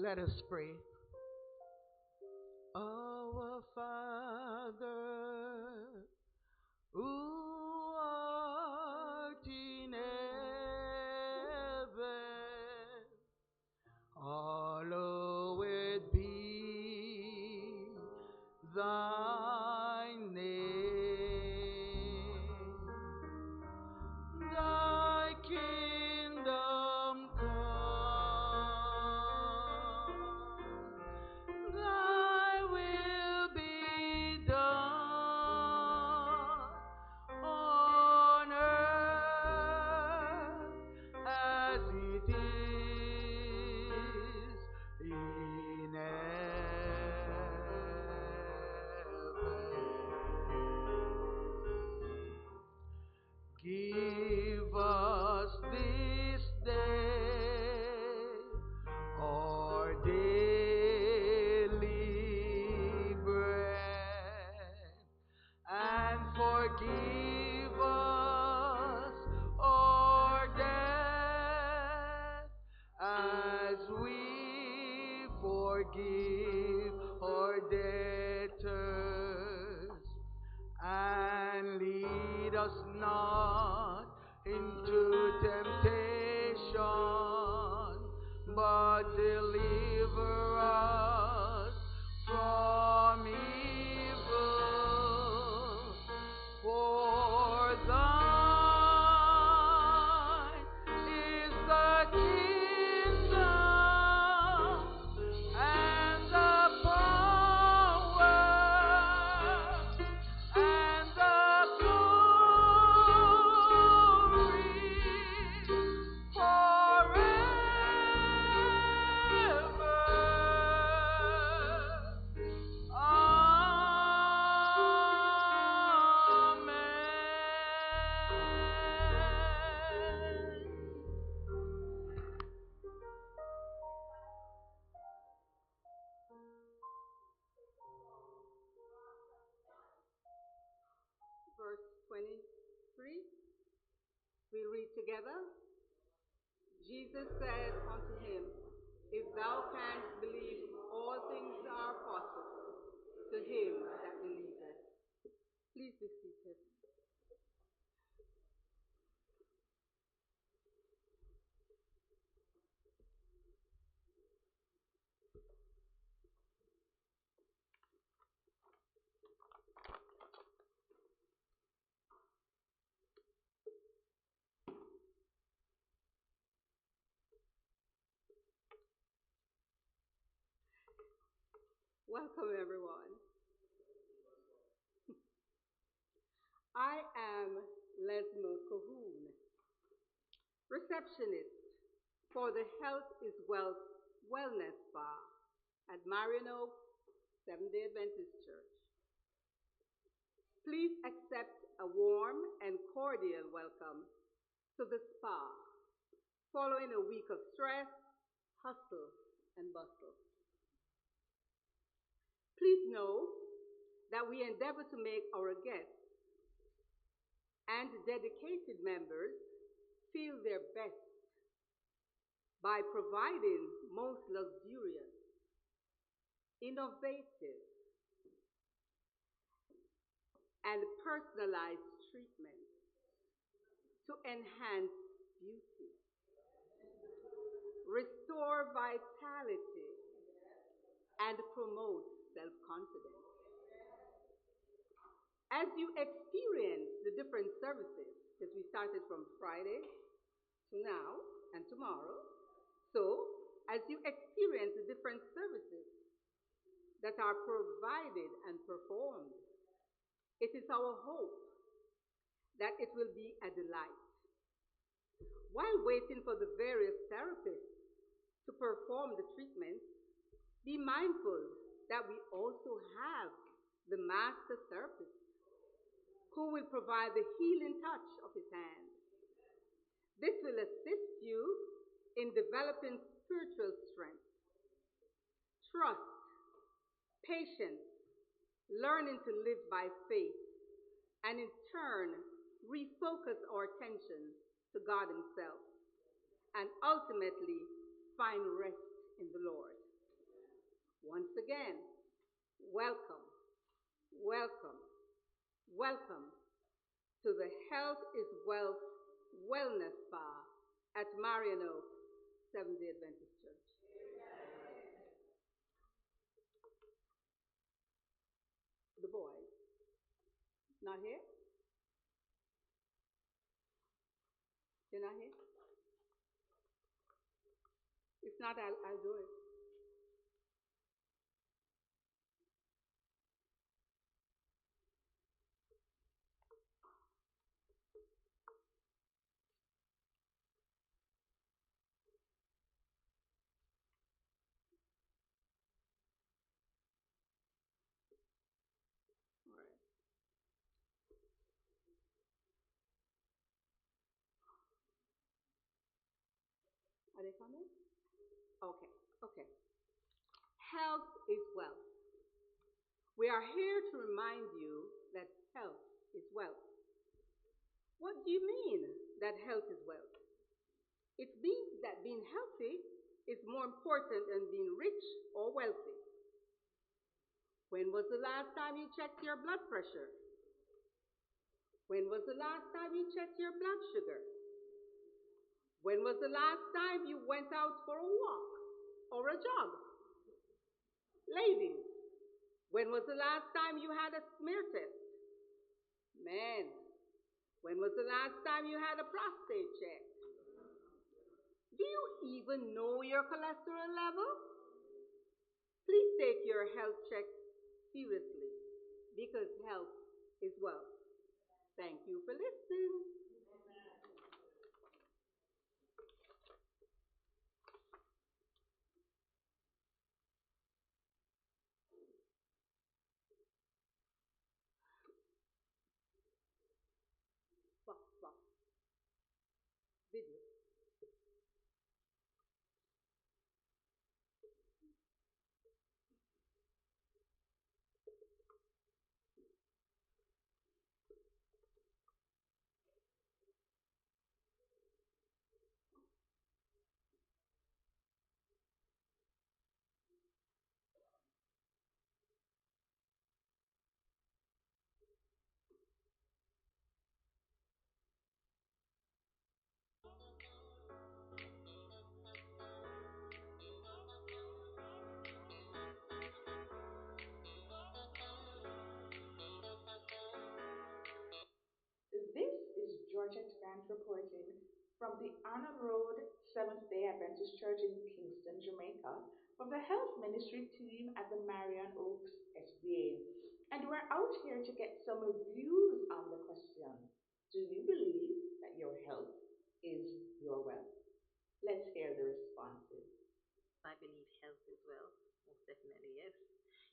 Let us pray. Our Father, who art in heaven, hallowed be thy name. Thy kingdom come, thy will be done on earth as it is in heaven. Give us this day our daily bread, and forgive us our debt as we forgive our debtors. And lead us not into temptation, but deliver us from evil. For thine is the kingdom and the power and the glory forever. Amen. Verse 23, we read together. Jesus said unto him, If thou canst believe, all things are possible to him that believeth. Please be seated. Welcome, everyone. I am Lesma Cahoon, receptionist for the Health is Wealth Wellness Spa at Marion Seventh-day Adventist Church. Please accept a warm and cordial welcome to the spa following a week of stress, hustle, and bustle. Please know that we endeavor to make our guests and dedicated members feel their best by providing most luxurious, innovative, and personalized treatment to enhance beauty, restore vitality, and promote self-confidence. As you experience the different services, because we started from Friday to now and tomorrow, so as you experience the different services that are provided and performed, it is our hope that it will be a delight. While waiting for the various therapists to perform the treatment, be mindful that we also have the master therapist who will provide the healing touch of his hand. This will assist you in developing spiritual strength, trust, patience, learning to live by faith, and in turn, refocus our attention to God himself, and ultimately find rest in the Lord. Once again, welcome, welcome, welcome to the Health is Wealth Wellness Spa at Marion Seventh day Adventist Church. The boys, not here? You're not here? If not, I'll do it. All right. Are they coming? Okay, okay. Health is wealth. We are here to remind you that health is wealth. What do you mean that health is wealth? It means that being healthy is more important than being rich or wealthy. When was the last time you checked your blood pressure? When was the last time you checked your blood sugar? When was the last time you went out for a walk or a jog? Ladies, when was the last time you had a smear test? Men, when was the last time you had a prostate check? Do you even know your cholesterol level? Please take your health check seriously because health is wealth. Thank you for listening. Fuck, fuck. Video. This is Georgette Grant reporting from the Anna Road Seventh day Adventist Church in Kingston, Jamaica, from the Health Ministry team at the Marion Oaks SDA. And we're out here to get some views on the question: do you believe that your health is your wealth? Let's hear the responses. I believe health is wealth. Most definitely, yes.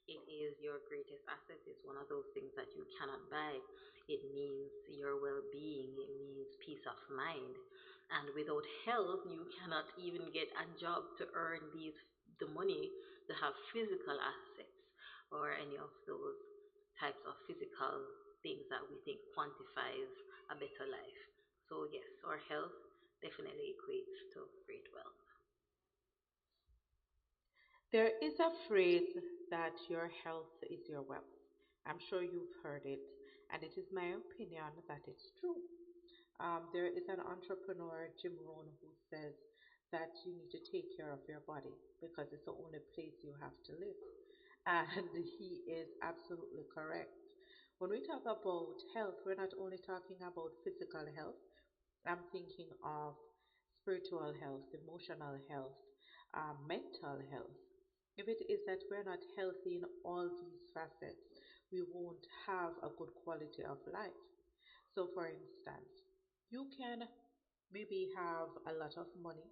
It is your greatest asset. It's one of those things that you cannot buy. It means your well being, it means peace of mind. And without health, you cannot even get a job to earn the money to have physical assets or any of those types of physical things that we think quantifies a better life. So yes, our health definitely equates to great wealth. There is a phrase that your health is your wealth. I'm sure you've heard it, and it is my opinion that it's true. There is an entrepreneur, Jim Rohn, who says that you need to take care of your body because it's the only place you have to live. And he is absolutely correct. When we talk about health, we're not only talking about physical health, I'm thinking of spiritual health, emotional health, mental health. If it is that we're not healthy in all these facets, we won't have a good quality of life. So, for instance, you can maybe have a lot of money,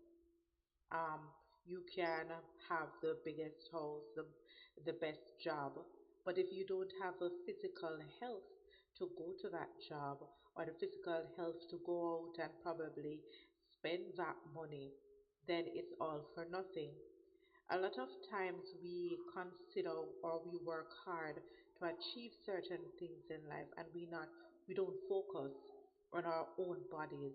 um, you can have the biggest house, the best job, but if you don't have the physical health to go to that job or the physical health to go out and probably spend that money, then it's all for nothing. A lot of times we consider or we work hard to achieve certain things in life and we don't focus on our own bodies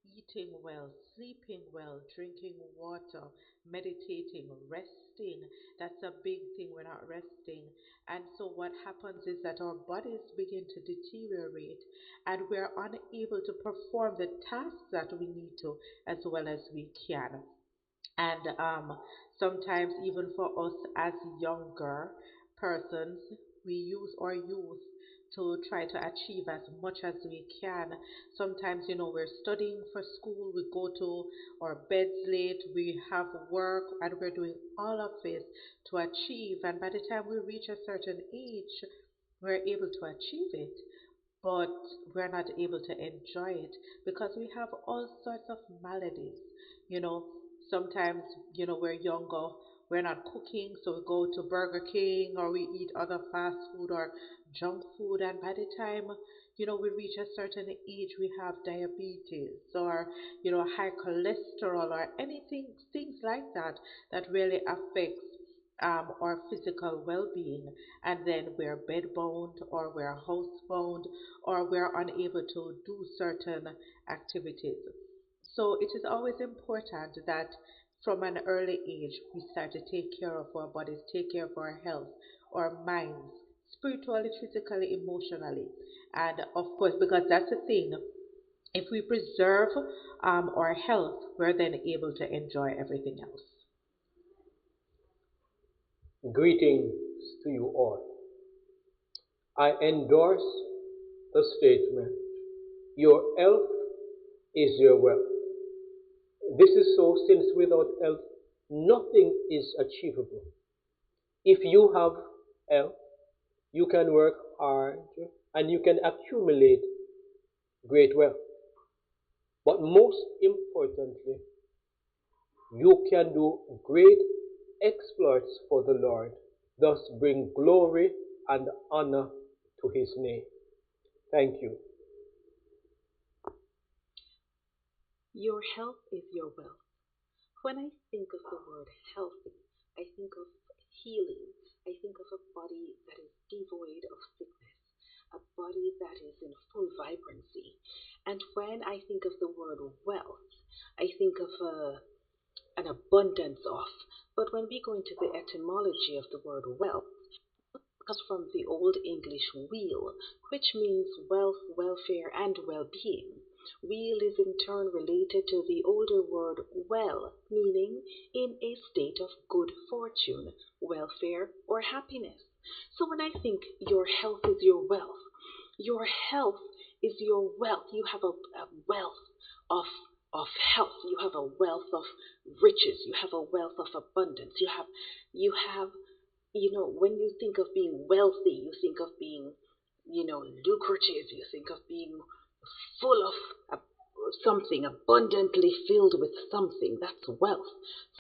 eating well, sleeping well, drinking water, meditating, resting. That's a big thing. We're not resting. And so what happens is that our bodies begin to deteriorate and we're unable to perform the tasks that we need to as well as we can. And sometimes, even for us as younger persons, we use our youth to try to achieve as much as we can. Sometimes, we're studying for school, we go to our beds late, we have work, and we're doing all of this to achieve. And by the time we reach a certain age, we're able to achieve it, but we're not able to enjoy it because we have all sorts of maladies. You know, sometimes, we're younger, we're not cooking, so we go to Burger King or we eat other fast food or junk food, and by the time, we reach a certain age, we have diabetes or, high cholesterol or anything, things like that, that really affects our physical well-being, and then we're bedbound or we're housebound or we're unable to do certain activities. So it is always important that from an early age we start to take care of our bodies, take care of our health, our minds, spiritually, physically, emotionally. And of course, because that's the thing, if we preserve our health, we're then able to enjoy everything else. Greetings to you all. I endorse the statement, your health is your wealth. This is so since without health, nothing is achievable. If you have health, you can work hard and you can accumulate great wealth. But most importantly, you can do great exploits for the Lord, thus bring glory and honor to his name. Thank you. Your health is your wealth. When I think of the word healthy, I think of healing. I think of a body that is devoid of sickness, a body that is in full vibrancy. And when I think of the word wealth, I think of an abundance of. But when we go into the etymology of the word wealth, comes from the Old English weal, which means wealth, welfare, and well being. Weal is in turn related to the older word well, meaning in a state of good fortune, welfare, or happiness. So when I think your health is your health is your wealth. You have a wealth of of health. You have a wealth of riches. You have a wealth of abundance. You have when you think of being wealthy, you think of being, lucrative, you think of being full of something, abundantly filled with something. That's wealth.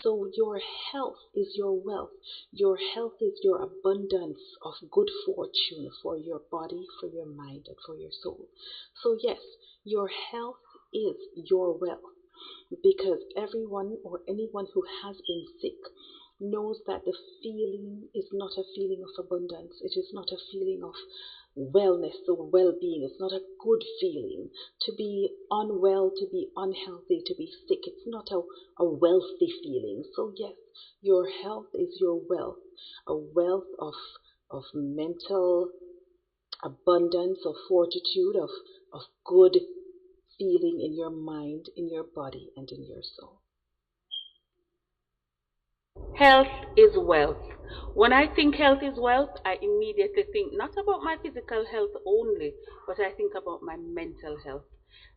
So your health is your wealth. Your health is your abundance of good fortune for your body, for your mind, and for your soul. So, yes, your health is your wealth because everyone or anyone who has been sick knows that the feeling is not a feeling of abundance. It is not a feeling of wellness or well being. It's not a good feeling. To be unwell, to be unhealthy, to be sick, it's not a wealthy feeling. So, yes, your health is your wealth, a wealth of mental abundance, of fortitude, of good feeling in your mind, in your body, and in your soul. Health is wealth. When I think health is wealth, I immediately think not about my physical health only, but I think about my mental health.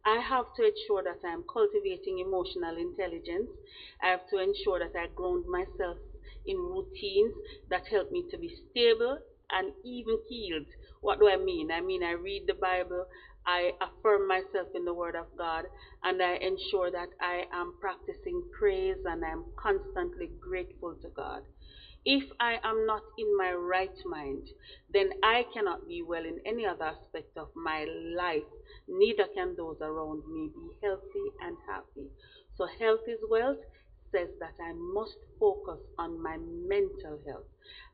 I have to ensure that I am cultivating emotional intelligence. I have to ensure that I ground myself in routines that help me to be stable and even healed. What do I mean? I mean, I read the Bible, I affirm myself in the Word of God, and I ensure that I am practicing praise and I am constantly grateful to God. If I am not in my right mind, then I cannot be well in any other aspect of my life. Neither can those around me be healthy and happy. So, health is wealth says that I must focus on my mental health.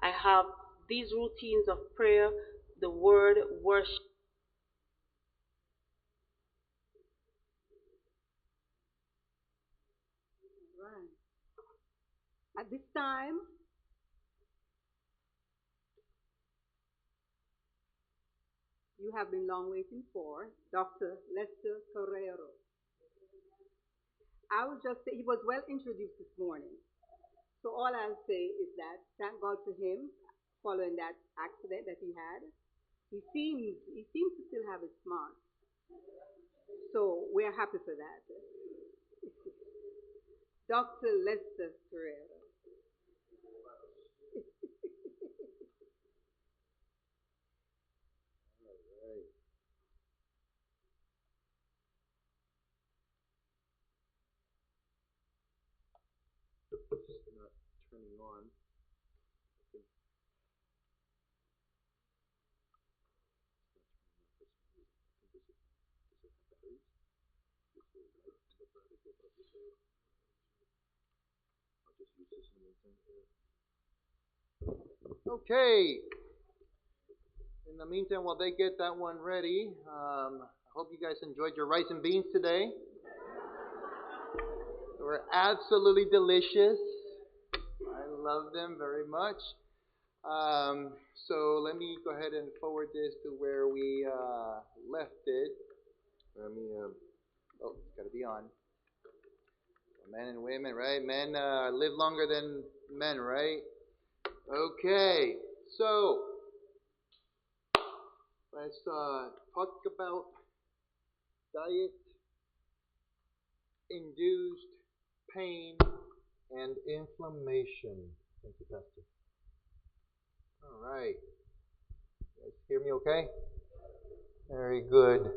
I have these routines of prayer, the word, worship right. At this time, you have been long waiting for Dr. Lester Carrero. I will just say he was well introduced this morning. So all I'll say is that thank God for him following that accident that he had. He seems to still have his smarts. So we're happy for that. Dr. Lester Carrero. It's not turning on. I think okay. In the meantime, while they get that one ready, I hope you guys enjoyed your rice and beans today. They were absolutely delicious. I love them very much. So let me go ahead and forward this to where we left it. Let me. Oh, it's got to be on. Men and women, right? Men live longer than men, right? Okay. So let's talk about diet-induced pain and inflammation. Thank you, Pastor. All right. You guys hear me okay? Very good.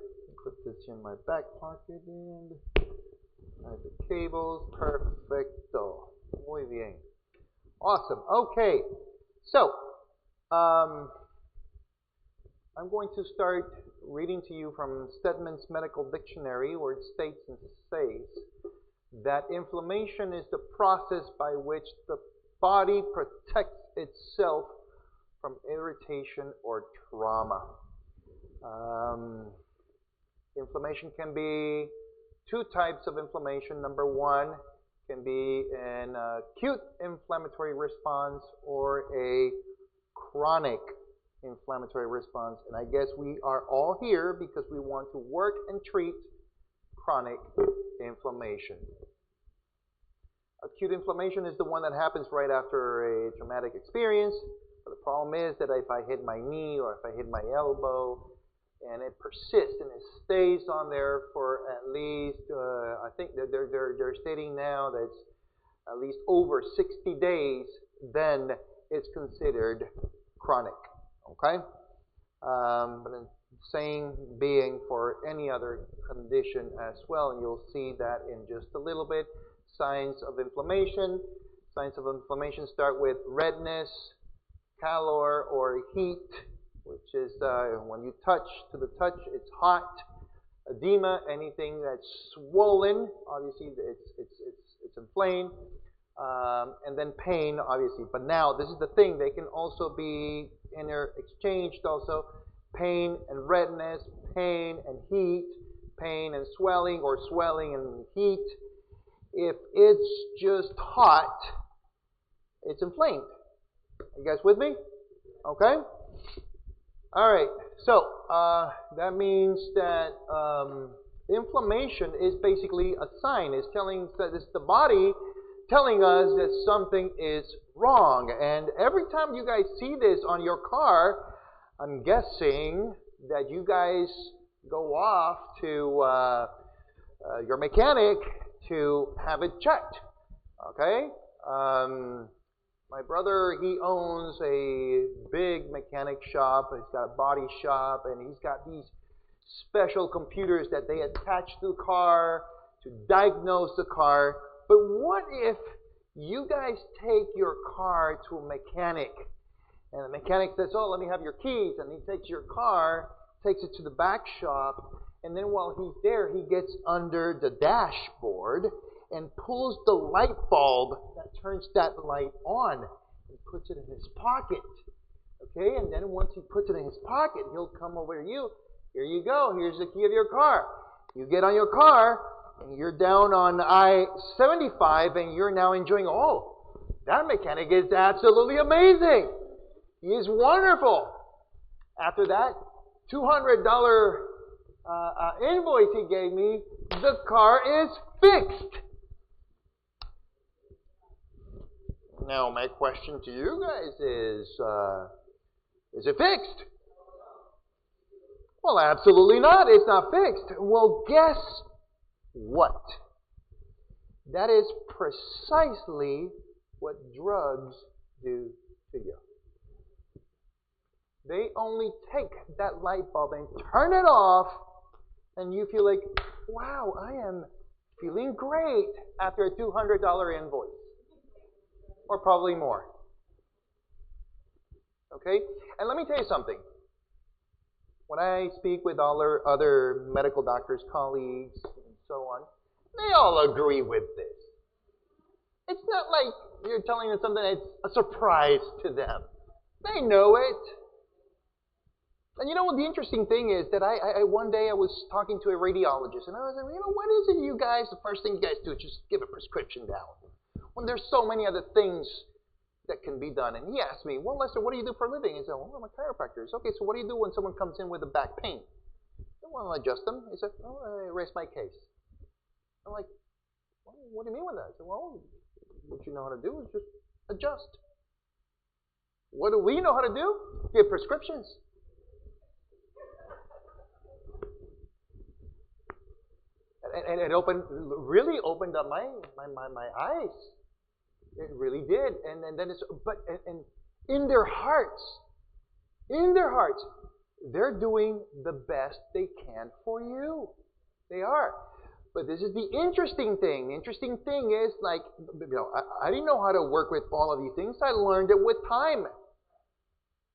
Put this in my back pocket and I have the cables. Perfecto. Muy bien. Awesome. Okay. So, I'm going to start reading to you from Stedman's Medical Dictionary, where it states and says that inflammation is the process by which the body protects itself from irritation or trauma. Inflammation can be two types of inflammation. Number one can be an acute inflammatory response or a chronic inflammatory response. And I guess we are all here because we want to work and treat chronic inflammation. Acute inflammation is the one that happens right after a traumatic experience. But the problem is that if I hit my knee or if I hit my elbow and it persists and it stays on there for at least, I think they're stating now that it's at least over 60 days, then it's considered chronic. Okay? But the same being for any other condition as well. And you'll see that in just a little bit. Signs of inflammation. Signs of inflammation start with redness, calor, or heat, which is when you touch, to the touch, it's hot. Edema, anything that's swollen, obviously it's inflamed. And then pain, obviously. But now, this is the thing, they can also be interexchanged also. Pain and redness, pain and heat, pain and swelling, or swelling and heat. If it's just hot, it's inflamed. Are you guys with me? Okay? All right. So, that means that inflammation is basically a sign. It's telling that it's the body telling us that something is wrong. And every time you guys see this on your car, I'm guessing that you guys go off to your mechanic to have it checked. Okay? My brother, he owns a big mechanic shop. He's got a body shop, and he's got these special computers that they attach to the car to diagnose the car. But what if you guys take your car to a mechanic, and the mechanic says, "Oh, let me have your keys," and he takes your car, takes it to the back shop, and then while he's there, he gets under the dashboard and pulls the light bulb that turns that light on and puts it in his pocket. Okay, and then once he puts it in his pocket, he'll come over to you. Here you go. Here's the key of your car. You get on your car, and you're down on I-75 and you're now enjoying, oh, that mechanic is absolutely amazing. He is wonderful. After that $200 invoice he gave me, the car is fixed. Now, my question to you guys is it fixed? Well, absolutely not. It's not fixed. Well, guess what? That is precisely what drugs do to you. They only take that light bulb and turn it off, and you feel like, wow, I am feeling great after a $200 invoice. Or probably more. Okay? And let me tell you something. When I speak with all our other medical doctors, colleagues, and so on, they all agree with this. It's not like you're telling them something that's a surprise to them. They know it. And you know what the interesting thing is that I one day I was talking to a radiologist, and I was like, what is it you guys, the first thing you guys do is just give a prescription down. When there's so many other things that can be done. And he asked me, well, Lester, what do you do for a living? He said, well, I'm a chiropractor. He said, okay, so what do you do when someone comes in with a back pain? I said, well, I adjust them. He said, oh, I rest my case. I'm like, well, what do you mean with that? I said, well, what you know how to do is just adjust. What do we know how to do? Give prescriptions. And it really opened up my eyes. It really did. And then it's, but in their hearts, they're doing the best they can for you. They are. But this is the interesting thing. The interesting thing is, like, I didn't know how to work with all of these things. I learned it with time.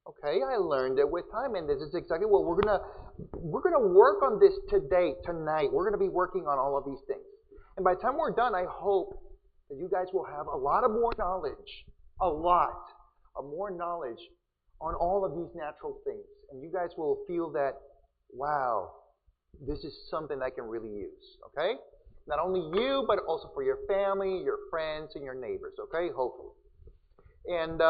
Okay, I learned it with time, and this is exactly what we're gonna work on this today, tonight. We're gonna be working on all of these things. And by the time we're done, I hope that you guys will have a lot of more knowledge, a lot of more knowledge on all of these natural things. And you guys will feel that, wow, this is something I can really use, okay? Not only you, but also for your family, your friends, and your neighbors, okay? Hopefully. And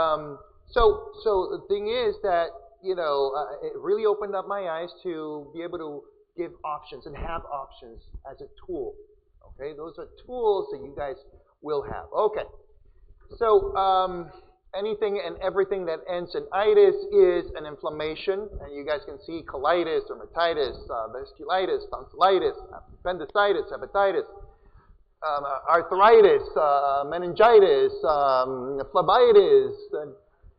so the thing is that, it really opened up my eyes to be able to give options and have options as a tool, okay? Those are tools that you guys will have. Okay. So, anything and everything that ends in itis is an inflammation. And you guys can see colitis, dermatitis, vasculitis, tonsillitis, appendicitis, hepatitis, arthritis, meningitis, phlebitis,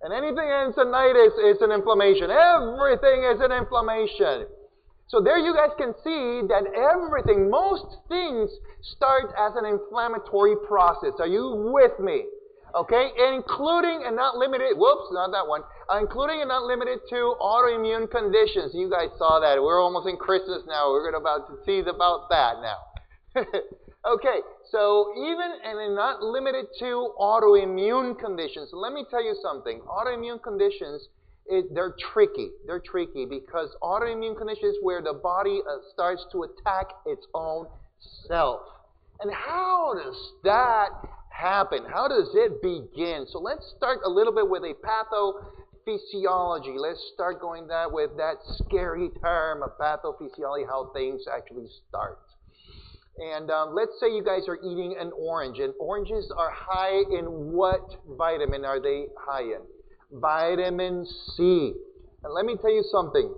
and anything that ends in itis is an inflammation. Everything is an inflammation. So there you guys can see that everything, most things start as an inflammatory process. Are you with me? Okay? Including and not limited, including and not limited to autoimmune conditions. You guys saw that. We're almost in Christmas now. We're about to see about that now. Okay, so even and not limited to autoimmune conditions. Let me tell you something. Autoimmune conditions, they're tricky. They're tricky because autoimmune conditions where the body starts to attack its own self. And how does that happen? How does it begin? So let's start a little bit with a pathophysiology. Let's start going with that scary term of pathophysiology, how things actually start. And let's say you guys are eating an orange, and oranges are high in what vitamin are they high in? Vitamin C. And let me tell you something.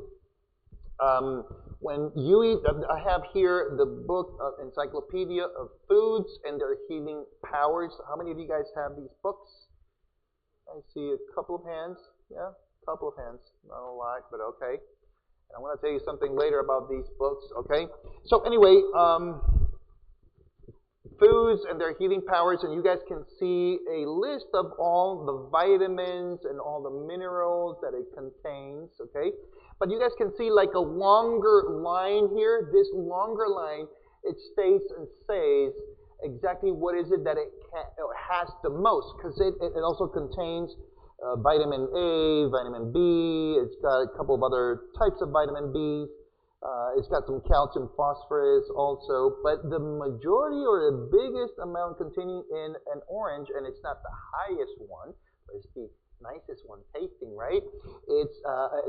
When you eat, I have here the book of Encyclopedia of Foods and Their Healing Powers. How many of you guys have these books? I see a couple of hands. Yeah, a couple of hands. Not a lot, but okay. And I want to tell you something later about these books, okay? So anyway, foods and their healing powers, and you guys can see a list of all the vitamins and all the minerals that it contains, okay? But you guys can see like a longer line here. This longer line, it states and says exactly what is it that it has the most, because it also contains vitamin A, vitamin B. It's got a couple of other types of vitamin Bs. It's got some calcium, phosphorus also, but the majority or the biggest amount containing in an orange, and it's not the highest one, but it's the nicest one tasting, right? It's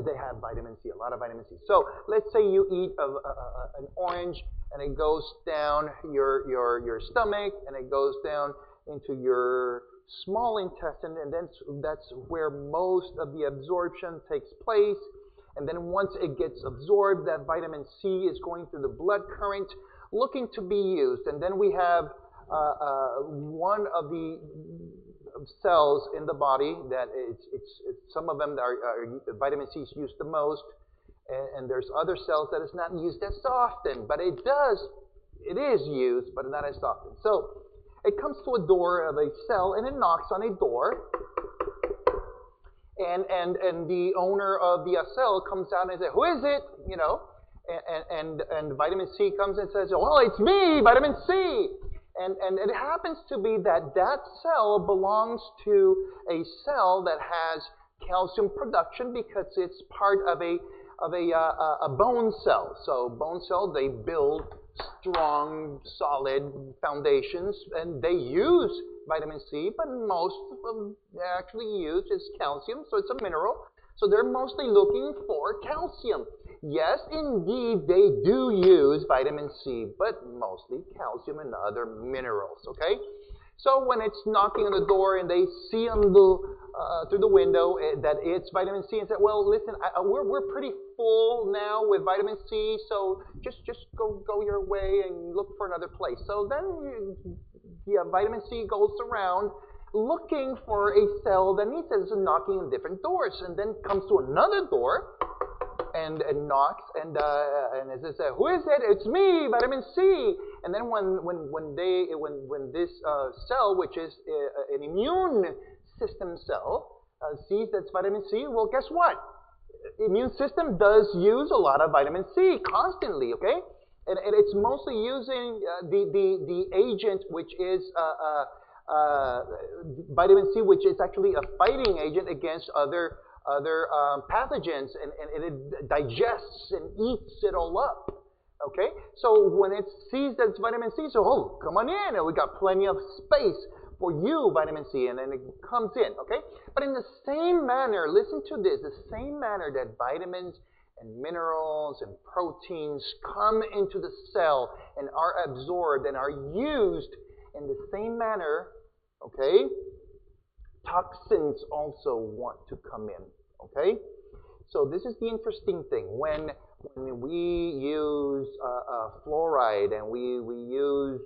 they have vitamin C, a lot of vitamin C. So let's say you eat an orange, and it goes down your stomach, and it goes down into your small intestine, and then that's where most of the absorption takes place. And then once it gets absorbed, that vitamin C is going through the blood current, looking to be used. And then we have one of the cells in the body that it's some of them are vitamin C is used the most, and there's other cells that is not used as often, but it is used, but not as often. So it comes to a door of a cell, and it knocks on a door. And the owner of the cell comes out and says, "Who is it?" You know, and vitamin C comes and says, "Well, it's me, vitamin C." And it happens to be that cell belongs to a cell that has calcium production because it's part of a bone cell. So bone cell, they build strong, solid foundations, and they use vitamin C, but most of them actually use is calcium, so it's a mineral. So they're mostly looking for calcium. Yes, indeed, they do use vitamin C, but mostly calcium and other minerals, okay? So when it's knocking on the door and they see on through the window that it's vitamin C and say, "Well, listen, we're pretty full now with vitamin C, so just go your way and look for another place." So then vitamin C goes around looking for a cell that needs it, so knocking on different doors, and then comes to another door and knocks, and as I said, "Who is it?" "It's me, vitamin C." And then when this cell, which is an immune system cell, sees that's vitamin C, well, guess what? Immune system does use a lot of vitamin C constantly, okay? And it's mostly using the agent, which is vitamin C, which is actually a fighting agent against other pathogens, and it digests and eats it all up. Okay, so when it sees that it's vitamin C, so come on in, and we got plenty of space for you, vitamin C, and then it comes in. Okay, but in the same manner, listen to this: the same manner that vitamins and minerals and proteins come into the cell and are absorbed and are used in the same manner, okay, toxins also want to come in, okay? So this is the interesting thing. When we use fluoride and we use,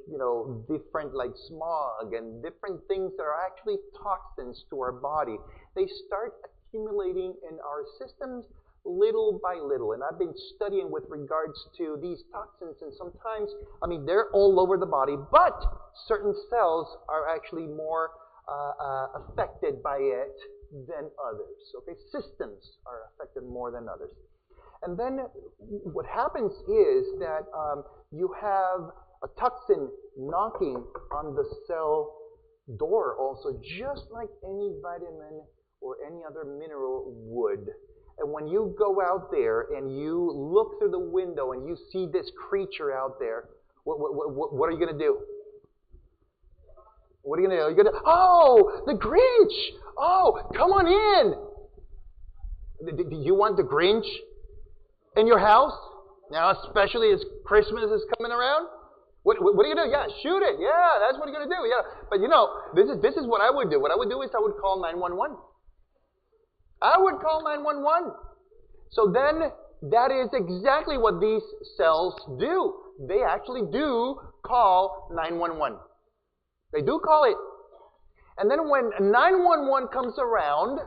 different like smog and different things that are actually toxins to our body, they start accumulating in our systems little by little. And I've been studying with regards to these toxins, and sometimes, they're all over the body, but certain cells are actually more affected by it than others. Okay, systems are affected more than others. And then what happens is that you have a toxin knocking on the cell door also, just like any vitamin or any other mineral would. And when you go out there and you look through the window and you see this creature out there, what are you going to do? What are you going to do? You're going to, "Oh, the Grinch! Oh, come on in!" Do you want the Grinch in your house? Now, especially as Christmas is coming around? What are you going to do? Yeah, shoot it. Yeah, that's what you're going to do. Yeah, but this is what I would do. What I would do is I would call 911. I would call 911. So then, that is exactly what these cells do. They actually do call 911. They do call it. And then when 911 comes around,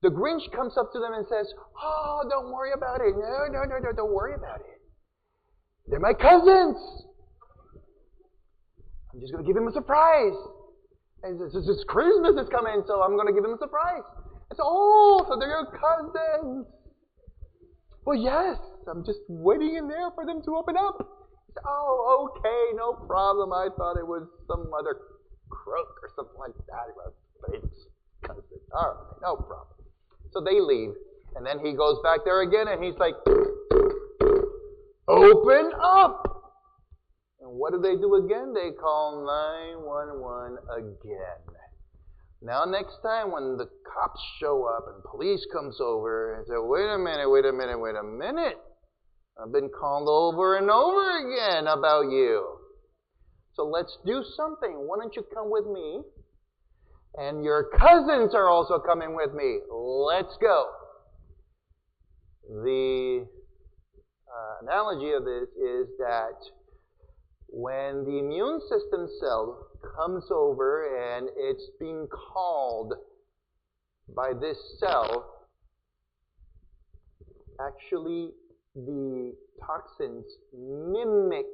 the Grinch comes up to them and says, "Oh, don't worry about it. No, don't worry about it. They're my cousins. I'm just going to give them a surprise. And it's Christmas is coming, so I'm going to give them a surprise." I said, "Oh, so they're your cousins." "Well, yes, I'm just waiting in there for them to open up." I said, "Oh, okay, no problem. I thought it was some other crook or something like that. But it's cousin. All right, no problem." So they leave. And then he goes back there again and he's like, open up. And what do they do again? They call 911 again. Now next time when the cops show up and police comes over and say, wait a minute. I've been called over and over again about you. So let's do something. Why don't you come with me? And your cousins are also coming with me. Let's go. The analogy of this is that when the immune system cell comes over and it's being called by this cell, actually the toxins mimic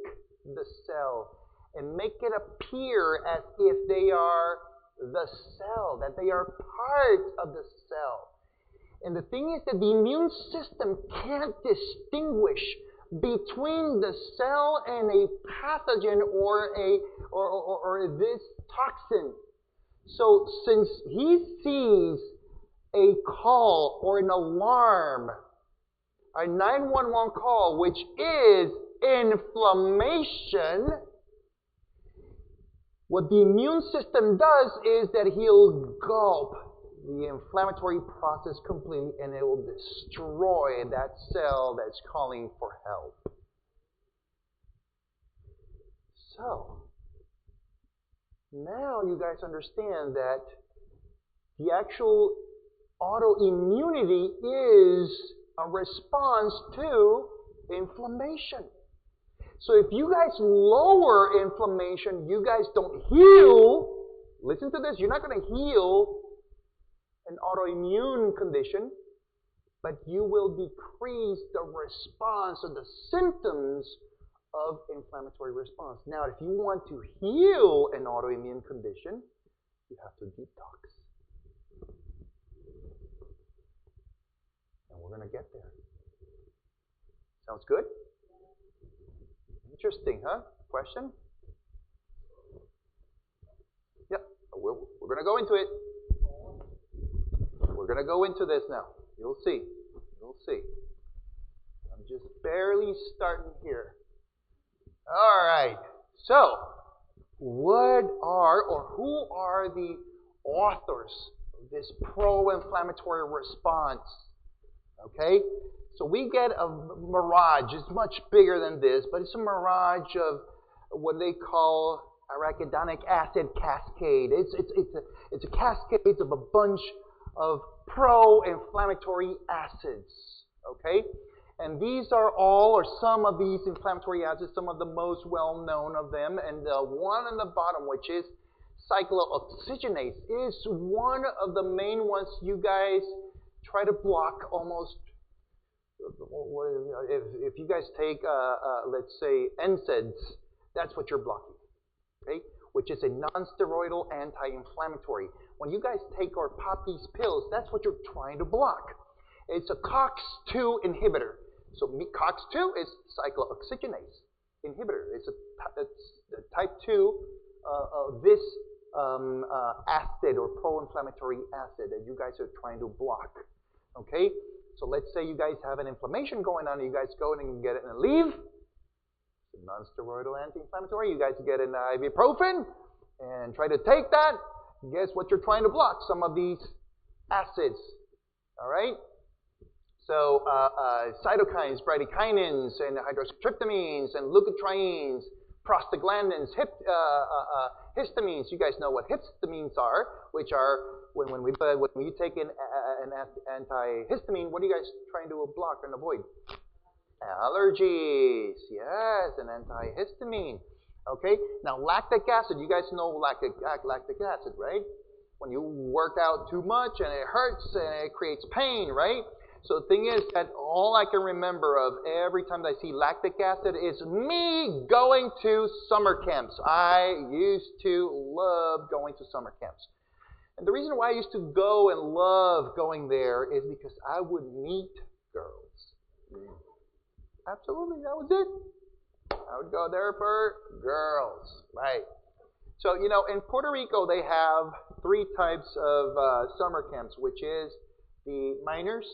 the cell and make it appear as if they are the cell, that they are part of the cell. And the thing is that the immune system can't distinguish between the cell and a pathogen or this toxin. So since he sees a call or an alarm, a 911 call, which is inflammation, what the immune system does is that he'll gulp the inflammatory process completely and it will destroy that cell that's calling for help. So, now you guys understand that the actual autoimmunity is a response to inflammation. So if you guys lower inflammation, you guys don't heal. Listen to this, you're not going to heal an autoimmune condition, but you will decrease the response or the symptoms of inflammatory response. Now, if you want to heal an autoimmune condition, you have to detox. And we're going to get there. Sounds good? Interesting, huh? Question? Yep, we're going to go into it. We're going to go into this now. You'll see. You'll see. I'm just barely starting here. All right. So, what are or who are the authors of this pro-inflammatory response? Okay? So we get a mirage. It's much bigger than this, but it's a mirage of what they call arachidonic acid cascade. It's a cascade of a bunch of pro-inflammatory acids. Okay? And these are all, or some of these inflammatory acids, some of the most well-known of them. And the one on the bottom, which is cyclooxygenase, is one of the main ones you guys try to block almost. If you guys take, let's say, NSAIDs, that's what you're blocking, okay? Which is a non-steroidal anti-inflammatory. When you guys take or pop these pills, that's what you're trying to block. It's a COX-2 inhibitor. So COX-2 is cyclooxygenase inhibitor. It's a type 2 of this acid or pro-inflammatory acid that you guys are trying to block, okay? So let's say you guys have an inflammation going on, and you guys go in and get it and leave. It's a non-steroidal anti-inflammatory. You guys get an ibuprofen and try to take that. Guess what you're trying to block? Some of these acids. All right? So cytokines, bradykinins, and hydroxytryptamines, and leukotrienes, prostaglandins, histamines. You guys know what histamines are, which are when you take an antihistamine, what are you guys trying to block and avoid? Allergies. Yes, an antihistamine. Okay. Now lactic acid. You guys know lactic acid, right? When you work out too much and it hurts and it creates pain, right? So the thing is that all I can remember of every time I see lactic acid is me going to summer camps. I used to love going to summer camps. And the reason why I used to go and love going there is because I would meet girls. Absolutely, that was it. I would go there for girls, right? So, in Puerto Rico, they have 3 types of summer camps, which is the minors,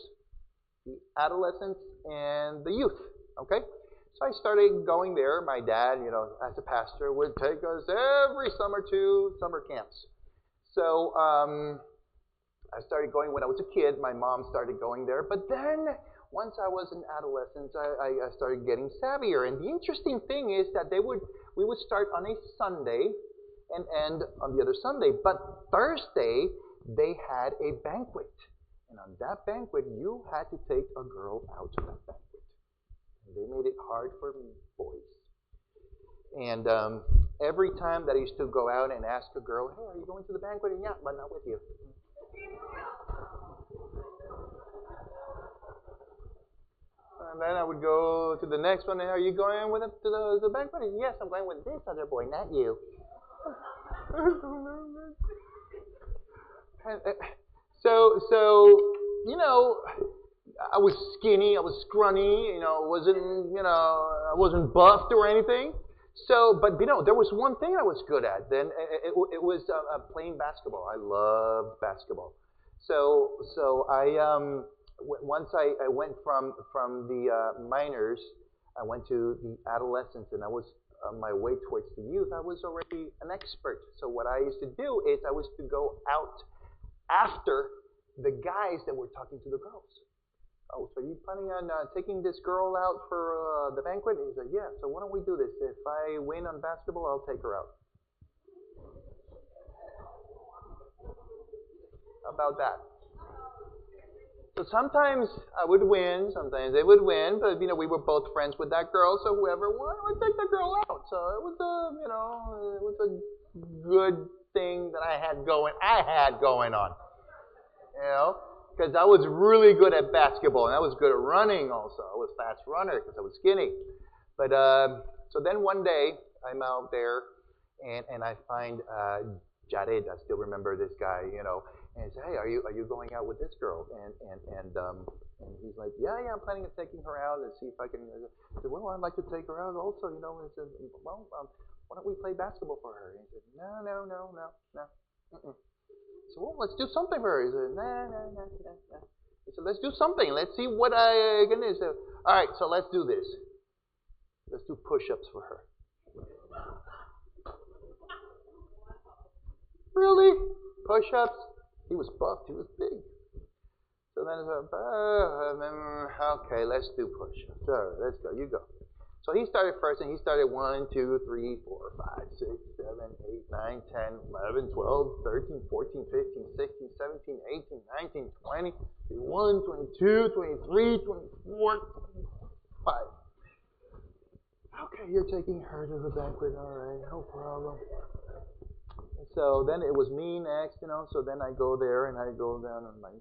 the adolescents and the youth. Okay? So I started going there. My dad, as a pastor, would take us every summer to summer camps. So I started going when I was a kid. My mom started going there. But then, once I was an adolescent, I started getting savvier. And the interesting thing is that we would start on a Sunday and end on the other Sunday. But Thursday, they had a banquet. And on that banquet, you had to take a girl out to that banquet. And they made it hard for boys. And every time that I used to go out and ask a girl, hey, are you going to the banquet? And yeah, but not with you. And then I would go to the next one. Are you going with to the banquet? Yes, I'm going with this other boy, not you. So I was skinny, I was scrawny, I wasn't buffed or anything. So, but there was one thing I was good at. Then it was playing basketball. I loved basketball. So I once I went from the minors, I went to the adolescents, and I was on my way towards the youth. I was already an expert. So what I used to do is I was to go out after the guys that were talking to the girls. Oh, so you planning on taking this girl out for the banquet? And he said, yeah. So why don't we do this? If I win on basketball, I'll take her out. How about that? So sometimes I would win, sometimes they would win, but we were both friends with that girl, so whoever won would take the girl out. So it was a good thing that I had going on. Because I was really good at basketball, and I was good at running also. I was a fast runner because I was skinny. But so then one day I'm out there, and I find Jared. I still remember this guy, and he said, hey, are you going out with this girl? And he's like, yeah, I'm planning on taking her out and see if I can. I said, well, I'd like to take her out also, And I said, well, why don't we play basketball for her? And he said, no. Mm-mm. So, well, let's do something for her. He said, no. He said, let's do something. Let's see what I can do. He said, all right, so let's do this. Let's do push-ups for her. Really? Push-ups? He was buffed. He was big. So then I said, okay, let's do push-ups. All right, let's go. You go. So he started first, and he started 1, 2, 3, 4, 5, 6, 7, 8, 9, 10, 11, 12, 13, 14, 15, 16, 17, 18, 19, 20, 21, 22, 23, 24, 25. Okay, you're taking her to the banquet. All right, no problem. So then it was me next, So then I go there, and I go down on my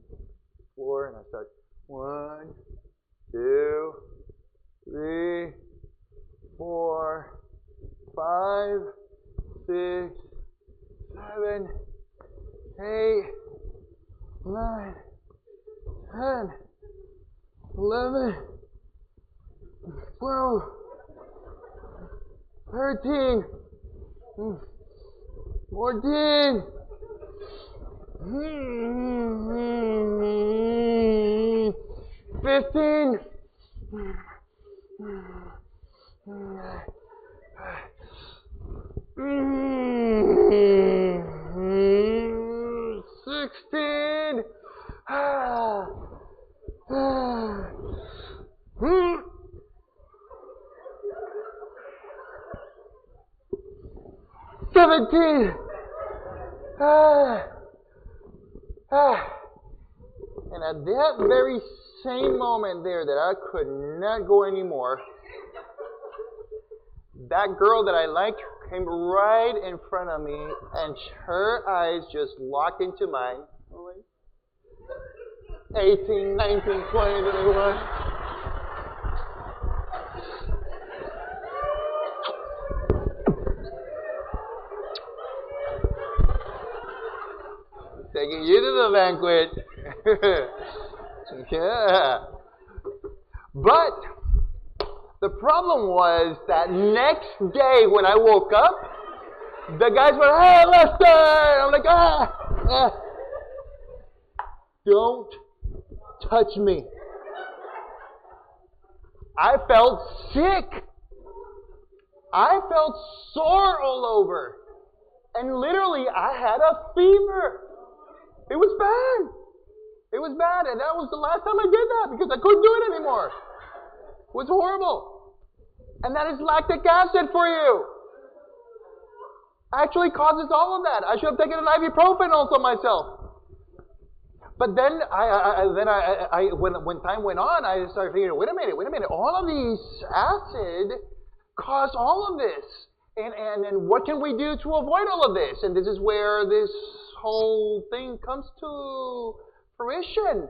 floor, and I start 1, 2, 3, 4, 5, 6, 7, 8, 9, 10, 11, 12, 13, 14, 15, 16, 17. And at that very same moment there that I could not go anymore, that girl that I liked came right in front of me, and her eyes just locked into mine. 18, 19, 20, 21. Taking you to the banquet. Yeah. But the problem was that next day when I woke up, the guys were, hey, Lester! I'm like, don't touch me. I felt sick. I felt sore all over. And literally, I had a fever. It was bad. It was bad. And that was the last time I did that because I couldn't do it anymore. It was horrible. And that is lactic acid for you. Actually causes all of that. I should have taken an ibuprofen also myself. But then when time went on, I started thinking, wait a minute. All of these acid cause all of this. And what can we do to avoid all of this? And this is where this whole thing comes to fruition.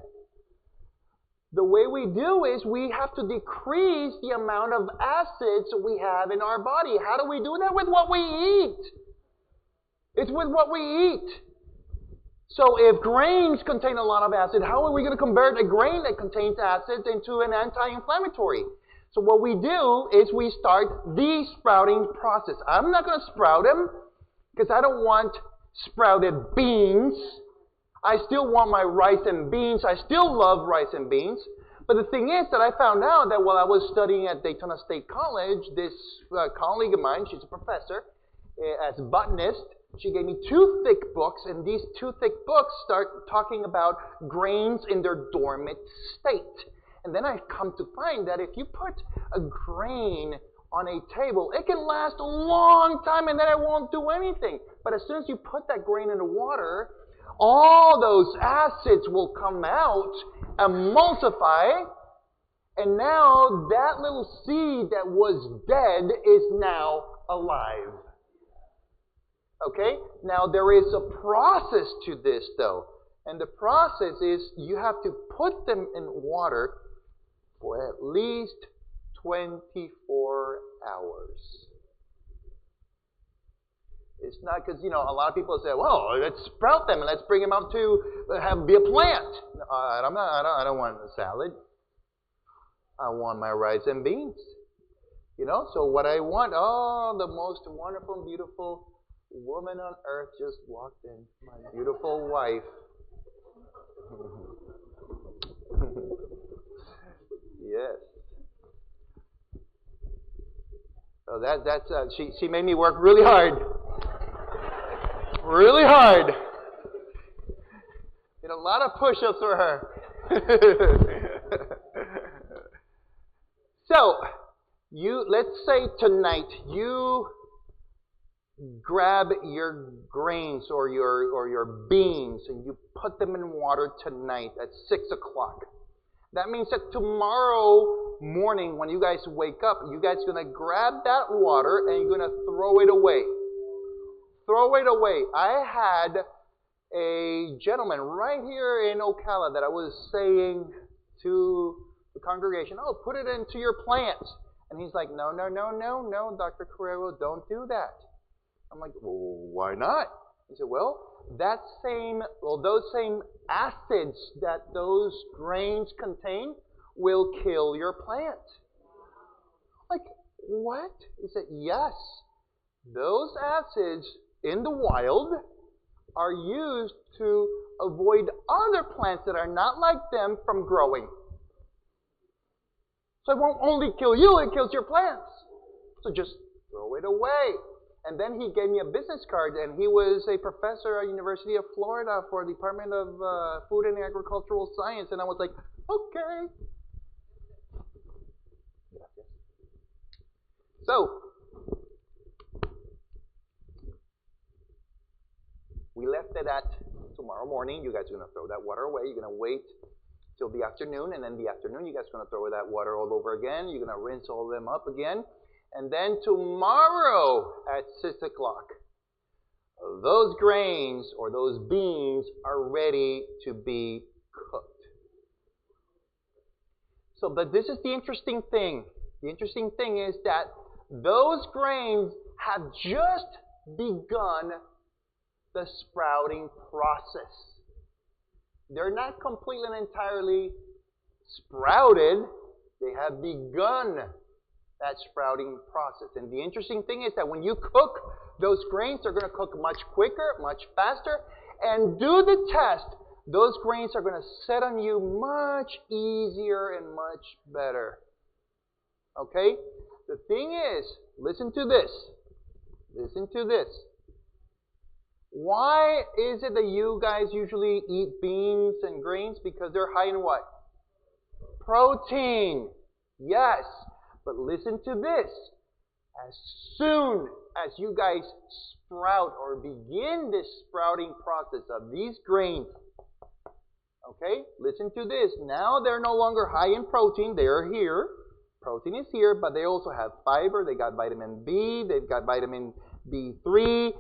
The way we do is we have to decrease the amount of acids we have in our body. How do we do that? With what we eat. It's with what we eat. So if grains contain a lot of acid, how are we going to convert a grain that contains acids into an anti-inflammatory? So what we do is we start the sprouting process. I'm not going to sprout them because I don't want sprouted beans. I still want my rice and beans. I still love rice and beans. But the thing is that I found out that while I was studying at Daytona State College, this colleague of mine, she's a professor, as a botanist, she gave me 2 thick books, and these 2 thick books start talking about grains in their dormant state. And then I come to find that if you put a grain on a table, it can last a long time and then it won't do anything. But as soon as you put that grain in the water, all those acids will come out, emulsify, and now that little seed that was dead is now alive. Okay? Now there is a process to this though. And the process is you have to put them in water for at least 24 hours. It's not because, a lot of people say, well, let's sprout them and let's bring them out to be a plant. I don't want a salad. I want my rice and beans. So what I want, the most wonderful, beautiful woman on earth just walked in. My beautiful wife. Yes. So she made me work really hard. Really hard. Did a lot of push-ups for her. So, let's say tonight you grab your grains or your beans and you put them in water tonight at 6 o'clock. That means that tomorrow morning when you guys wake up, you guys are going to grab that water and you're going to throw it away. Throw it away. I had a gentleman right here in Ocala that I was saying to the congregation, put it into your plants. And he's like, no, Dr. Carrero, don't do that. I'm like, well, why not? He said, well, those same acids that those grains contain will kill your plant. Like, what? He said, yes. Those acids in the wild are used to avoid other plants that are not like them from growing. So it won't only kill you, it kills your plants. So just throw it away. And then he gave me a business card, and he was a professor at University of Florida for the Department of Food and Agricultural Science. And I was like, okay. So, we left it at tomorrow morning. You guys are going to throw that water away. You're going to wait till the afternoon, and then the afternoon you guys are going to throw that water all over again. You're going to rinse all of them up again. And then tomorrow at 6 o'clock, those grains or those beans are ready to be cooked. So, but this is the interesting thing. The interesting thing is that those grains have just begun the sprouting process. They're not completely and entirely sprouted. They have begun that sprouting process. And the interesting thing is that when you cook those grains, they're going to cook much quicker, much faster. And do the test. Those grains are going to set on you much easier and much better. Okay? The thing is, listen to this. Listen to this. Why is it that you guys usually eat beans and grains? Because they're high in what? Protein. Yes. But listen to this. As soon as you guys sprout or begin this sprouting process of these grains, okay, listen to this. Now they're no longer high in protein. They're here. Protein is here, but they also have fiber. They got vitamin B. They've got vitamin B3,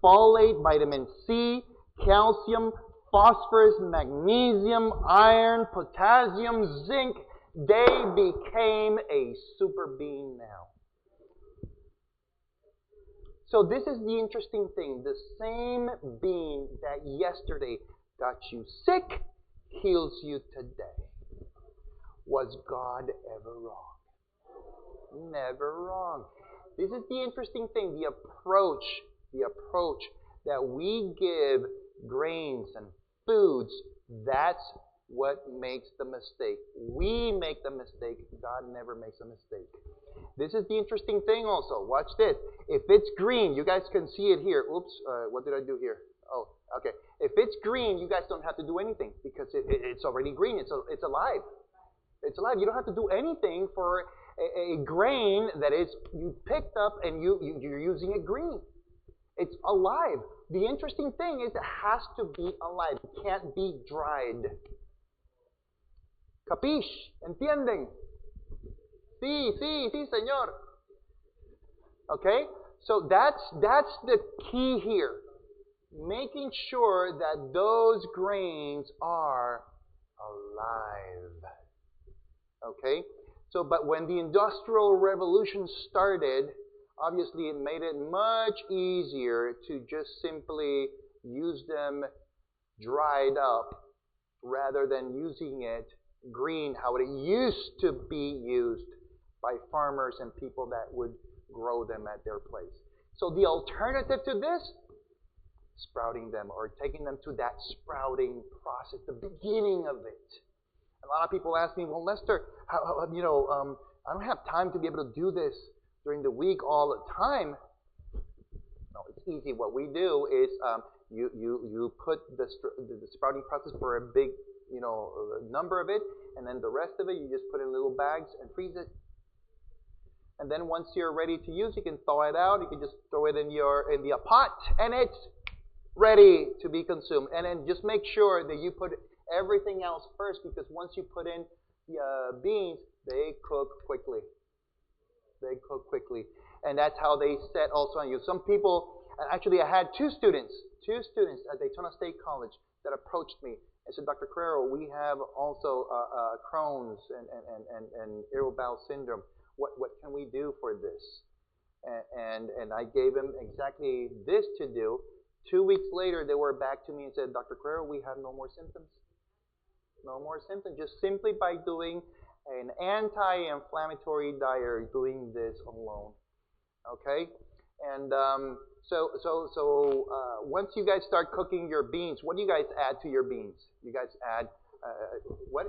folate, vitamin C, calcium, phosphorus, magnesium, iron, potassium, zinc. They became a super bean now. So this is the interesting thing. The same bean that yesterday got you sick heals you today. Was God ever wrong? Never wrong. This is the interesting thing, the approach that we give grains and foods, that's what makes the mistake. We make the mistake. God never makes a mistake. This is the interesting thing also. Watch this. If it's green, you guys can see it here. Oops, what did I do here? Oh, okay. If it's green, you guys don't have to do anything because it's already green. It's alive. It's alive. You don't have to do anything for a grain that is you picked up and you're using it green. It's alive. The interesting thing is it has to be alive. It can't be dried. Capiche? ¿Entienden? Sí, señor. Okay? So that's the key here. Making sure that those grains are alive. Okay? So, but when the Industrial Revolution started, obviously it made it much easier to just simply use them dried up rather than using it green, how it used to be used by farmers and people that would grow them at their place. So the alternative to this, sprouting them or taking them to that sprouting process, the beginning of it. A lot of people ask me, well, Lester, how I don't have time to be able to do this during the week all the time. No, it's easy. What we do is you put the sprouting process for a big number of it, and then the rest of it you just put in little bags and freeze it. And then once you're ready to use, you can thaw it out. You can just throw it in the pot, and it's ready to be consumed. And then just make sure that you put everything else first, because once you put in the beans, they cook quickly. They cook quickly. And that's how they set also on you. Some people, actually I had two students at Daytona State College that approached me and said, Dr. Carrero, we have also Crohn's and irritable bowel syndrome. What can we do for this? And I gave them exactly this to do. 2 weeks later, they were back to me and said, Dr. Carrero, we have no more symptoms. No more symptoms. Just simply by doing an anti-inflammatory diet, doing this alone. Okay? And so once you guys start cooking your beans, what do you guys add to your beans? You guys add, what?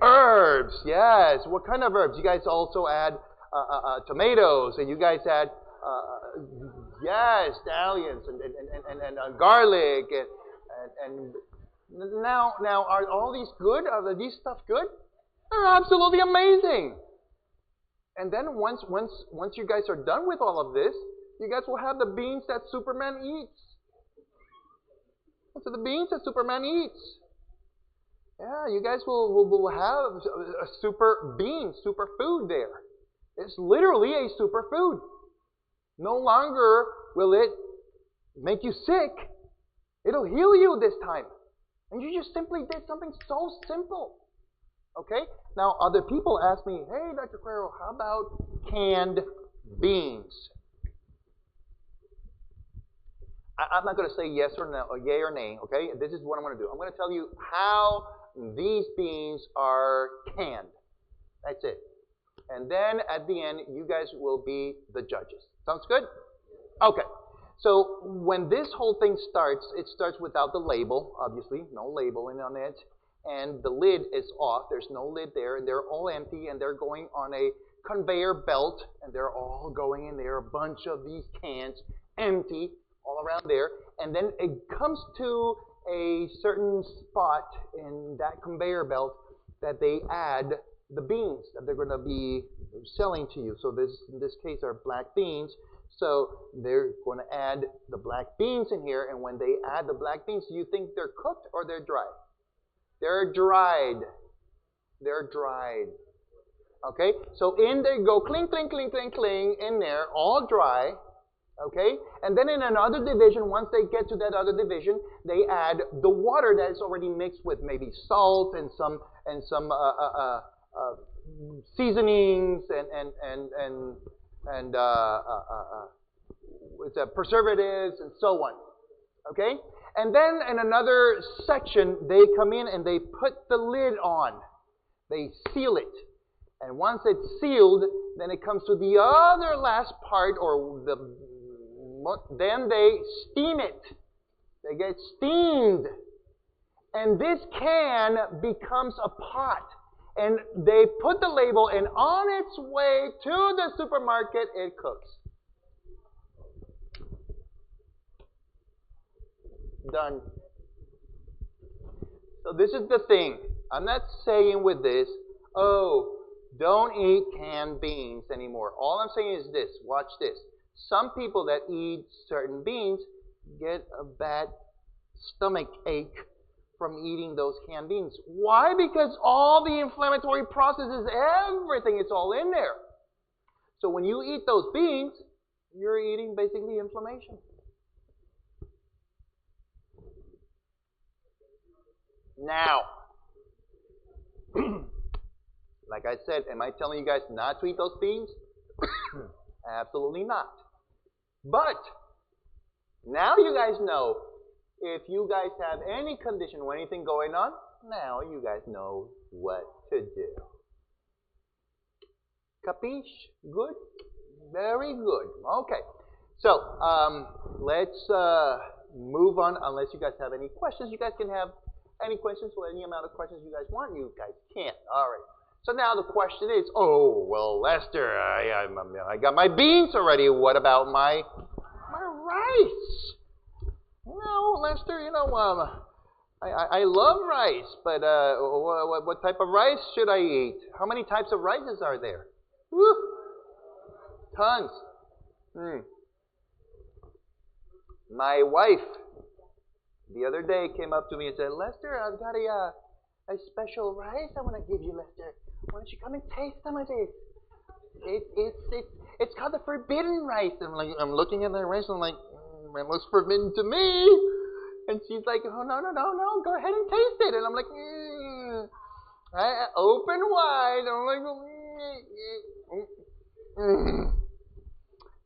Herbs, yes. What kind of herbs? You guys also add tomatoes, and you guys add, scallions and garlic, and now are all these good? Are these stuff good? They're absolutely amazing. And then once you guys are done with all of this, you guys will have the beans that Superman eats. So the beans that Superman eats. Yeah, you guys will have a super bean, super food there. It's literally a super food. No longer will it make you sick. It'll heal you this time. And you just simply did something so simple. Okay? Now, other people ask me, hey, Dr. Carrero, how about canned beans? I'm not going to say yes or no, or yay or nay, okay? This is what I'm going to do. I'm going to tell you how these beans are canned. That's it. And then at the end, you guys will be the judges. Sounds good? Okay. So when this whole thing starts, it starts without the label, obviously, no labeling on it. and the lid is off. There's no lid there, and they're all empty, and they're going on a conveyor belt, and they're all going in there, a bunch of these cans, empty, all around there. And then it comes to a certain spot in that conveyor belt that they add the beans that they're going to be selling to you. So this, in this case, are black beans. So they're going to add the black beans in here, and when they add the black beans, do you think they're cooked or they're dry? They're dried. They're dried. Okay? So in they go, cling, cling, cling, cling, cling, in there, all dry. Okay? And then in another division, once they get to that other division, they add the water that is already mixed with maybe salt and some seasonings and preservatives and so on. Okay? And then in another section, they come in and they put the lid on. They seal it. And once it's sealed, then it comes to the other last part, then they steam it. They get steamed. And this can becomes a pot. And they put the label, and on its way to the supermarket, it cooks. Done. So this is the thing. I'm not saying with this, oh, don't eat canned beans anymore. All I'm saying is this. Watch this. Some people that eat certain beans get a bad stomach ache from eating those canned beans. Why? Because all the inflammatory processes, everything, it's all in there. So when you eat those beans, you're eating basically inflammation. Now, like I said, am I telling you guys not to eat those beans? Absolutely not. But now you guys know, if you guys have any condition or anything going on, now you guys know what to do. Capiche? Good? Very good. Okay. So, let's move on. Unless you guys have any questions, you guys can have any questions or any amount of questions you guys want. You guys can't. All right. So now the question is, oh, well, Lester, I got my beans already. What about my rice? No, Lester, I love rice, but what type of rice should I eat? How many types of rices are there? Woo! Tons. My wife, the other day, came up to me and said, Lester, I've got a special rice I want to give you, Lester. Why don't you come and taste some of this? It's called the forbidden rice. I'm looking at the rice, and I'm like, it looks forbidden to me. And she's like, oh, no, go ahead and taste it. And I'm like, I open wide. I'm like,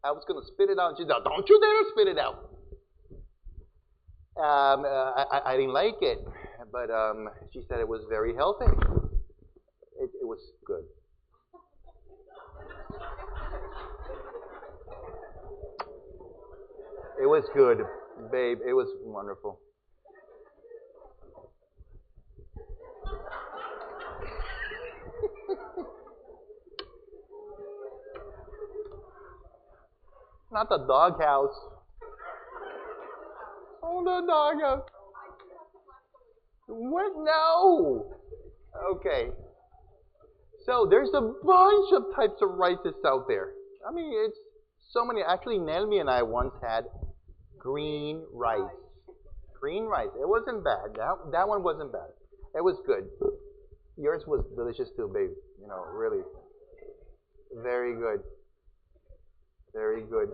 I was going to spit it out. And she said, don't you dare spit it out. I didn't like it. But she said it was very healthy. It was good. It was good, babe. It was wonderful. Not the doghouse. Oh, the doghouse. What? No. Okay. So there's a bunch of types of rices out there. I mean, it's so many. Actually, Nelmi and I once had green rice. Green rice. It wasn't bad. That one wasn't bad. It was good. Yours was delicious too, babe. Really. Very good. Very good.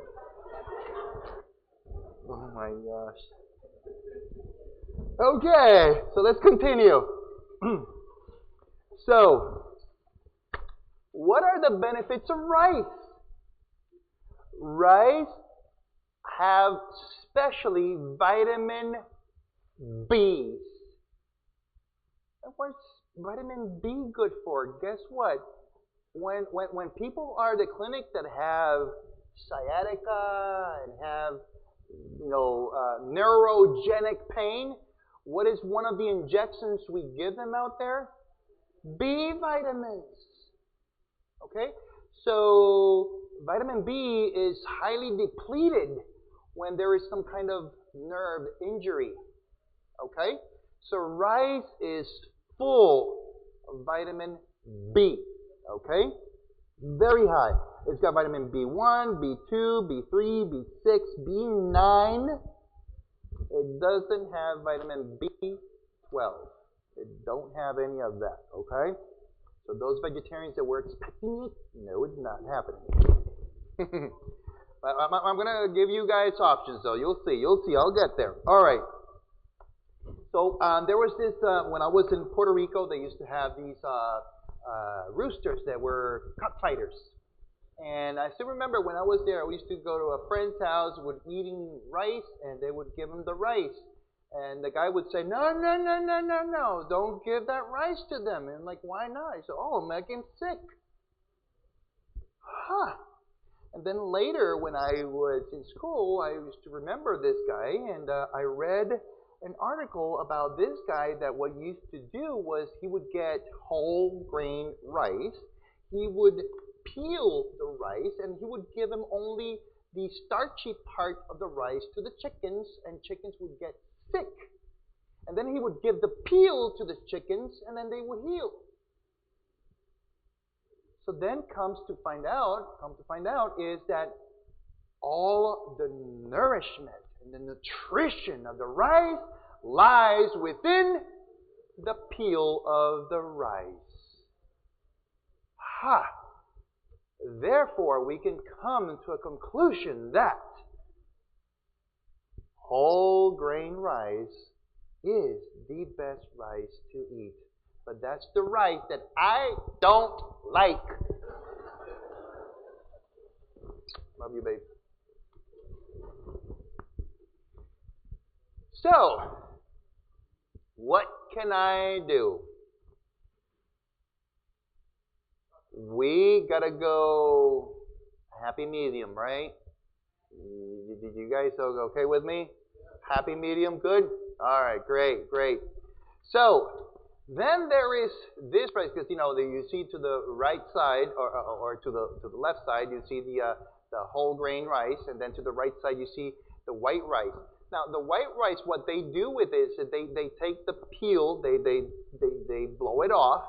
Oh my gosh. Okay, so let's continue. So, what are the benefits of rice? Rice have especially vitamin B's. And what's vitamin B good for? Guess what? When people are the clinic that have sciatica and have neurogenic pain, What is one of the injections we give them out there? B vitamins. Okay? So vitamin B is highly depleted when there is some kind of nerve injury. Okay? So rice is full of vitamin B. Okay? Very high. It's got vitamin B1, B2, B3, B6, B9. It doesn't have vitamin B12. It don't have any of that. Okay? So those vegetarians that were expecting it, no, it's not happening. I'm going to give you guys options, though. You'll see. You'll see. I'll get there. All right. So there was this, when I was in Puerto Rico, they used to have these roosters that were cockfighters. And I still remember when I was there, we used to go to a friend's house, would eating rice, and they would give them the rice. And the guy would say, no, no, no, no, no, no, don't give that rice to them. And I'm like, why not? He said, oh, it'll make him sick. Huh. And then later, when I was in school, I used to remember this guy, and I read an article about this guy that what he used to do was he would get whole grain rice. He would peel the rice, and he would give them only the starchy part of the rice to the chickens, and chickens would get sick. And then he would give the peel to the chickens, and then they would heal. So then come to find out is that all the nourishment and the nutrition of the rice lies within the peel of the rice. Ha! Therefore, we can come to a conclusion that whole grain rice is the best rice to eat. But that's the rice that I don't like. Love you, babe. So, what can I do? We gotta go happy medium, right? Did you guys okay with me? Happy medium, good? All right, great, great. So, then there is this rice, because you see to the right side or to the left side, you see the whole grain rice, and then to the right side you see the white rice. Now the white rice, what they do with it is that they take the peel, they blow it off,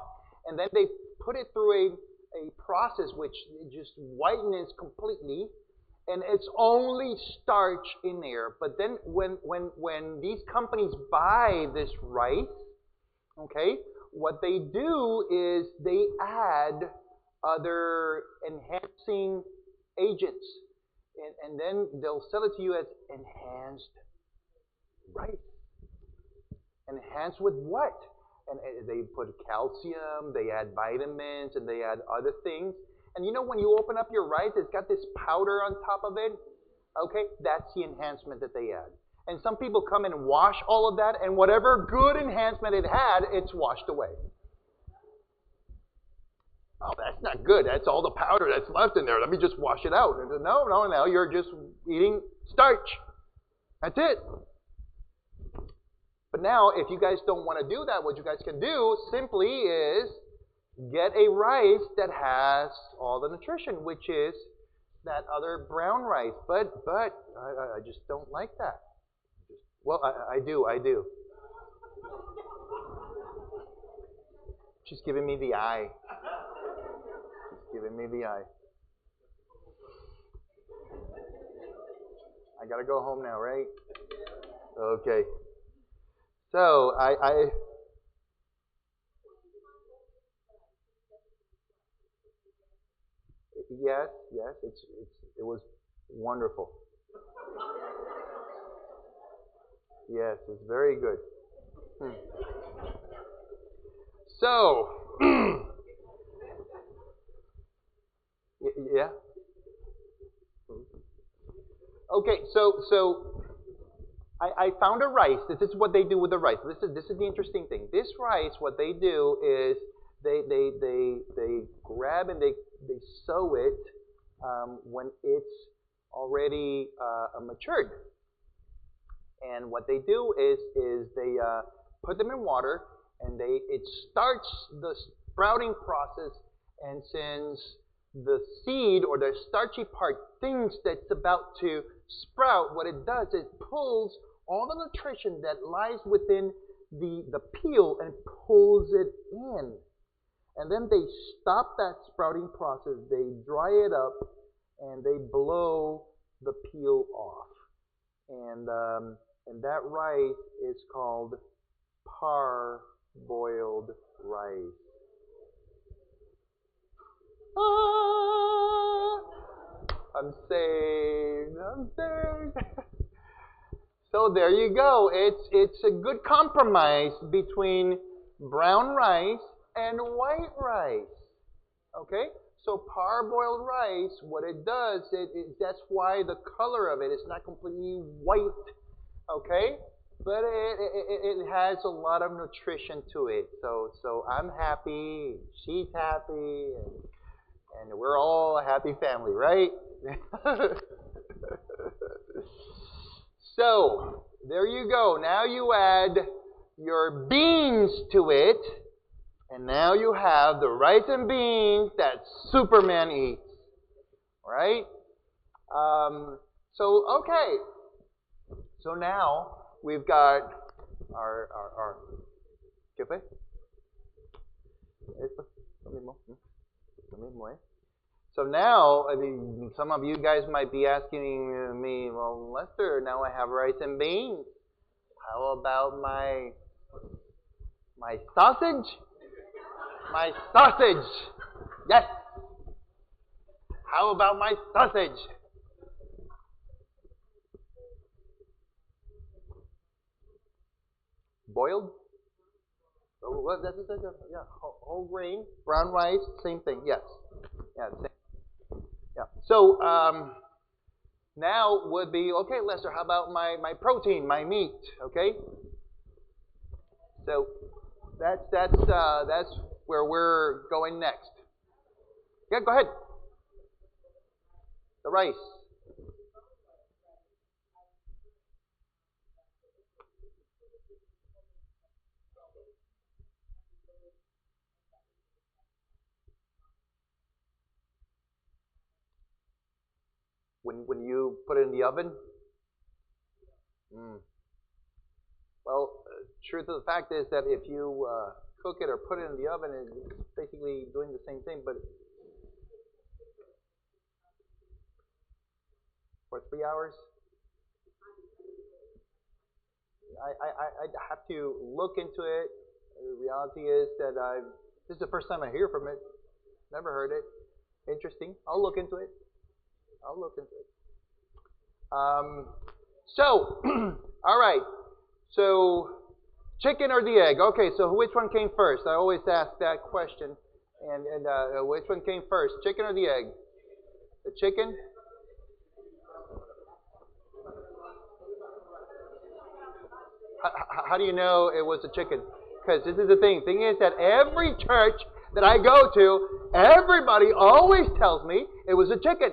and then they put it through a process which just whitens completely, and it's only starch in there. But then when these companies buy this rice, okay, what they do is they add other enhancing agents. And then they'll sell it to you as enhanced rice. Enhanced with what? And they put calcium, they add vitamins, and they add other things. And when you open up your rice, it's got this powder on top of it. Okay, that's the enhancement that they add. And some people come and wash all of that, and whatever good enhancement it had, it's washed away. Oh, that's not good. That's all the powder that's left in there. Let me just wash it out. And no, you're just eating starch. That's it. But now, if you guys don't want to do that, what you guys can do simply is get a rice that has all the nutrition, which is that other brown rice. But I just don't like that. Well, I do. She's giving me the eye. She's giving me the eye. I gotta go home now, right? Okay. So yes, it was wonderful. Yes, it's very good. So, yeah. Okay, so I found a rice. This is what they do with the rice. This is the interesting thing. This rice, what they do is they grab and they sow it when it's already matured. And what they do is they put them in water, and it starts the sprouting process. And since the seed or the starchy part thinks that it's about to sprout, what it does is pulls all the nutrition that lies within the peel and pulls it in. And then they stop that sprouting process, they dry it up, and they blow the peel off. And that rice is called parboiled rice. Ah, I'm saved. I'm saved. So there you go. It's a good compromise between brown rice and white rice. Okay? So parboiled rice, what it does, that's why the color of it is not completely white. Okay? But it has a lot of nutrition to it. So I'm happy, she's happy, and we're all a happy family, right? So, there you go. Now you add your beans to it, and now you have the rice and beans that Superman eats. Right? Okay. So now we've got our ¿Qué fue? Esto. Lo mismo. Lo mismo, eh? So now, some of you guys might be asking me, well, Lester, now I have rice and beans. How about my sausage? My sausage. Yes. How about my sausage? Boiled? Oh, what? That's yeah, whole grain, brown rice, same thing. Yes. Yeah, same. Yeah. So now would be okay, Lester. How about my protein, my meat? Okay. So that's where we're going next. Yeah, go ahead. The rice. When you put it in the oven. Well, truth of the fact is that if you cook it or put it in the oven, it's basically doing the same thing, but for 3 hours. I have to look into it. The reality is that this is the first time I hear from it. Never heard it. Interesting. I'll look into it. So, all right. So, chicken or the egg? Okay, so which one came first? I always ask that question. And which one came first, chicken or the egg? The chicken? How do you know it was a chicken? Because this is the thing. Thing is that every church that I go to, everybody always tells me it was a chicken.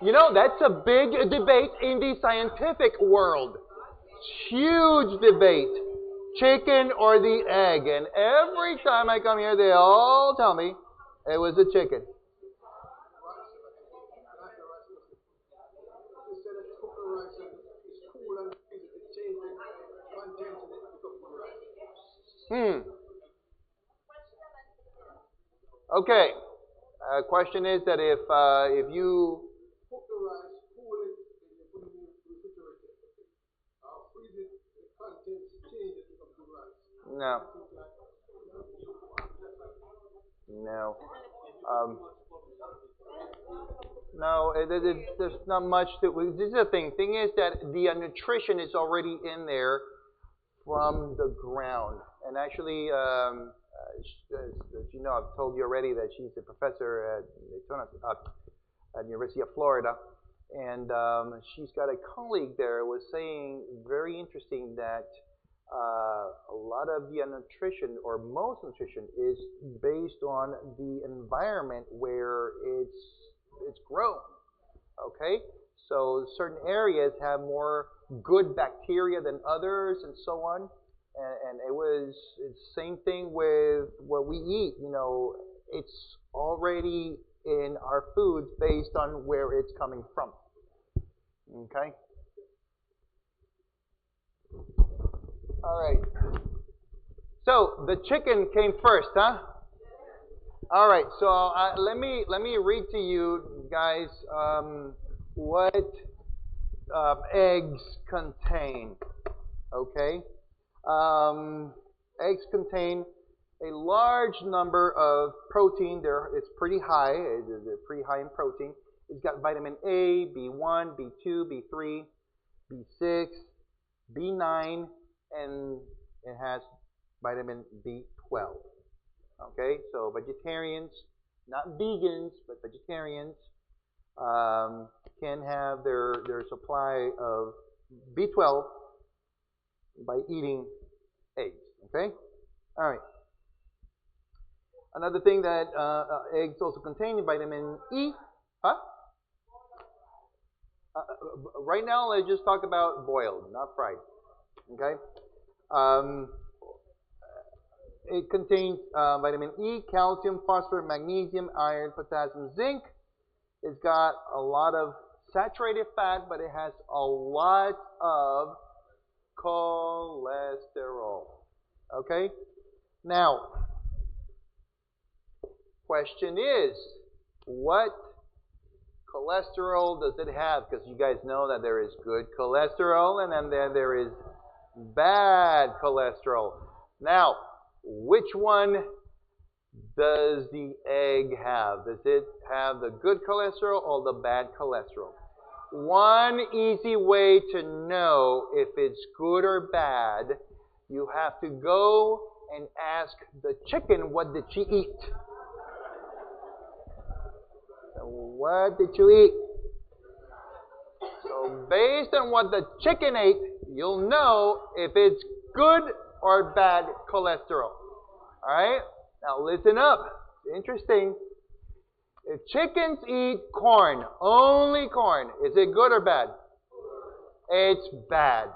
You know, that's a big debate in the scientific world. Huge debate. Chicken or the egg. And every time I come here, they all tell me it was a chicken. Okay. Question is that if you cook the rice, cool it, and you put it in the refrigerator. Freeze it, the contents change it becomes good rice. No. No. No, there's not much to. This is the thing. Thing is that the nutrition is already in there from the ground. And actually, as you know, I've told you already that she's a professor at the University of Florida, and she's got a colleague there who was saying very interesting that a lot of the nutrition, or most nutrition, is based on the environment where it's grown. Okay, So certain areas have more good bacteria than others and so on. And it's the same thing with what we eat. It's already in our foods based on where it's coming from. Okay? All right. So the chicken came first, huh? All right. So let me read to you guys what eggs contain. Okay. Eggs contain a large number of protein. It's pretty high. They're pretty high in protein. It's got vitamin A, B1, B2, B3, B6, B9, and it has vitamin B12. Okay, so vegetarians, not vegans, but vegetarians, can have their supply of B12 by eating eggs. Okay? All right. Another thing that eggs also contain vitamin E. Huh? Right now, let's just talk about boiled, not fried. Okay? It contains vitamin E, calcium, phosphorus, magnesium, iron, potassium, zinc. It's got a lot of saturated fat, but it has a lot of cholesterol. Okay? Now, question is, what cholesterol does it have? Because you guys know that there is good cholesterol and then there is bad cholesterol. Now, which one does the egg have? Does it have the good cholesterol or the bad cholesterol? One easy way to know if it's good or bad, you have to go and ask the chicken, what did she eat? So what did you eat? So based on what the chicken ate, you'll know if it's good or bad cholesterol. Alright? Now listen up. It's interesting. If chickens eat corn, only corn, is it good or bad? It's bad.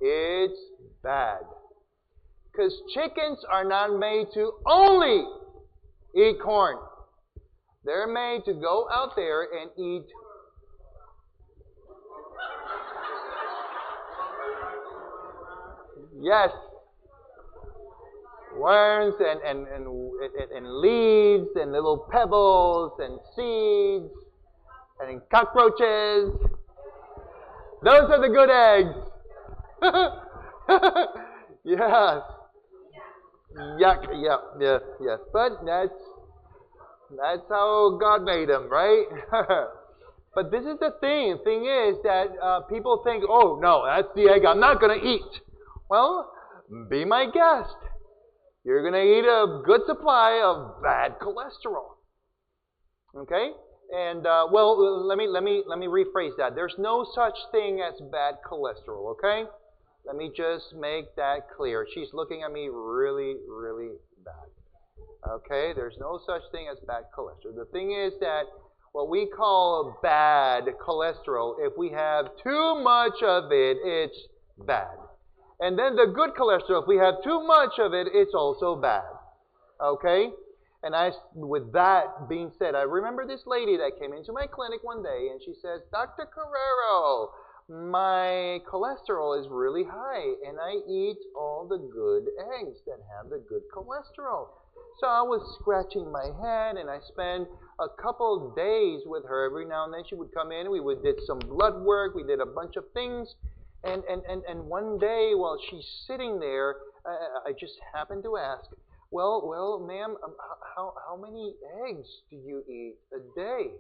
It's bad. Because chickens are not made to only eat corn. They're made to go out there and eat yes, worms and leaves and little pebbles and seeds and cockroaches. Those are the good eggs. Yes. Yuck, yes. But that's how God made them, right? But this is the thing. The thing is that people think, oh, no, that's the egg I'm not going to eat. Well, be my guest. You're going to eat a good supply of bad cholesterol. Okay? And, well, let me rephrase that. There's no such thing as bad cholesterol, okay? Let me just make that clear. She's looking at me really, really bad. Okay? There's no such thing as bad cholesterol. The thing is that what we call bad cholesterol, if we have too much of it, it's bad. And then the good cholesterol, if we have too much of it, it's also bad. Okay? And with that being said, I remember this lady that came into my clinic one day and she says, Dr. Carrero, my cholesterol is really high and I eat all the good eggs that have the good cholesterol. So I was scratching my head and I spent a couple of days with her. Every now and then she would come in, we did some blood work, we did a bunch of things. And one day while she's sitting there, I just happened to ask, well, ma'am, how many eggs do you eat a day?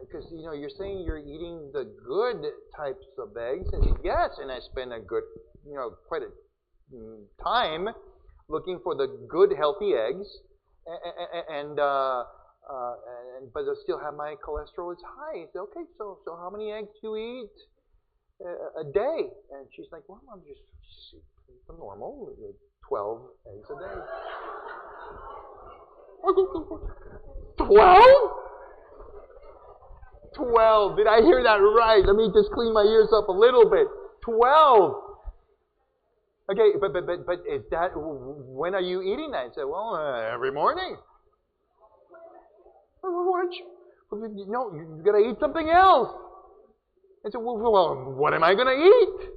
Because, you're saying you're eating the good types of eggs. And yes, and I spend a good, quite a time looking for the good, healthy eggs. But I still have my cholesterol is high. I said, okay, so how many eggs do you eat a day? And she's like, well, I'm just normal, 12 eggs a day. 12? 12. Did I hear that right? Let me just clean my ears up a little bit. 12. Okay, but is that, when are you eating that? I said, well, every morning. What? No, you gotta eat something else. I said, well, what am I gonna eat?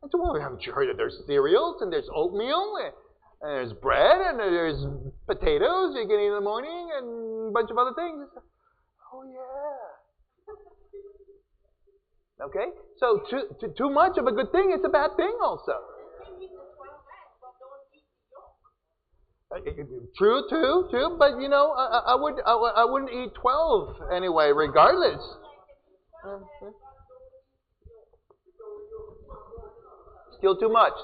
I said, well, haven't you heard that there's cereals and there's oatmeal and there's bread and there's potatoes you can eat in the morning and a bunch of other things? I said, oh yeah. Okay, so too much of a good thing is a bad thing also. True, but I wouldn't eat 12 anyway, regardless. Still too much,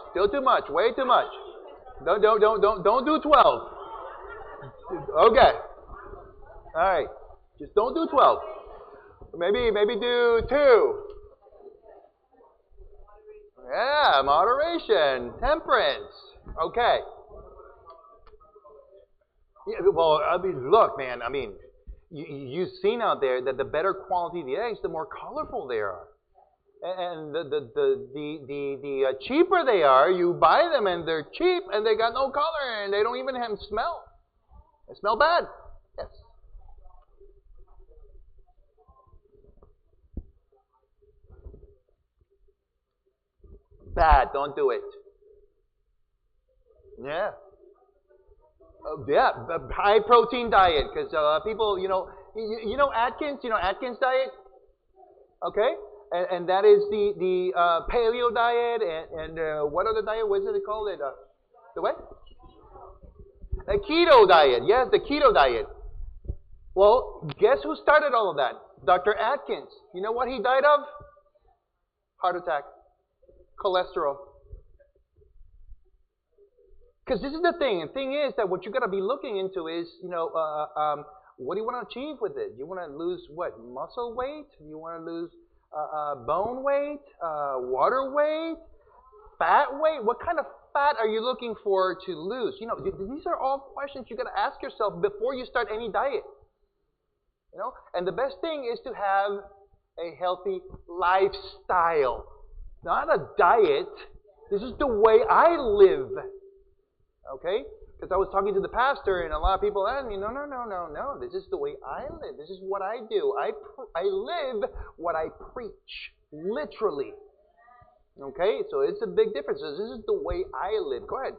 way too much. Don't do 12. Okay. All right, just don't do 12. Maybe do 2. Yeah, moderation, temperance. Okay. Yeah, well, I mean, look, man. I mean, you've seen out there that the better quality the eggs, the more colorful they are, and the cheaper they are. You buy them and they're cheap and they got no color and they don't even have smell. They smell bad. Yes. Bad. Don't do it. Yeah. Yeah, high protein diet, because people, Atkins, Atkins diet, okay, and that is the paleo diet, and what other diet was it called? The what? The keto diet. Yes, the keto diet. Well, guess who started all of that? Dr. Atkins. You know what he died of? Heart attack, cholesterol. Because this is the thing. The thing is that what you got to be looking into is, what do you want to achieve with it? You want to lose what? Muscle weight? You want to lose bone weight? Water weight? Fat weight? What kind of fat are you looking for to lose? These are all questions you got to ask yourself before you start any diet. And the best thing is to have a healthy lifestyle, not a diet. This is the way I live. Okay? Because I was talking to the pastor, and a lot of people asked me, no. This is the way I live. This is what I do. I live what I preach, literally. Okay? So it's a big difference. So this is the way I live. Go ahead.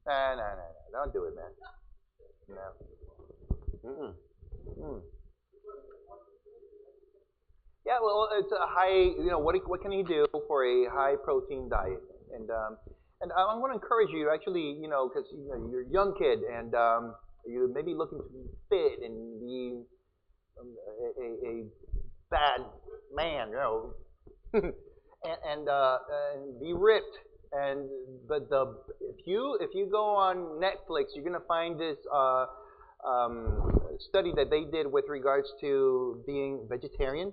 No. Don't do it, man. No. Yeah, well, it's a high, what can he do for a high protein diet? And I want to encourage you, actually, because you're a young kid and you're maybe looking to be fit and be a bad man, and be ripped. But if you go on Netflix, you're gonna find this study that they did with regards to being vegetarian,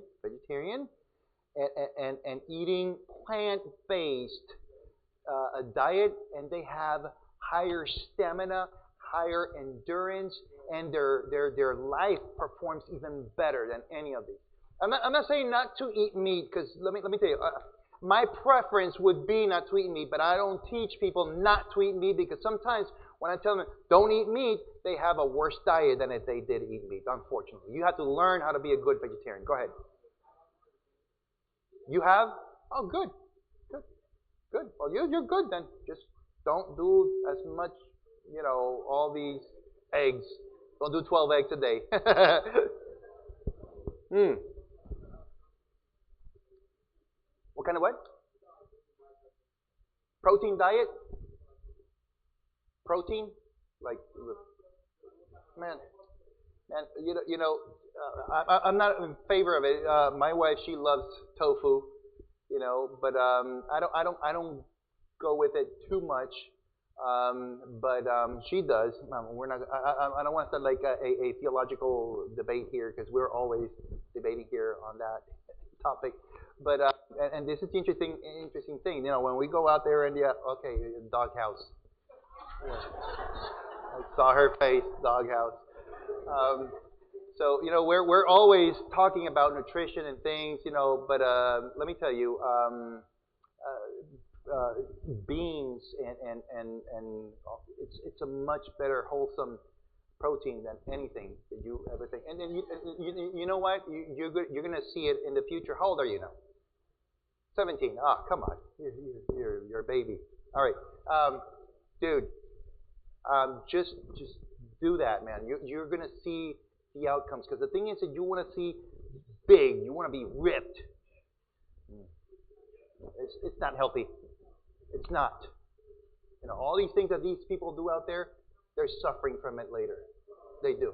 and eating plant-based. A diet, and they have higher stamina, higher endurance, and their life performs even better than any of these. I'm not saying not to eat meat, because let me tell you, my preference would be not to eat meat, but I don't teach people not to eat meat, because sometimes when I tell them don't eat meat, they have a worse diet than if they did eat meat. Unfortunately, you have to learn how to be a good vegetarian. Go ahead. You have? Oh, good. Good. Well, you're good then. Just don't do as much, all these eggs. Don't do 12 eggs a day. What kind of what? Protein diet? Protein? Like, man, I'm not in favor of it. My wife, she loves tofu. But I don't go with it too much. But she does. We're not. I don't want to start like a theological debate here, because we're always debating here on that topic. But and this is the interesting thing. When we go out there and doghouse. Yeah. I saw her face, doghouse. Um, so we're always talking about nutrition and things, but let me tell you, beans and it's a much better wholesome protein than anything that you ever think. And then you know what? You're gonna see it in the future. How old are you now? 17. Ah, come on. You're a baby. All right, dude. Just do that, man. You're gonna see the outcomes because the thing is that you want to see big. You want to be ripped. It's not healthy. It's not. All these things that these people do out there, they're suffering from it later. They do.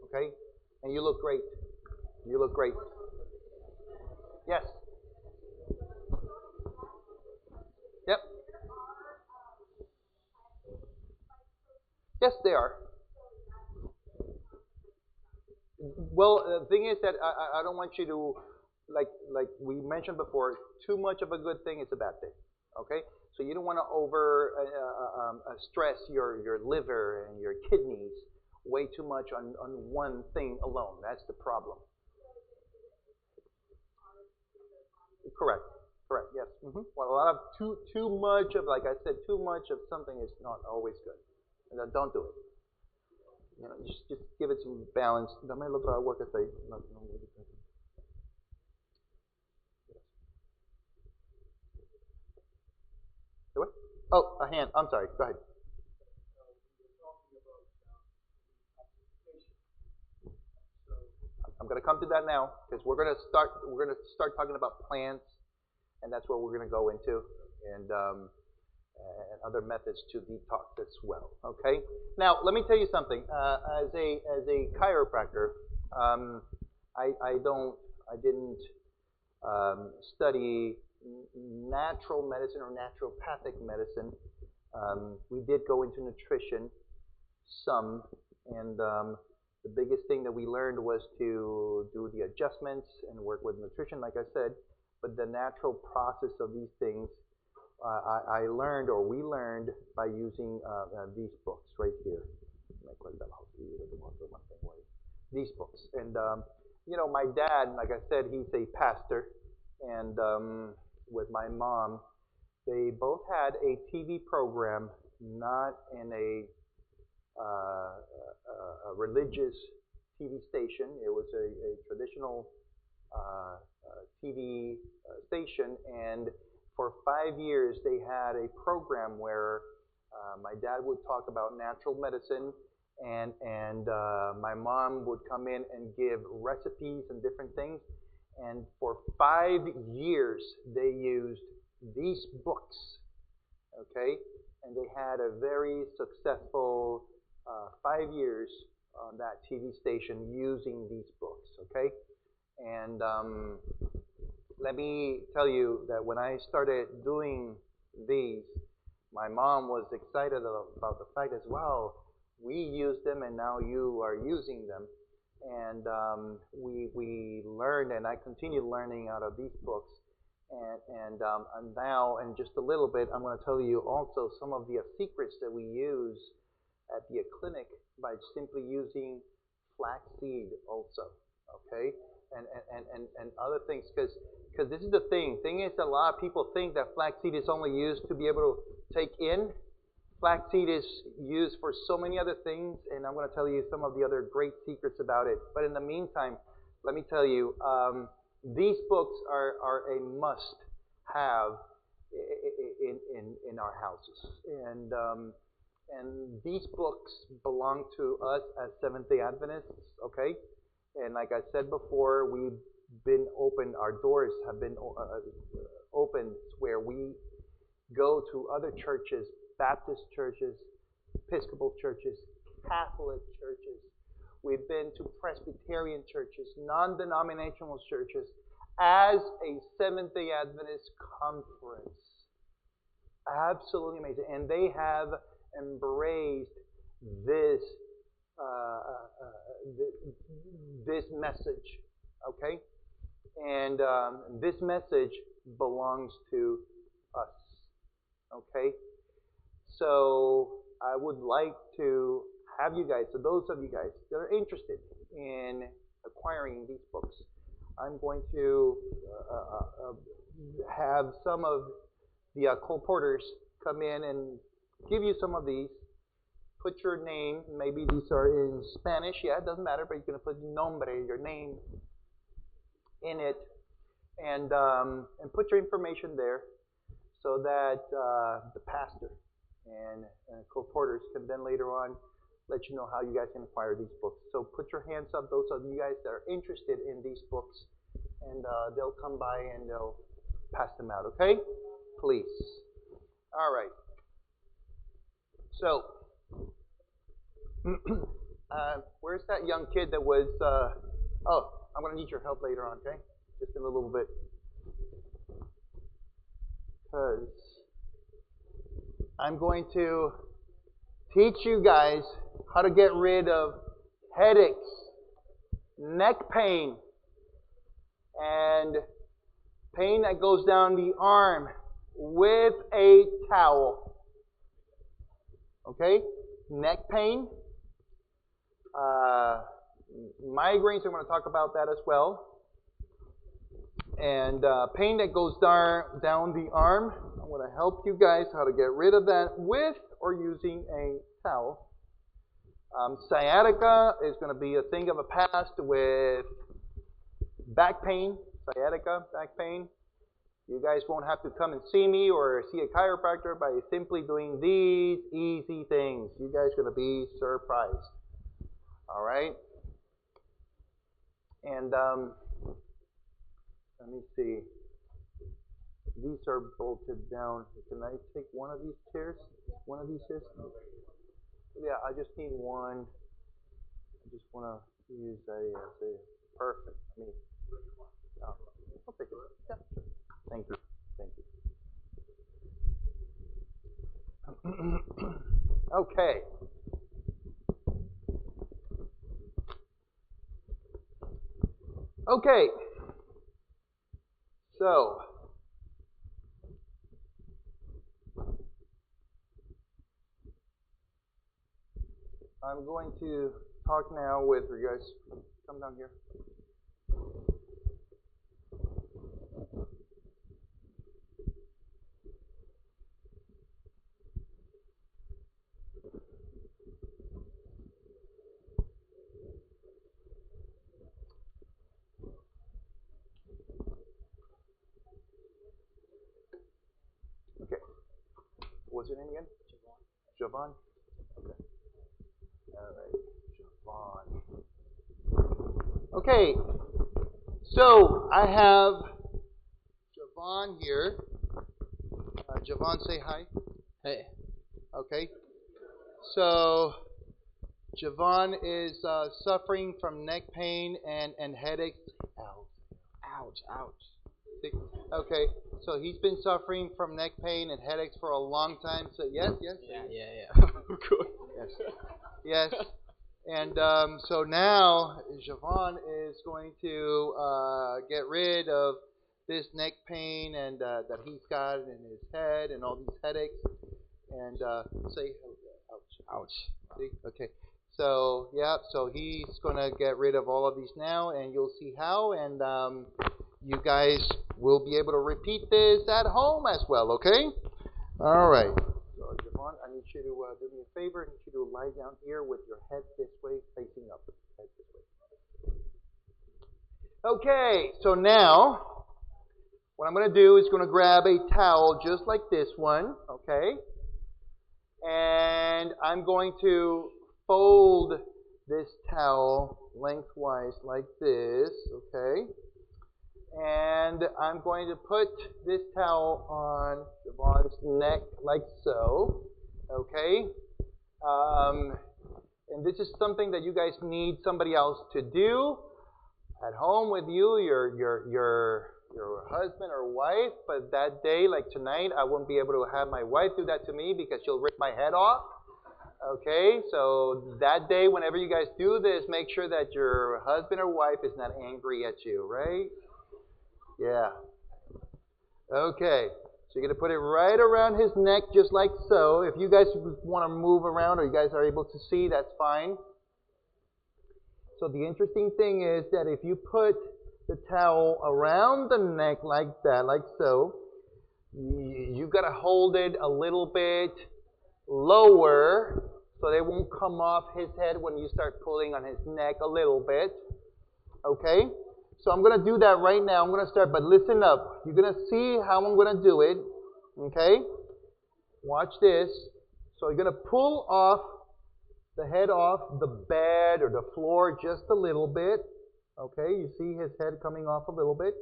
Okay? And you look great. You look great. Yes. Yep. Yes, they are. Well, the thing is that I don't want you to, like we mentioned before, too much of a good thing is a bad thing. Okay? So you don't want to over stress your liver and your kidneys way too much on one thing alone. That's the problem. Correct. Correct. Yes. Well, a lot of too much of, like I said, too much of something is not always good. And don't do it. Just give it some balance. Dame el otro agua que está ahí. Do it? Oh, a hand. I'm sorry. Go ahead. I'm going to come to that now because we're going to start talking about plants, and that's what we're going to go into, and other methods to detox as well. Okay. Now let me tell you something. As a chiropractor, I didn't study natural medicine or naturopathic medicine. We did go into nutrition some, and the biggest thing that we learned was to do the adjustments and work with nutrition, like I said. But the natural process of these things, I learned, or we learned, by using these books right here. These books, and my dad, like I said, he's a pastor, and with my mom, they both had a TV program, not in a religious TV station. It was a traditional TV station, and for 5 years they had a program where my dad would talk about natural medicine, and my mom would come in and give recipes and different things. And for 5 years they used these books, okay? And they had a very successful 5 years on that TV station using these books, okay? And let me tell you that when I started doing these, my mom was excited about the fact as, wow, we use them and now you are using them. And we learned, and I continued learning out of these books. And now, in just a little bit, I'm going to tell you also some of the secrets that we use at the clinic by simply using flaxseed also, okay? And other things, because this is the thing. Thing is that a lot of people think that flaxseed is only used to be able to take in. Flaxseed is used for so many other things, and I'm going to tell you some of the other great secrets about it. But in the meantime, let me tell you, these books are a must-have in our houses, and these books belong to us as Seventh-day Adventists. Okay, and like I said before, we've been open. Our doors have been opened where we go to other churches, Baptist churches, Episcopal churches, Catholic churches. We've been to Presbyterian churches, non-denominational churches, as a Seventh-day Adventist conference. Absolutely amazing. And they have embraced this this message, okay? And this message belongs to us, okay? So I would like to have you guys, so those of you guys that are interested in acquiring these books, I'm going to have some of the colporteurs come in and give you some of these. Put your name, maybe these are in Spanish, yeah, it doesn't matter, but you're going to put nombre, your name, in it, and put your information there so that the pastor and colporteurs can then later on let you know how you guys can acquire these books. So put your hands up, those of you guys that are interested in these books, and they'll come by and they'll pass them out, okay? Please. All right. So, where's that young kid that was, oh, I'm going to need your help later on, okay? Just in a little bit. Because I'm going to teach you guys how to get rid of headaches, neck pain, and pain that goes down the arm with a towel. Okay? Neck pain. Migraines, I'm going to talk about that as well. And pain that goes down the arm. I'm going to help you guys how to get rid of that with or using a towel. Sciatica is going to be a thing of the past with back pain. Sciatica, back pain. You guys won't have to come and see me or see a chiropractor by simply doing these easy things. You guys are going to be surprised. All right? And let me see. These are bolted down. Can I take one of these chairs? One of these chairs? Yeah, I just need one. I just want to use a perfect. I'll take it. Yeah, sure. Thank you. Thank you. Okay. Okay. So, I'm going to talk now with you guys. Come down here. Okay. What's your name again? Javon. Okay. All right. Javon. Okay. So I have Javon here. Javon, say hi. Hey. Okay. So Javon is suffering from neck pain and headaches. Ouch. Okay, so he's been suffering from neck pain and headaches for a long time. So yes. Yeah. Good. Yes. And so now Javon is going to get rid of this neck pain and that he's got in his head and all these headaches. And say, ouch. See? Okay. So yeah, so he's gonna get rid of all of these now, and you'll see how. And you guys will be able to repeat this at home as well. Okay? All right. So Javon, I need you to do me a favor. I need you to lie down here with your head this way, facing up. Head this way. Okay. So now, what I'm going to do is going to grab a towel just like this one. Okay. And I'm going to fold this towel lengthwise like this, okay? And I'm going to put this towel on Javon's neck like so, okay? And this is something that you guys need somebody else to do at home with you, your husband or wife. But that day, like tonight, I won't be able to have my wife do that to me because she'll rip my head off. Okay, so that day, whenever you guys do this, make sure that your husband or wife is not angry at you, right? Yeah. Okay, So you're going to put it right around his neck, just like so. If you guys want to move around or you guys are able to see, that's fine. So the interesting thing is that if you put the towel around the neck like that, like so, you've got to hold it a little bit lower so they won't come off his head when you start pulling on his neck a little bit. Okay? So I'm going to do that right now. I'm going to start, but listen up. You're going to see how I'm going to do it. Okay? Watch this. So you're going to pull off the head off the bed or the floor just a little bit. Okay? You see his head coming off a little bit.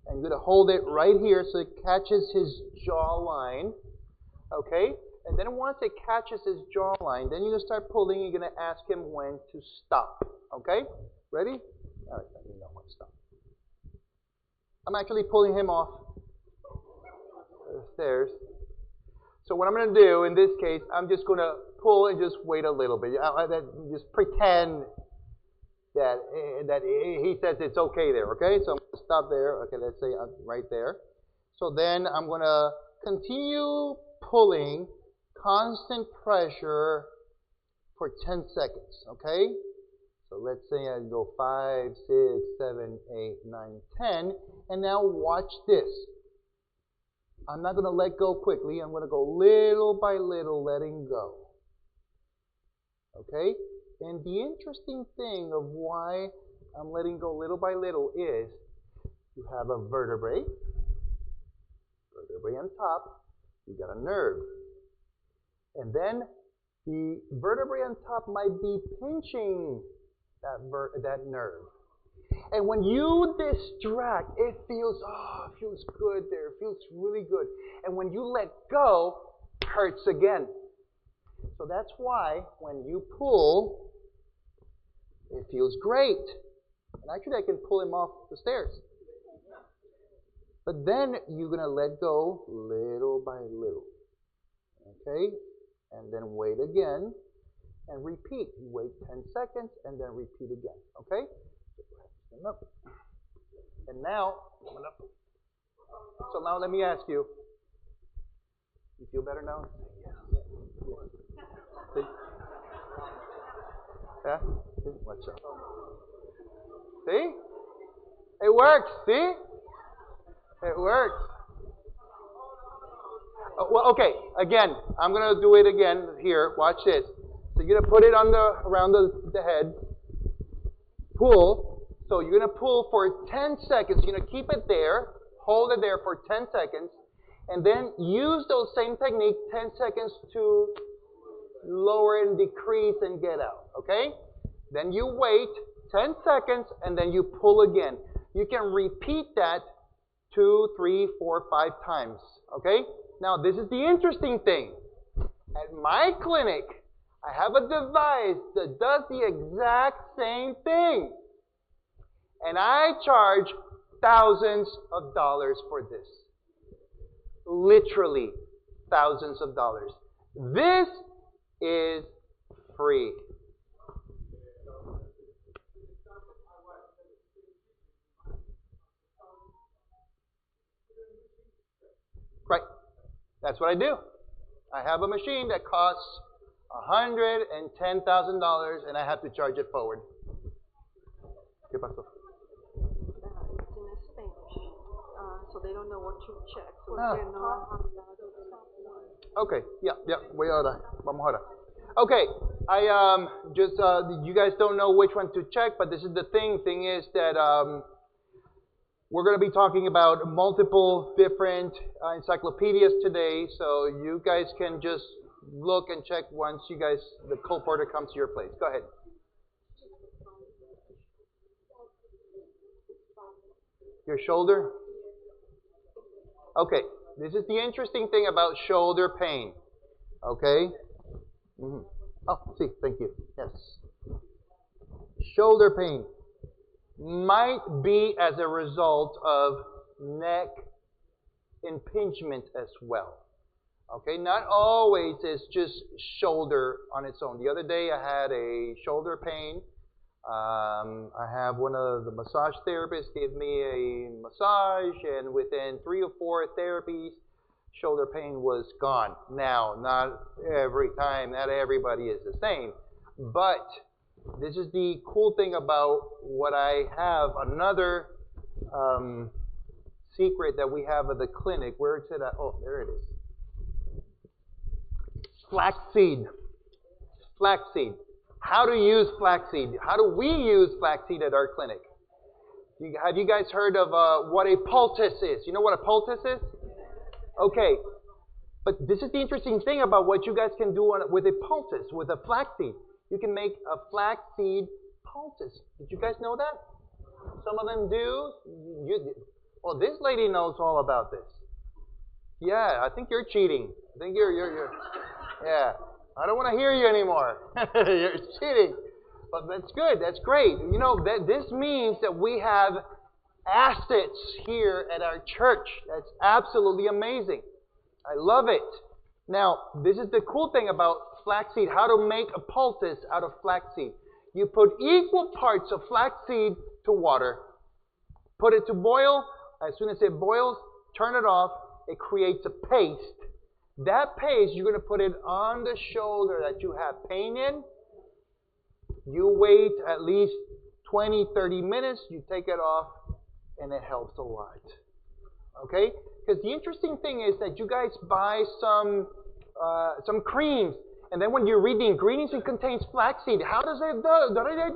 And you're going to hold it right here so it catches his jawline. Okay? And then once it catches his jawline, then you're going to start pulling. You're going to ask him when to stop. Okay? Ready? All right, let me know when to stop. I'm actually pulling him off the stairs. So what I'm going to do in this case, I'm just going to pull and just wait a little bit. Just pretend that he says it's okay there, okay? So I'm going to stop there. Okay, let's say right there. So then I'm going to continue pulling, constant pressure for 10 seconds, okay? So let's say I go 5, 6, 7, 8, 9, 10. And now watch this. I'm not going to let go quickly. I'm going to go little by little letting go. Okay? And the interesting thing of why I'm letting go little by little is you have a vertebrae on top. You got a nerve. And then the vertebrae on top might be pinching that nerve. And when you distract, it feels good there. It feels really good. And when you let go, it hurts again. So that's why when you pull, it feels great. And actually, I can pull him off the stairs. But then you're going to let go little by little. Okay? And then wait again. And repeat. You wait 10 seconds and then repeat again. Okay? Stand up. And now, coming up. So now let me ask you. You feel better now? Yes. See? Yeah? See? Watch out. See? It works. See? It works. Well, okay. Again, I'm going to do it again here. Watch this. So you're going to put it on around the head. Pull. So you're going to pull for 10 seconds. You're going to keep it there. Hold it there for 10 seconds. And then use those same technique, 10 seconds to lower and decrease and get out. Okay? Then you wait 10 seconds and then you pull again. You can repeat that 2, 3, 4, 5 times. Okay? Now this is the interesting thing. At my clinic, I have a device that does the exact same thing. And I charge thousands of dollars for this. Literally thousands of dollars. This is free. Right. That's what I do. I have a machine that costs $110,000 and I have to charge it forward. ¿Qué pasó? It's in Spanish, so they don't know what to check. So Okay, yeah, voy ahora. Vamos ahora. Okay, I just you guys don't know which one to check, but this is the thing. Thing is that we're going to be talking about multiple different encyclopedias today, so you guys can just look and check once the colporter comes to your place. Go ahead. Your shoulder? Okay, this is the interesting thing about shoulder pain. Okay? Mm-hmm. Oh, see, thank you. Yes. Shoulder pain might be as a result of neck impingement as well. Okay, not always is just shoulder on its own. The other day I had a shoulder pain. I have one of the massage therapists give me a massage, and within 3 or 4 therapies, shoulder pain was gone. Now, not every time, not everybody is the same. But this is the cool thing about what I have. Another secret that we have at the clinic. Where is it at? Oh, there it is. Flaxseed. Flaxseed. How to use flaxseed. How do we use flaxseed at our clinic? Have you guys heard of what a poultice is? You know what a poultice is? Okay. But this is the interesting thing about what you guys can do with a poultice, with a flaxseed. You can make a flaxseed poultice. Did you guys know that? Some of them do. Well, this lady knows all about this. Yeah, I think you're cheating. I think you're yeah. I don't want to hear you anymore. You're cheating. But that's good. That's great. You know, this means that we have assets here at our church. That's absolutely amazing. I love it. Now, this is the cool thing about flaxseed, how to make a poultice out of flaxseed. You put equal parts of flaxseed to water. Put it to boil. As soon as it boils, turn it off. It creates a paste. That paste, you're going to put it on the shoulder that you have pain in. You wait at least 20, 30 minutes. You take it off, and it helps a lot. Okay? Because the interesting thing is that you guys buy some creams, and then when you read the ingredients, it contains flaxseed. How do they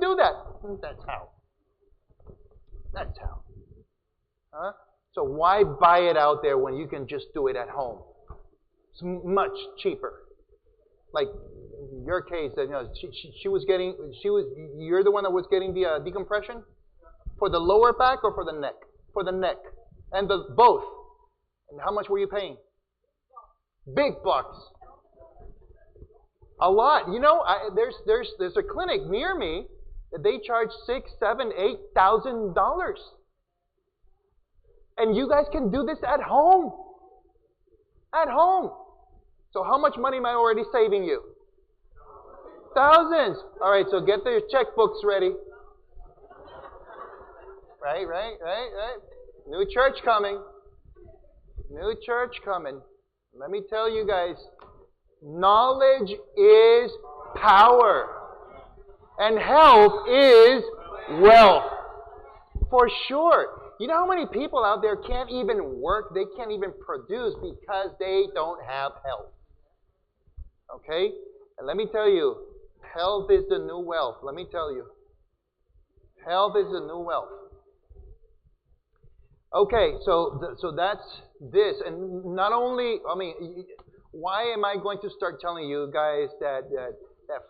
do that? That's how. That's how. Huh? So why buy it out there when you can just do it at home? It's much cheaper. Like in your case, you know, you're the one that was getting the decompression for the lower back or for the neck? For the neck, and both. And how much were you paying? Big bucks. A lot. You know, there's a clinic near me that they charge $6,000, $7,000, $8,000. And you guys can do this at home. At home. So how much money am I already saving you? Thousands. All right, so get your checkbooks ready. Right. New church coming. New church coming. Let me tell you guys, knowledge is power. And health is wealth. For sure. You know how many people out there can't even work, they can't even produce because they don't have health. Okay? And let me tell you, health is the new wealth. Let me tell you. Health is the new wealth. Okay, so that's this. And not only, why am I going to start telling you guys that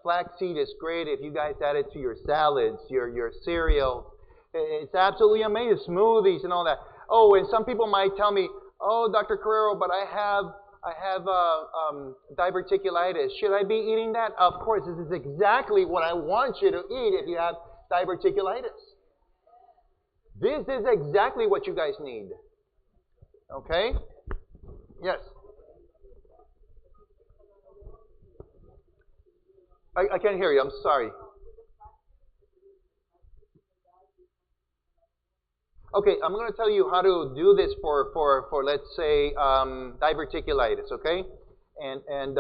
flaxseed is great if you guys add it to your salads, your cereal? It's absolutely amazing. Smoothies and all that. Oh, and some people might tell me, oh, Dr. Carrero, but I have diverticulitis. Should I be eating that? Of course, this is exactly what I want you to eat if you have diverticulitis. This is exactly what you guys need. Okay? Yes? I can't hear you. I'm sorry. Okay, I'm going to tell you how to do this for let's say, diverticulitis, okay? And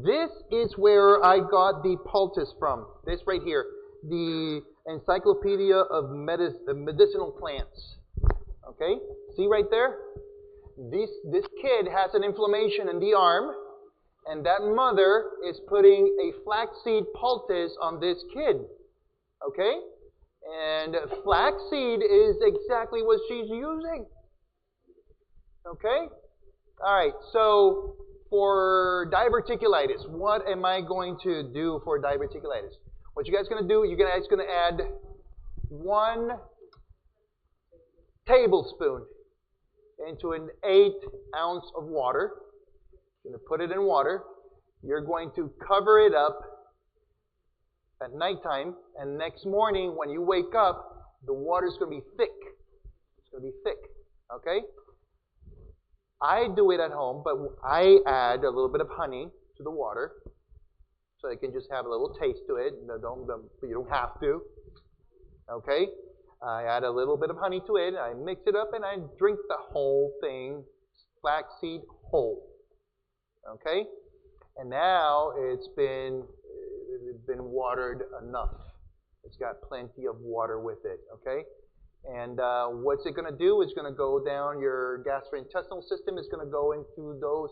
this is where I got the poultice from. This right here. The Encyclopedia of Medicinal Plants. Okay? See right there? This kid has an inflammation in the arm, and that mother is putting a flaxseed poultice on this kid. Okay? And flaxseed is exactly what she's using. Okay? Alright, so for diverticulitis, what am I going to do for diverticulitis? What you guys going to do, you guys going to add 1 tablespoon into an 1/8 ounce of water. You're going to put it in water. You're going to cover it up at nighttime, and next morning when you wake up, the water's going to be thick. It's going to be thick. Okay? I do it at home, but I add a little bit of honey to the water. So it can just have a little taste to it. But you don't have to. Okay? I add a little bit of honey to it. I mix it up and I drink the whole thing flaxseed whole. Okay? And now it's been watered enough. It's got plenty of water with it. Okay? And what's it going to do? It's going to go down your gastrointestinal system. It's going to go into those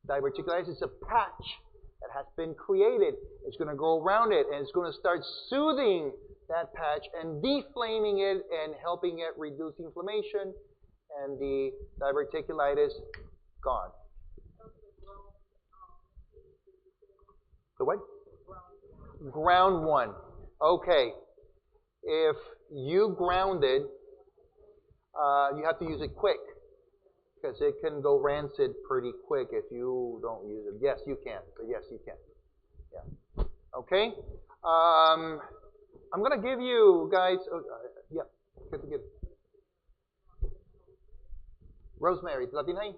diverticulitis. It's a patch that has been created. It's going to go around it, and it's going to start soothing that patch and deflaming it and helping it reduce inflammation, and the diverticulitis gone. The what? Ground one. Okay. If you ground it, you have to use it quick, because it can go rancid pretty quick if you don't use it. Yes, you can. But yes, you can. Yeah. Okay. I'm going to give you guys. Yeah. Good. Rosemary, ¿la tiene ahí?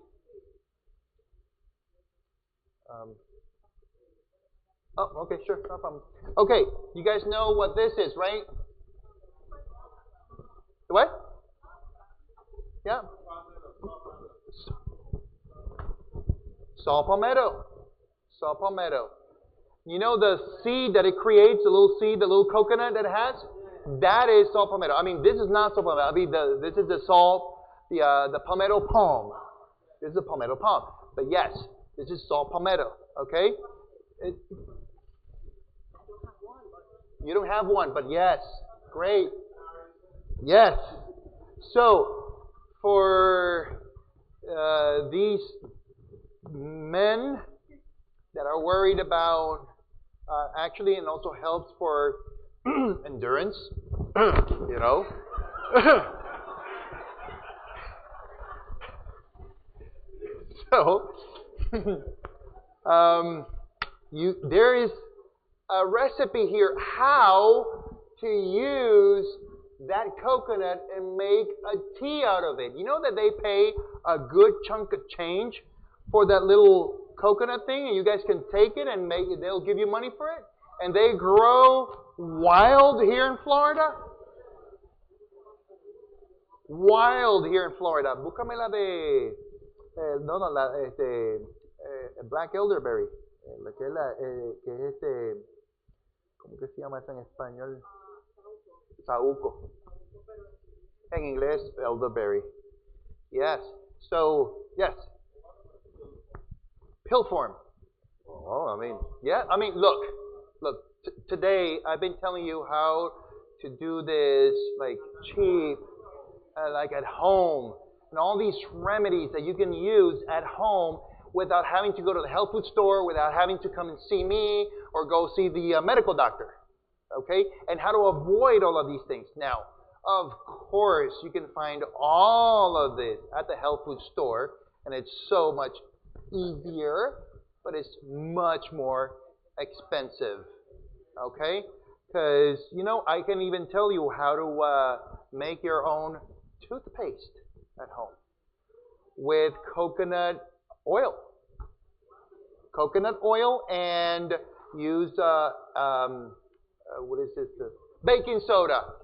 Oh, okay, sure, no problem. Okay, you guys know what this is, right? What? Yeah. Saw palmetto. Saw palmetto. You know the seed that it creates, the little seed, the little coconut that it has? That is saw palmetto. I mean, this is not saw palmetto. I mean, this is the palmetto palm. This is a palmetto palm. But yes, this is saw palmetto. Okay? You don't have one, but yes. Great. Yes. So, for these men that are worried about, actually, and also helps for endurance, you know. So, there is a recipe here how to use that coconut and make a tea out of it. You know that they pay a good chunk of change for that little coconut thing, and you guys can take it and make it. They'll give you money for it, and they grow wild here in Florida. Wild here in Florida. Búscame la de black elderberry, la que es ¿cómo que se llama eso en español? Saúco. En inglés, elderberry. Yes. So, yes. Pill form. Oh, I mean, yeah. I mean, look. Today I've been telling you how to do this, like cheap, like at home, and all these remedies that you can use at home without having to go to the health food store, without having to come and see me or go see the medical doctor. Okay? And how to avoid all of these things. Now, of course, you can find all of this at the health food store, and it's so much easier, but it's much more expensive. Okay? Because, you know, I can even tell you how to make your own toothpaste at home with coconut oil. Coconut oil, and use, what is this? Baking soda.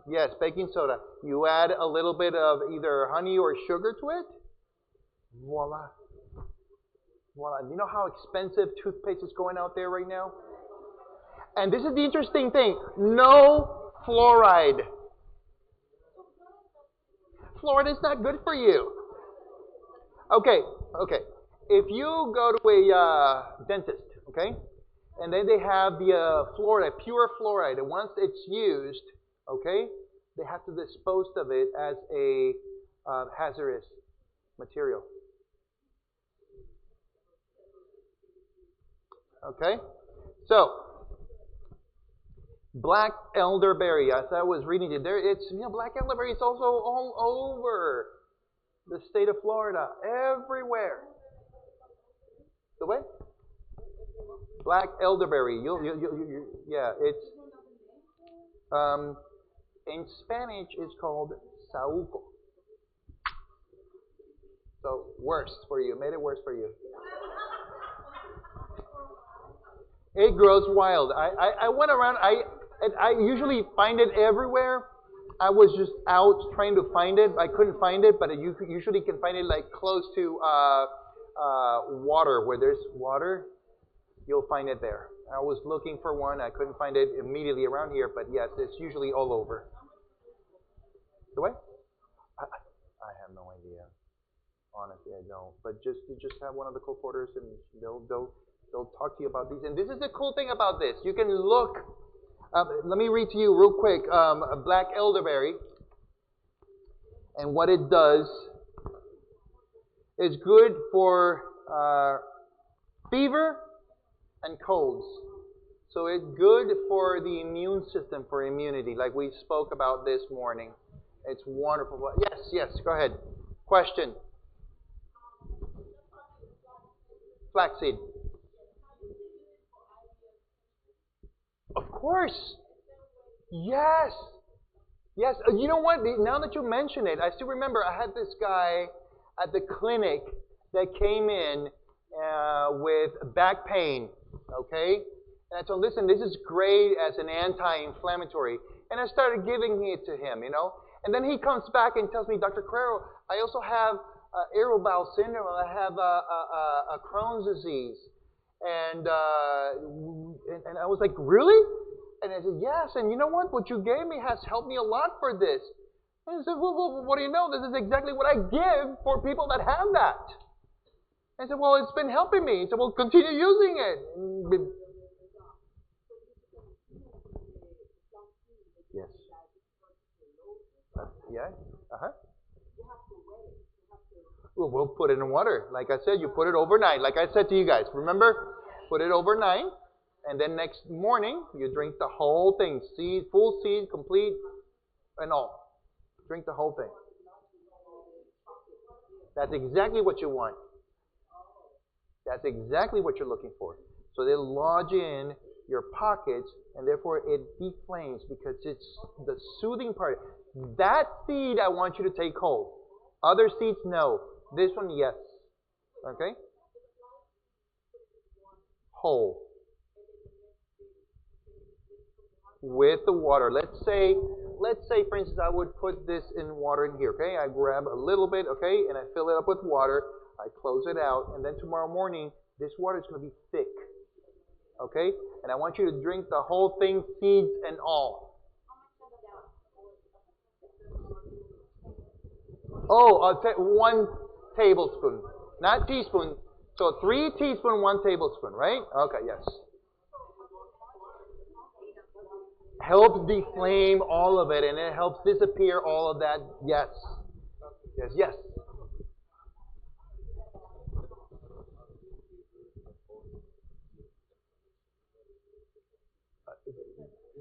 Yes, baking soda. You add a little bit of either honey or sugar to it. Voila. Voila. You know how expensive toothpaste is going out there right now? And this is the interesting thing. No fluoride. Fluoride is not good for you. Okay. If you go to a dentist, okay, and then they have the fluoride, pure fluoride, and once it's used, okay, they have to dispose of it as a hazardous material. Okay? So, black elderberry, as I was reading it, black elderberry is also all over the state of Florida, everywhere. The way? Black elderberry. Yeah, it's in Spanish it's called saúco. So worse for you. Made it worse for you. It grows wild. I went around. I usually find it everywhere, I was just out trying to find it. I couldn't find it, but you usually can find it like close to water. Where there's water, you'll find it there. I was looking for one. I couldn't find it immediately around here, but yes, it's usually all over. The way? I have no idea. Honestly, I don't. But just have one of the co-porters, and they'll talk to you about these. And this is the cool thing about this. You can look. Let me read to you real quick. Black elderberry, and what it does is good for fever and colds. So it's good for the immune system, for immunity, like we spoke about this morning. It's wonderful. Yes, go ahead. Question. Flaxseed. Of course. Yes. Yes. You know what? Now that you mention it, I still remember I had this guy at the clinic that came in with back pain. Okay? And I told him, listen, this is great as an anti-inflammatory. And I started giving it to him, And then he comes back and tells me, Dr. Carrero, I also have irritable bowel syndrome. I have a Crohn's disease. And I was like, really? And I said, yes. And you know what? What you gave me has helped me a lot for this. And he said, well, what do you know? This is exactly what I give for people that have that. I said, well, it's been helping me. He said, well, continue using it. Yes. Yeah. Uh-huh. We'll put it in water. Like I said, you put it overnight. Like I said to you guys, remember? Put it overnight, and then next morning, you drink the whole thing. Seed, full seed, complete, and all. Drink the whole thing. That's exactly what you want. That's exactly what you're looking for. So they lodge in your pockets, and therefore it deflames because it's the soothing part. That seed I want you to take whole. Other seeds, no. This one, yes. Okay? Whole. With the water. Let's say, for instance, I would put this in water in here. Okay? I grab a little bit, okay, and I fill it up with water. I close it out, and then tomorrow morning, this water is going to be thick. Okay? And I want you to drink the whole thing, seeds and all. Oh, 1 tablespoon. Not teaspoon. So 3 teaspoons, 1 tablespoon, right? Okay, yes. Helps deflame all of it, and it helps disappear all of that. Yes. Yes.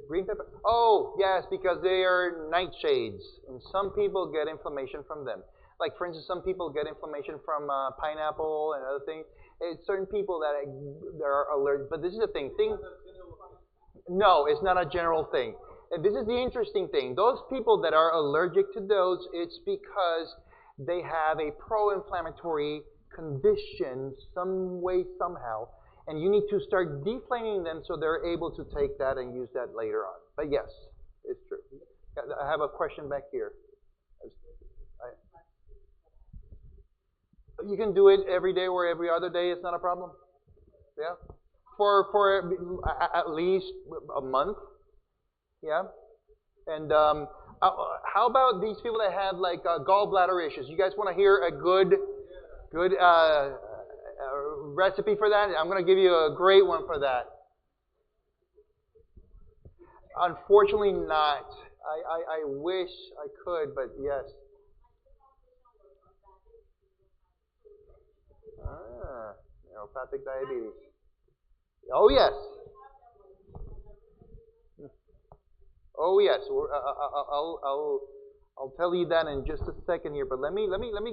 Green pepper. Oh, yes, because they are nightshades, and some people get inflammation from them. Like, for instance, some people get inflammation from pineapple and other things. It's certain people that are allergic. But this is the thing. No, it's not a general thing. And this is the interesting thing. Those people that are allergic to those, it's because they have a pro-inflammatory condition some way, somehow. And you need to start deflaming them so they're able to take that and use that later on. But yes, it's true. I have a question back here. You can do it every day or every other day. It's not a problem. Yeah. For at least a month. Yeah. And how about these people that have like gallbladder issues? You guys want to hear a good recipe for that? I'm going to give you a great one for that. Unfortunately not. I wish I could, but yes. Neuropathic diabetes. Oh yes. Oh yes. I'll tell you that in just a second here. But let me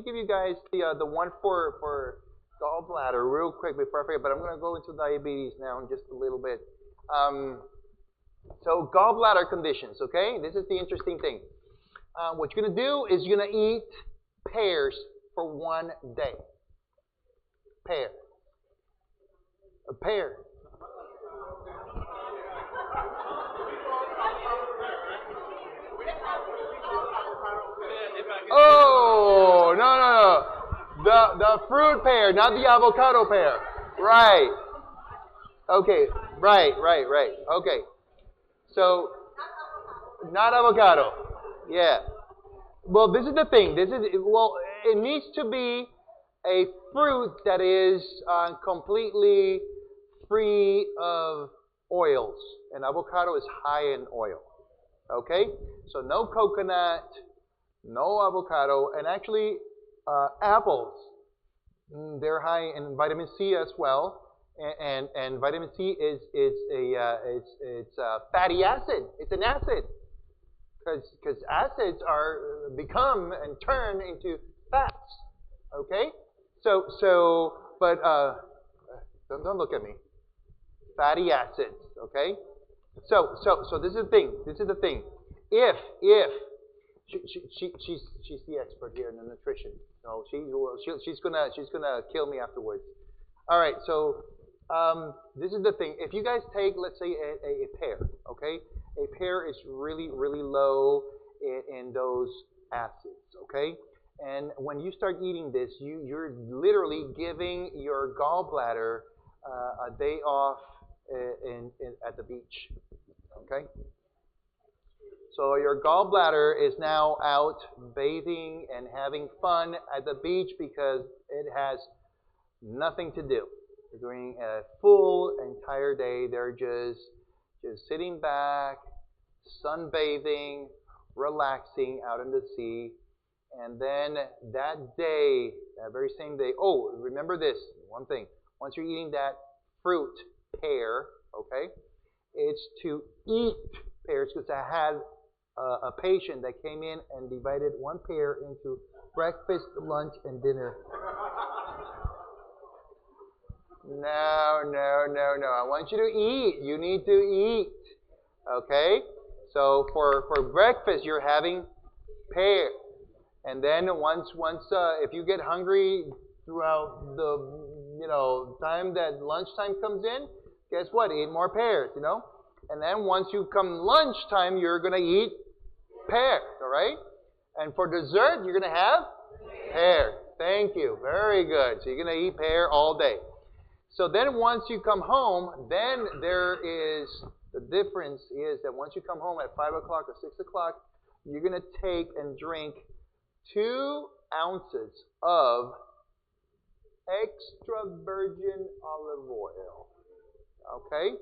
give you guys the one for gallbladder real quick before I forget. But I'm going to go into diabetes now in just a little bit. So gallbladder conditions. Okay, this is the interesting thing. What you're going to do is you're going to eat pears for 1 day. Pear. A pear. The fruit pear, not the avocado pear. Right. Okay. Right. Okay. So, not avocado. Yeah. Well, this is the thing. It needs to be a fruit that is completely free of oils. And avocado is high in oil. Okay? So no coconut, no avocado, and actually apples. They're high in vitamin C as well. And vitamin C is a fatty acid. It's an acid. Because acids become and turn into fats. Okay? But don't look at me. Fatty acids. Okay? So this is the thing. If she's the expert here in the nutrition. So she's gonna kill me afterwards. All right. So this is the thing. If you guys take, let's say, a pear. Okay? A pear is really low in those acids, okay? And when you start eating this, you're literally giving your gallbladder a day off at the beach, okay? So your gallbladder is now out bathing and having fun at the beach because it has nothing to do. During a full entire day, they're just sitting back, sunbathing, relaxing out in the sea. And then that day, that very same day, remember this, one thing. Once you're eating that fruit, pear, okay, it's to eat pears because I had a patient that came in and divided one pear into breakfast, lunch, and dinner. No. I want you to eat. You need to eat. Okay? So for breakfast, you're having pear. And then once if you get hungry throughout the time that lunchtime comes in, guess what? Eat more pears, And then once you come lunchtime, you're going to eat pears, all right? And for dessert, you're going to have pear. Thank you. Very good. So you're going to eat pear all day. So then once you come home, then the difference is that once you come home at 5 o'clock or 6 o'clock, you're going to take and drink 2 ounces of extra virgin olive oil. Okay?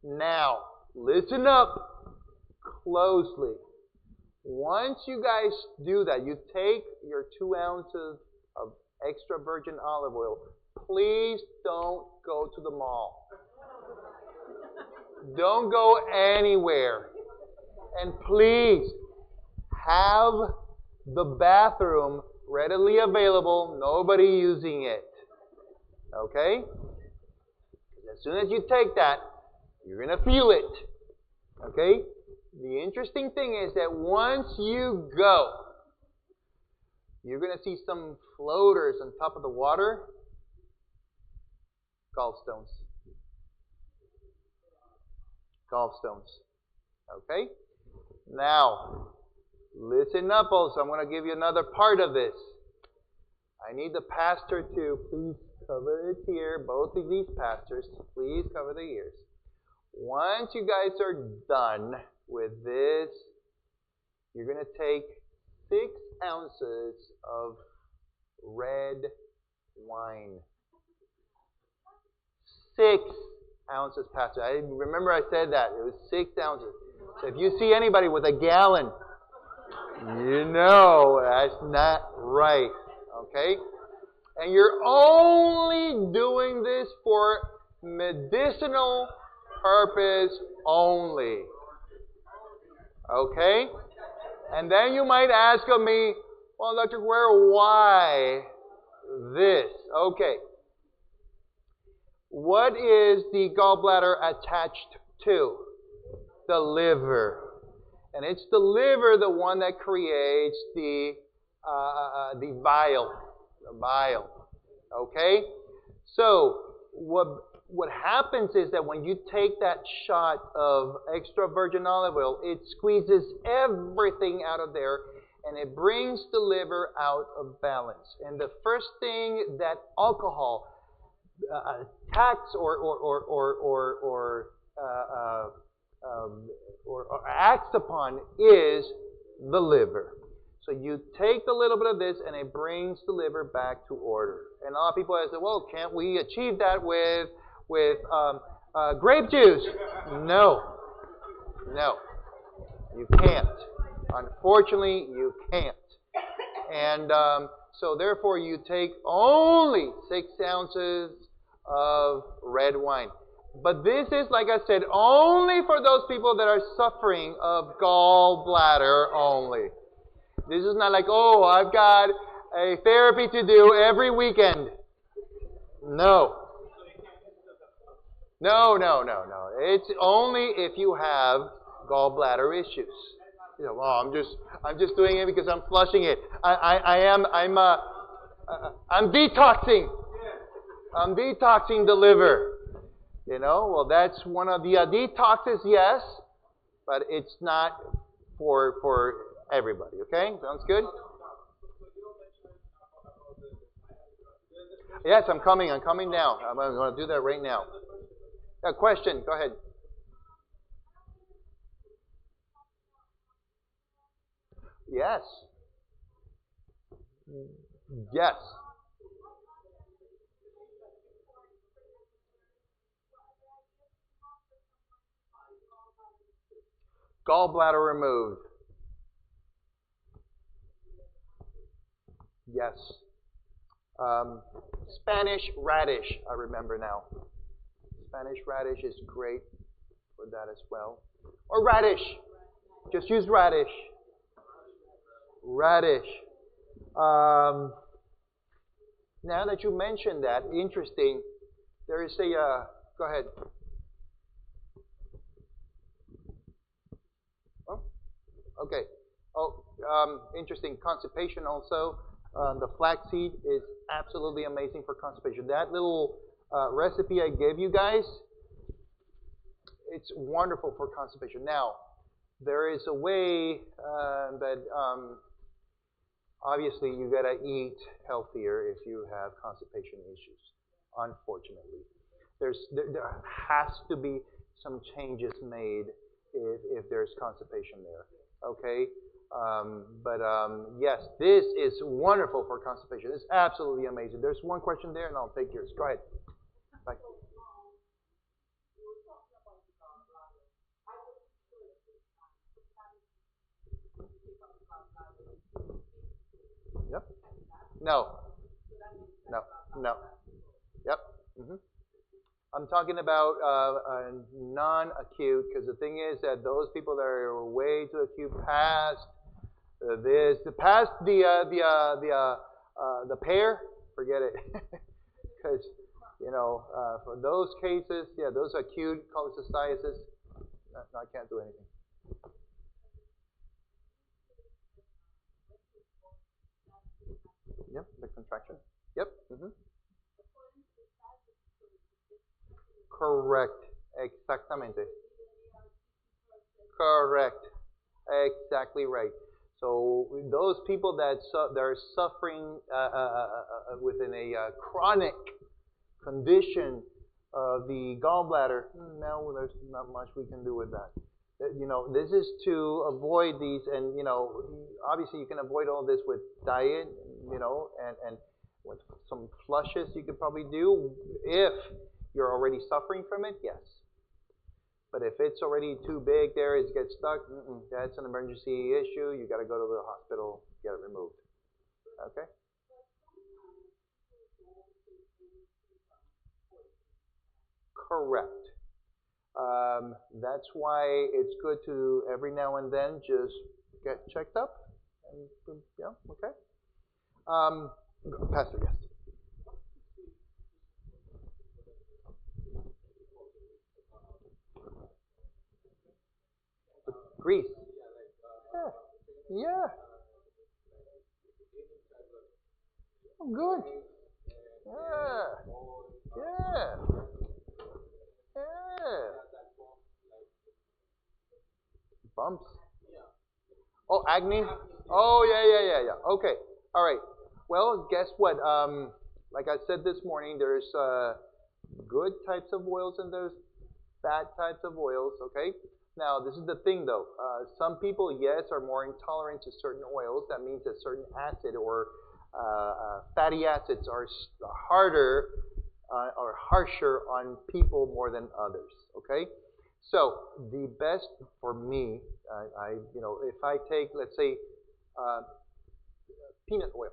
Now, listen up closely. Once you guys do that, you take your 2 ounces of extra virgin olive oil. Please don't go to the mall. Don't go anywhere. And please have the bathroom readily available, nobody using it. Okay? As soon as you take that, you're going to feel it. Okay? The interesting thing is that once you go, you're going to see some floaters on top of the water. Gallstones. Okay? Now, listen up also. I'm going to give you another part of this. I need the pastor to please cover his ear. Both of these pastors, please cover their ears. Once you guys are done with this, you're going to take 6 ounces of red wine. 6 ounces, Pastor. I remember I said that. It was 6 ounces. So if you see anybody with a gallon, you know that's not right. Okay? And you're only doing this for medicinal purpose only. Okay? And then you might ask of me, well, Dr. Carrero, why this? Okay. What is the gallbladder attached to? The liver. And it's the liver, the one that creates the bile. The bile. Okay? So, what happens is that when you take that shot of extra virgin olive oil, it squeezes everything out of there, and it brings the liver out of balance. And the first thing that alcohol attacks or acts upon is the liver. So you take a little bit of this, and it brings the liver back to order. And a lot of people have said, "Well, can't we achieve that with grape juice?" No, you can't. Unfortunately, you can't. And so therefore, you take only 6 ounces of red wine. But this is, like I said, only for those people that are suffering of gallbladder only. This is not like, "Oh, I've got a therapy to do every weekend." No. It's only if you have gallbladder issues. You know, "Well, I'm just doing it because I'm flushing it. I'm detoxing. I'm detoxing the liver." You know, well, that's one of the detoxes, yes, but it's not for everybody. Okay, sounds good. Yes, I'm coming now. I'm going to do that right now. A question, go ahead. Yes. Yes. Gallbladder removed. Yes. Spanish radish, I remember now. Spanish radish is great for that as well. Or radish. Just use radish. Radish. Now that you mentioned that, interesting. There is a, go ahead. Oh, okay. Oh, interesting. Constipation also. The flaxseed is absolutely amazing for constipation. That little recipe I gave you guys, it's wonderful for constipation. Now, there is a way that obviously you gotta eat healthier if you have constipation issues. Unfortunately, there has to be some changes made if there's constipation there. Okay. But yes, this is wonderful for constipation. It's absolutely amazing. There's one question there, and I'll take yours. Go ahead. Bye. Yep. No. No. No. Yep. I'm talking about non-acute, because the thing is that those people that are way too acute past past the pair, forget it, because for those cases, yeah, those acute cholecystitis, I can't do anything. Yep, the contraction. Yep. Correct. Exactamente. Correct. Exactly right. So those people that are suffering within a chronic condition of the gallbladder, now there's not much we can do with that. This is to avoid these, and obviously you can avoid all this with diet, and with some flushes you could probably do if you're already suffering from it, yes. But if it's already too big there, it gets stuck, that's an emergency issue. You got to go to the hospital, get it removed. Okay? Correct. That's why it's good to every now and then just get checked up. And, yeah, okay. Pastor, yes. Greece. Yeah. Yeah. Oh, good. Yeah. Yeah. Yeah. Bumps. Oh, acne? Oh, yeah. Okay. All right. Well, guess what? Like I said this morning, there's good types of oils and there's bad types of oils, okay? Now, this is the thing though. Some people, yes, are more intolerant to certain oils. That means that certain acid or fatty acids are harder or harsher on people more than others, okay? So, the best for me, if I take, let's say, uh, peanut oil.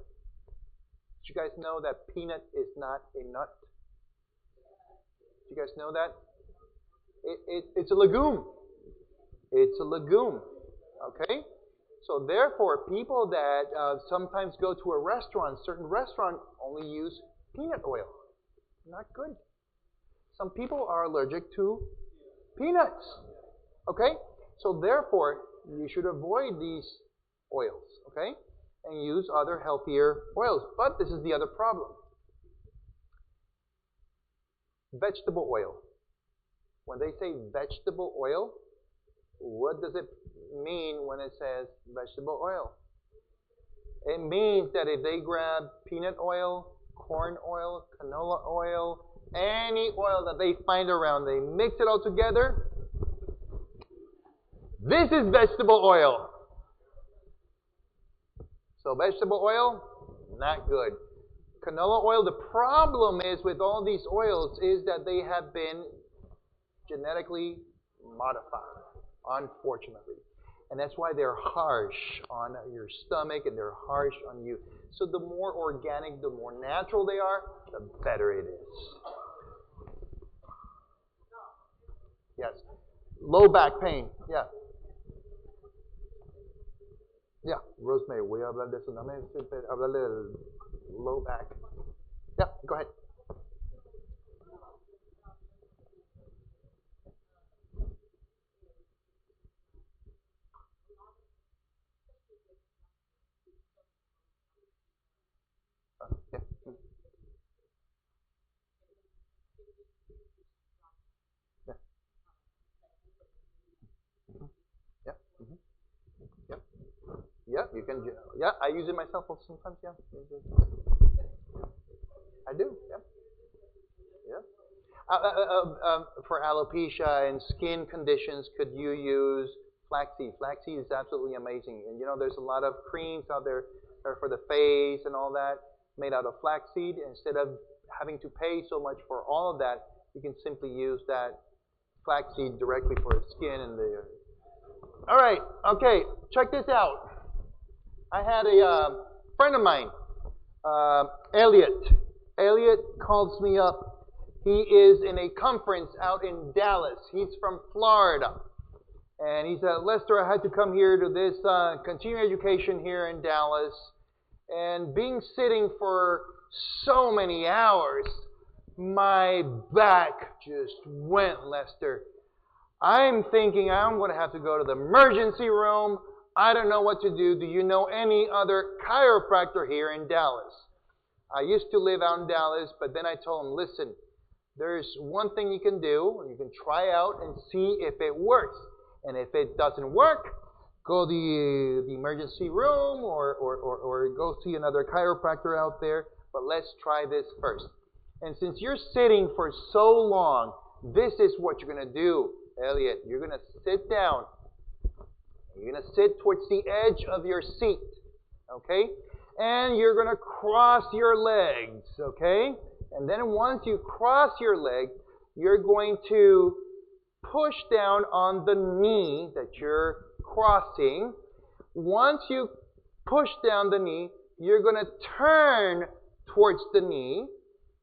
Did you guys know that peanut is not a nut? Did you guys know that? It's a legume. It's a legume. Okay? So therefore, people that sometimes go to a restaurant, certain restaurant only use peanut oil. Not good. Some people are allergic to peanuts. Okay? So therefore, you should avoid these oils. Okay? And use other healthier oils. But this is the other problem. Vegetable oil. When they say vegetable oil, what does it mean when it says vegetable oil? It means that if they grab peanut oil, corn oil, canola oil, any oil that they find around, they mix it all together. This is vegetable oil. So vegetable oil, not good. Canola oil, the problem is with all these oils is that they have been genetically modified, unfortunately. And that's why they're harsh on your stomach and they're harsh on you. So the more organic, the more natural they are, the better it is. Yes. Low back pain. Yeah. Yeah. Rosemary, voy a hablar de eso. Dame hablarle del low back. Yeah, go ahead. Yeah. Yeah. Yeah. Yep. Yeah, you can. Yeah, I use it myself sometimes. Yeah, I do. Yeah, yeah. For alopecia and skin conditions, could you use flaxseed? Flaxseed is absolutely amazing, and there's a lot of creams out there for the face and all that made out of flaxseed. Instead of having to pay so much for all of that, you can simply use that flaxseed directly for the skin and the. All right. Okay. Check this out. I had a friend of mine, Elliot. Elliot calls me up. He is in a conference out in Dallas. He's from Florida. And he said, Lester, I had to come here to this continuing education here in Dallas. And being sitting for so many hours, my back just went, Lester. I'm thinking I'm going to have to go to the emergency room. I don't know what to do. Do you know any other chiropractor here in Dallas? I used to live out in Dallas, but then I told him, listen, there's one thing you can do. You can try out and see if it works. And if it doesn't work, go to the emergency room or go see another chiropractor out there. But let's try this first. And since you're sitting for so long, this is what you're going to do, Elliot. You're going to sit down. You're going to sit towards the edge of your seat, okay? And you're going to cross your legs, okay? And then once you cross your leg, you're going to push down on the knee that you're crossing. Once you push down the knee, you're going to turn towards the knee.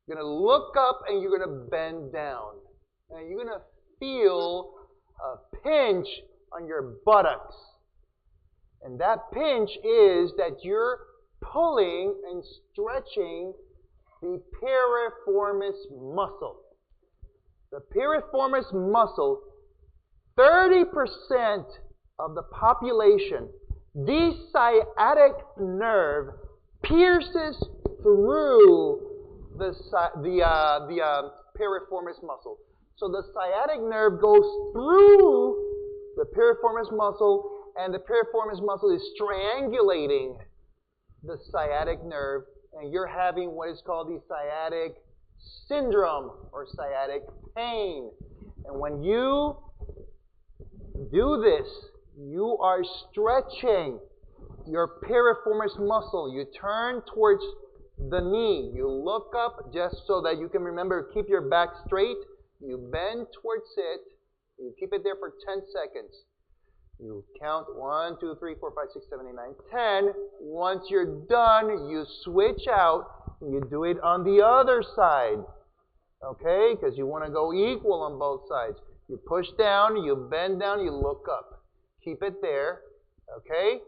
You're going to look up and you're going to bend down. And you're going to feel a pinch on your buttocks. And that pinch is that you're pulling and stretching the piriformis muscle. The piriformis muscle, 30% of the population, the sciatic nerve pierces through the piriformis muscle. So the sciatic nerve goes through the piriformis muscle and the piriformis muscle is strangulating the sciatic nerve, and you're having what is called the sciatic syndrome or sciatic pain. And when you do this, you are stretching your piriformis muscle. You turn towards the knee. You look up just so that you can remember, keep your back straight. You bend towards it. You keep it there for 10 seconds. You count 1, 2, 3, 4, 5, 6, 7, 8, 9, 10. Once you're done, you switch out. You do it on the other side. Okay? Because you want to go equal on both sides. You push down, you bend down, you look up. Keep it there. Okay?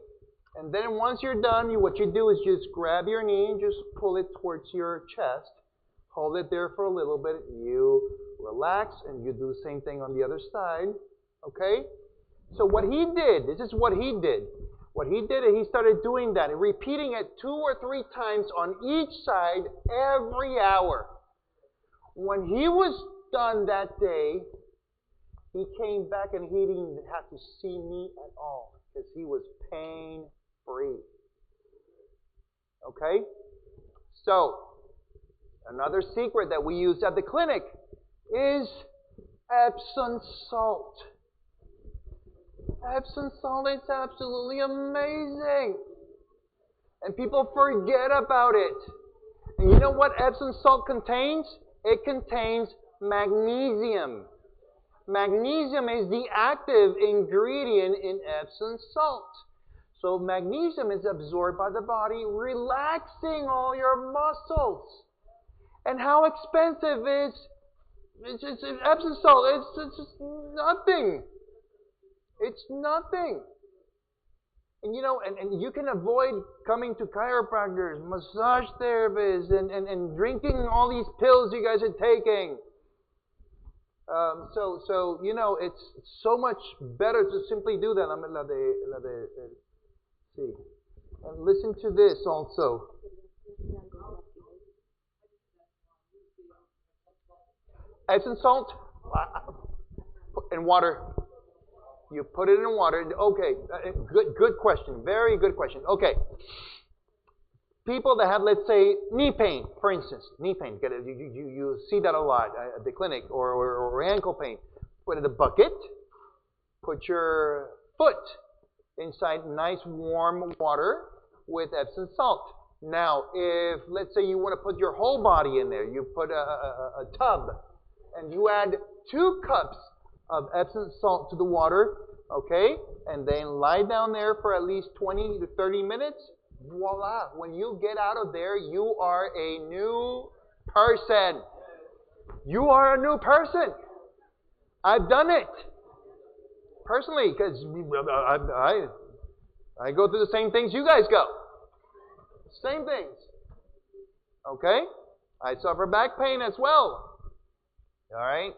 And then once you're done, what you do is just grab your knee and just pull it towards your chest. Hold it there for a little bit. You relax and you do the same thing on the other side. Okay? So what he did, this is what he did. What he did is he started doing that and repeating it 2 or 3 times on each side every hour. When he was done that day, he came back and he didn't have to see me at all because he was pain-free. Okay? So, another secret that we use at the clinic is Epsom salt. Epsom salt is absolutely amazing. And people forget about it. And you know what Epsom salt contains? It contains magnesium. Magnesium is the active ingredient in Epsom salt. So magnesium is absorbed by the body, relaxing all your muscles. And how expensive is Epsom salt? It's just nothing. It's nothing. And you know, and you can avoid coming to chiropractors, massage therapists, and drinking all these pills you guys are taking. So you know, it's so much better to simply do that. See. And listen to this also. Epsom salt in water. You put it in water. Okay, good question. Very good question. Okay. People that have, let's say, knee pain, for instance. Knee pain. You see that a lot at the clinic. Or ankle pain. Put in a bucket. Put your foot inside nice warm water with Epsom salt. Now, if, let's say, you want to put your whole body in there. You put a tub. And you add 2 cups of Epsom salt to the water, okay? And then lie down there for at least 20 to 30 minutes. Voila. When you get out of there, you are a new person. You are a new person. I've done it. Personally, because I go through the same things you guys go. Same things. Okay? I suffer back pain as well. All right?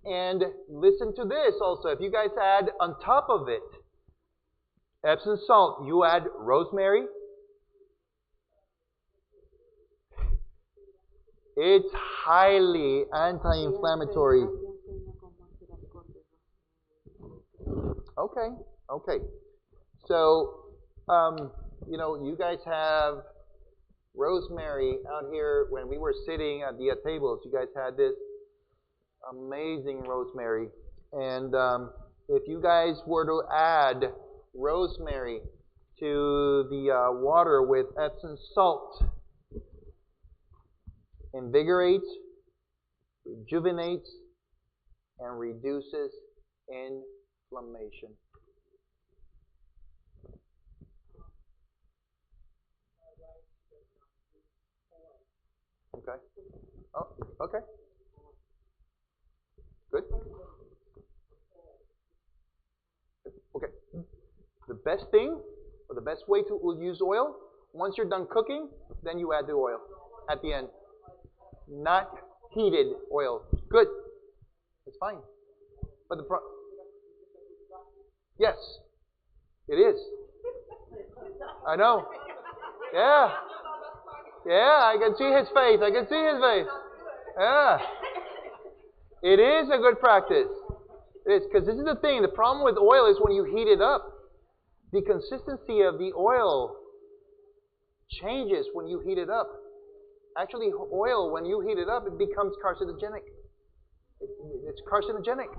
And listen to this also. If you guys add on top of it Epsom salt, you add rosemary. It's highly anti-inflammatory. Okay. So, you know, you guys have rosemary out here. When we were sitting at the tables, you guys had this amazing rosemary. And if you guys were to add rosemary to the water with Epsom salt, invigorates, rejuvenates, and reduces inflammation. Okay. Oh, okay. Good. Okay. The best thing, or the best way to use oil, once you're done cooking, then you add the oil at the end. Not heated oil. Good. It's fine. But yes, it is. I know. Yeah. Yeah, I can see his face. Yeah. It is a good practice. It is, because this is the thing. The problem with oil is when you heat it up, the consistency of the oil changes when you heat it up. Actually, oil, when you heat it up, it becomes carcinogenic. It's carcinogenic.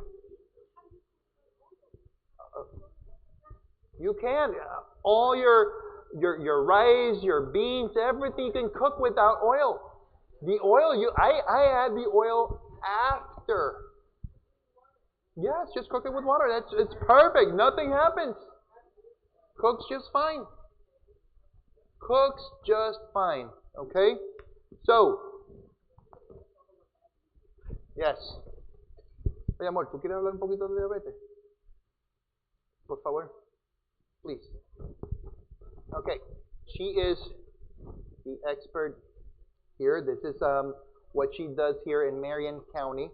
You can. All your rice, your beans, everything you can cook without oil. The oil, I add the oil after. Yes, just cook it with water. It's perfect. Nothing happens. Cooks just fine. Cooks just fine. Okay? So, yes. Oye, amor, ¿tú quieres hablar un poquito de diabetes? Por favor. Please. Okay. She is the expert here. This is what she does here in Marion County.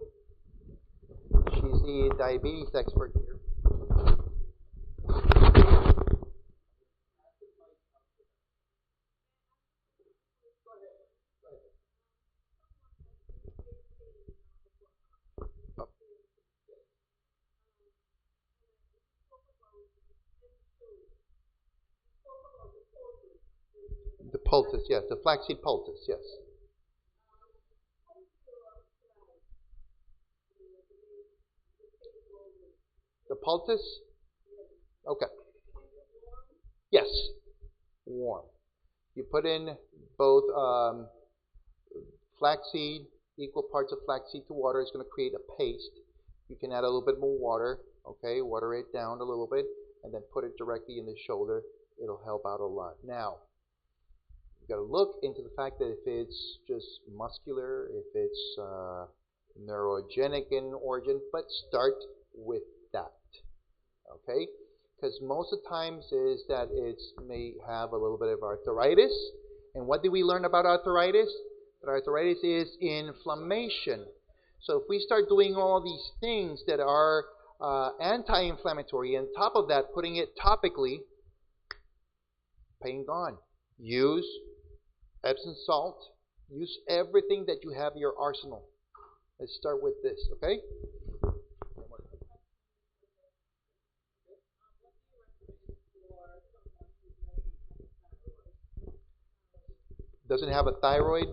She's the diabetes expert here. The poultice, yes. The flaxseed poultice, yes. The poultice? Okay. Yes. Warm. You put in both flaxseed, equal parts of flaxseed to water. It's going to create a paste. You can add a little bit more water, okay? Water it down a little bit, and then put it directly in the shoulder. It'll help out a lot. Now, you've got to look into the fact that if it's just muscular, if it's neurogenic in origin, but start with that, okay? Because most of the times is that it may have a little bit of arthritis. And what did we learn about arthritis? That arthritis is inflammation. So if we start doing all these things that are anti-inflammatory, and top of that, putting it topically, pain gone. Use Epsom salt. Use everything that you have in your arsenal. Let's start with this, okay? Doesn't have a thyroid?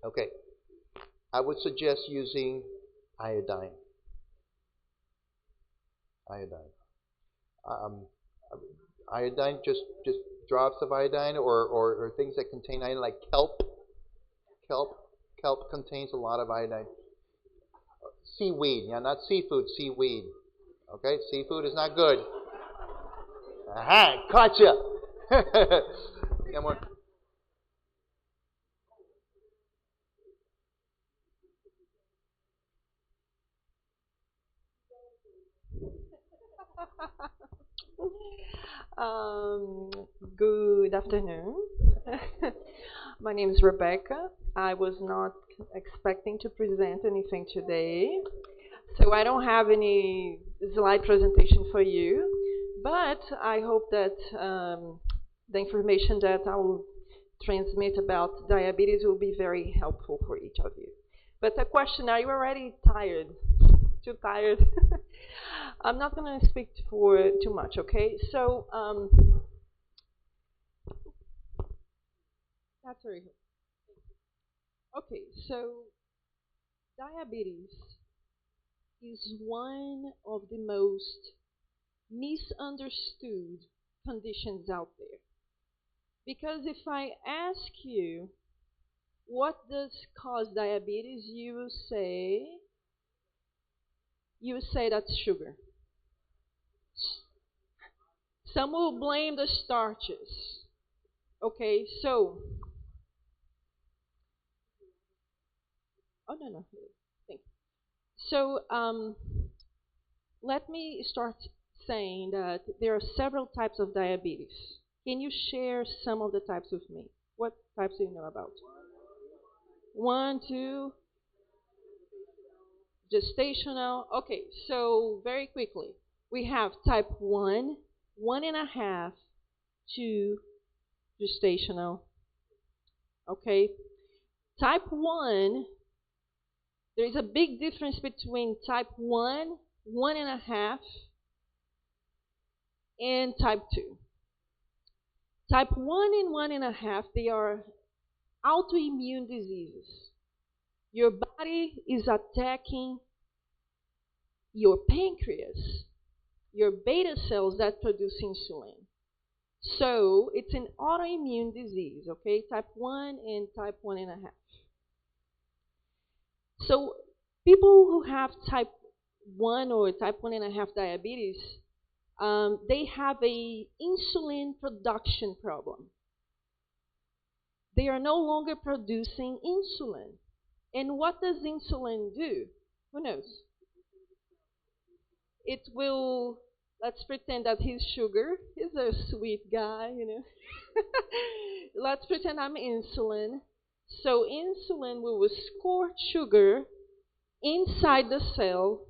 Okay. I would suggest using iodine. Iodine, just drops of iodine, or things that contain iodine, like kelp. Kelp contains a lot of iodine. Seaweed, yeah, not seafood, seaweed. Okay, seafood is not good. Aha, caught ya. Yeah, more. Um, Good afternoon. My name is Rebecca. I was not expecting to present anything today, so I don't have any slide presentation for you, but I hope that the information that I will transmit about diabetes will be very helpful for each of you. But a question, are you already tired? Too tired? I'm not going to speak for too much, okay? So, that's very good. Okay, so diabetes is one of the most misunderstood conditions out there. Because if I ask you, what does cause diabetes, you say that's sugar. Some will blame the starches. Okay, so, oh no, thank you. So, let me start saying that there are several types of diabetes. Can you share some of the types with me? What types do you know about? One, two, gestational. Okay, so very quickly, we have type 1, 1.5, 2, gestational. Okay, type 1, there is a big difference between type 1 1.5, and type 2. Type 1 and 1.5, they are autoimmune diseases. Your body is attacking your pancreas, your beta cells that produce insulin. So it's an autoimmune disease, okay? Type 1 and type 1.5. So people who have type 1 or type 1.5 diabetes, they have a insulin production problem. They are no longer producing insulin. And what does insulin do? Who knows? It will, let's pretend that he's sugar. He's a sweet guy, you know. Let's pretend I'm insulin. So insulin will score sugar inside the cell,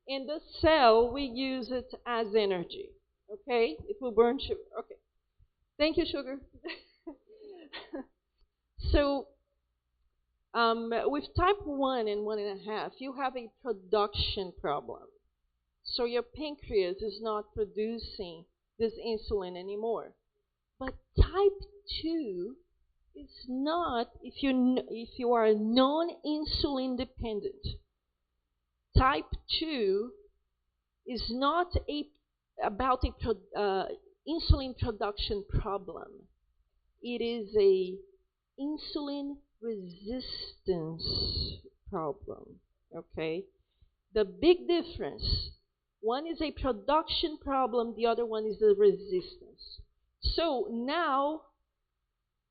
and the cell will use it as energy. Okay? It will burn sugar. Okay. Thank you, sugar. So with type 1 and 1.5, you have a production problem. So your pancreas is not producing this insulin anymore. But type 2 is not, if you are non-insulin dependent. Type 2 is not about insulin production problem. It is a insulin resistance problem. Okay? The big difference, one is a production problem, the other one is the resistance. So now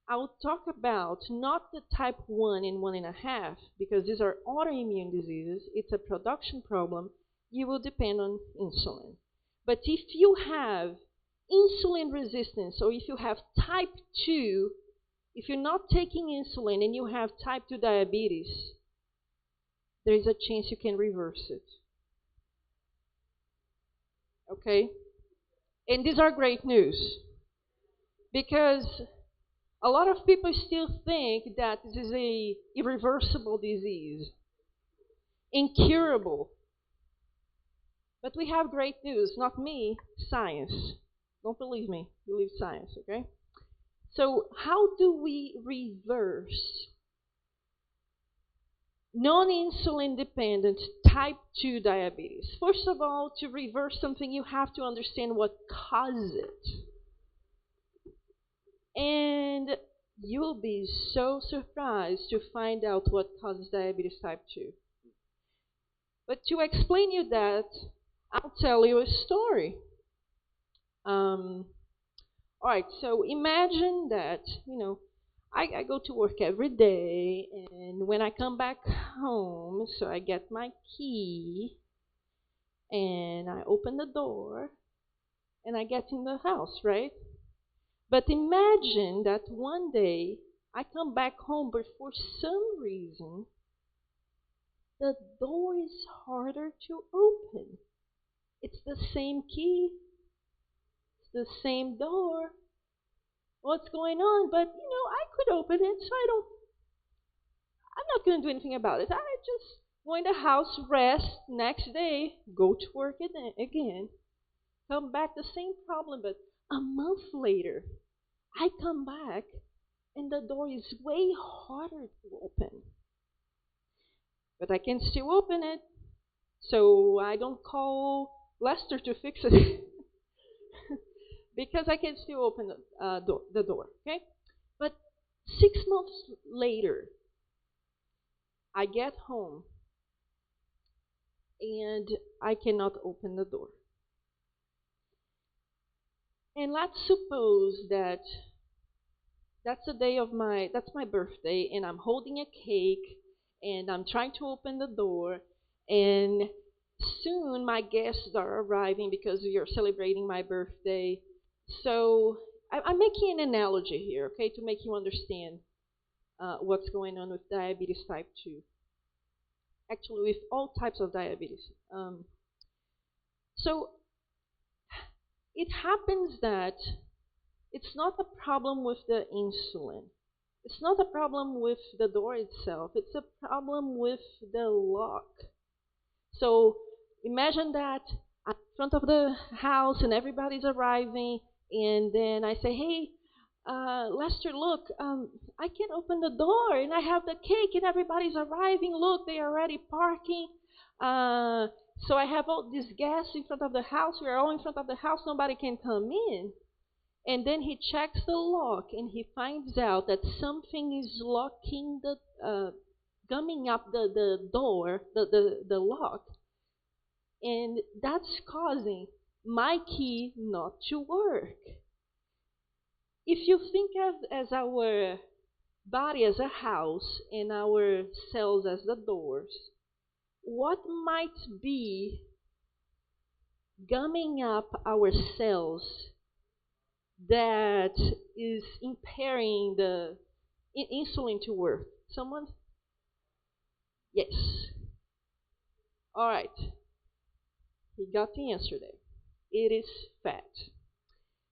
I'll talk about not the type 1 and 1.5, because these are autoimmune diseases. It's a production problem. You will depend on insulin. But if you have insulin resistance, or if you have type 2, if you're not taking insulin and you have type 2 diabetes, there is a chance you can reverse it. Okay? And these are great news, because a lot of people still think that this is a irreversible disease, incurable. But we have great news, not me, science. Don't believe me, believe science, okay? So how do we reverse non-insulin dependent type 2 diabetes? First of all, to reverse something, you have to understand what causes it. And you'll be so surprised to find out what causes diabetes type 2. But to explain you that, I'll tell you a story. Alright, so imagine that, I go to work every day, and when I come back home, so I get my key, and I open the door, and I get in the house, right? But imagine that one day I come back home, but for some reason, the door is harder to open. It's the same key. It's the same door. What's going on? But, I could open it, so I'm not going to do anything about it. I just go in the house, rest, next day, go to work again, come back, the same problem, but a month later, I come back, and the door is way harder to open. But I can still open it, so I don't call Lester to fix it. Because I can still open the door, okay? But 6 months later, I get home, and I cannot open the door. And let's suppose that that's my birthday, and I'm holding a cake, and I'm trying to open the door, and soon my guests are arriving because we are celebrating my birthday. So I'm making an analogy here, okay, to make you understand what's going on with diabetes type 2. Actually, with all types of diabetes. So it happens that it's not a problem with the insulin. It's not a problem with the door itself. It's a problem with the lock. So Imagine that I'm in front of the house and everybody's arriving, and then I say, hey, Lester, look, I can't open the door, and I have the cake, and everybody's arriving. Look, they're already parking. So I have all this gas in front of the house. We're all in front of the house. Nobody can come in. And then he checks the lock, and he finds out that something is locking gumming up the door, the lock. And that's causing my key not to work. If you think as our body as a house and our cells as the doors, what might be gumming up our cells that is impairing the insulin to work? Someone? Yes. All right. He got the answer there. It is fat.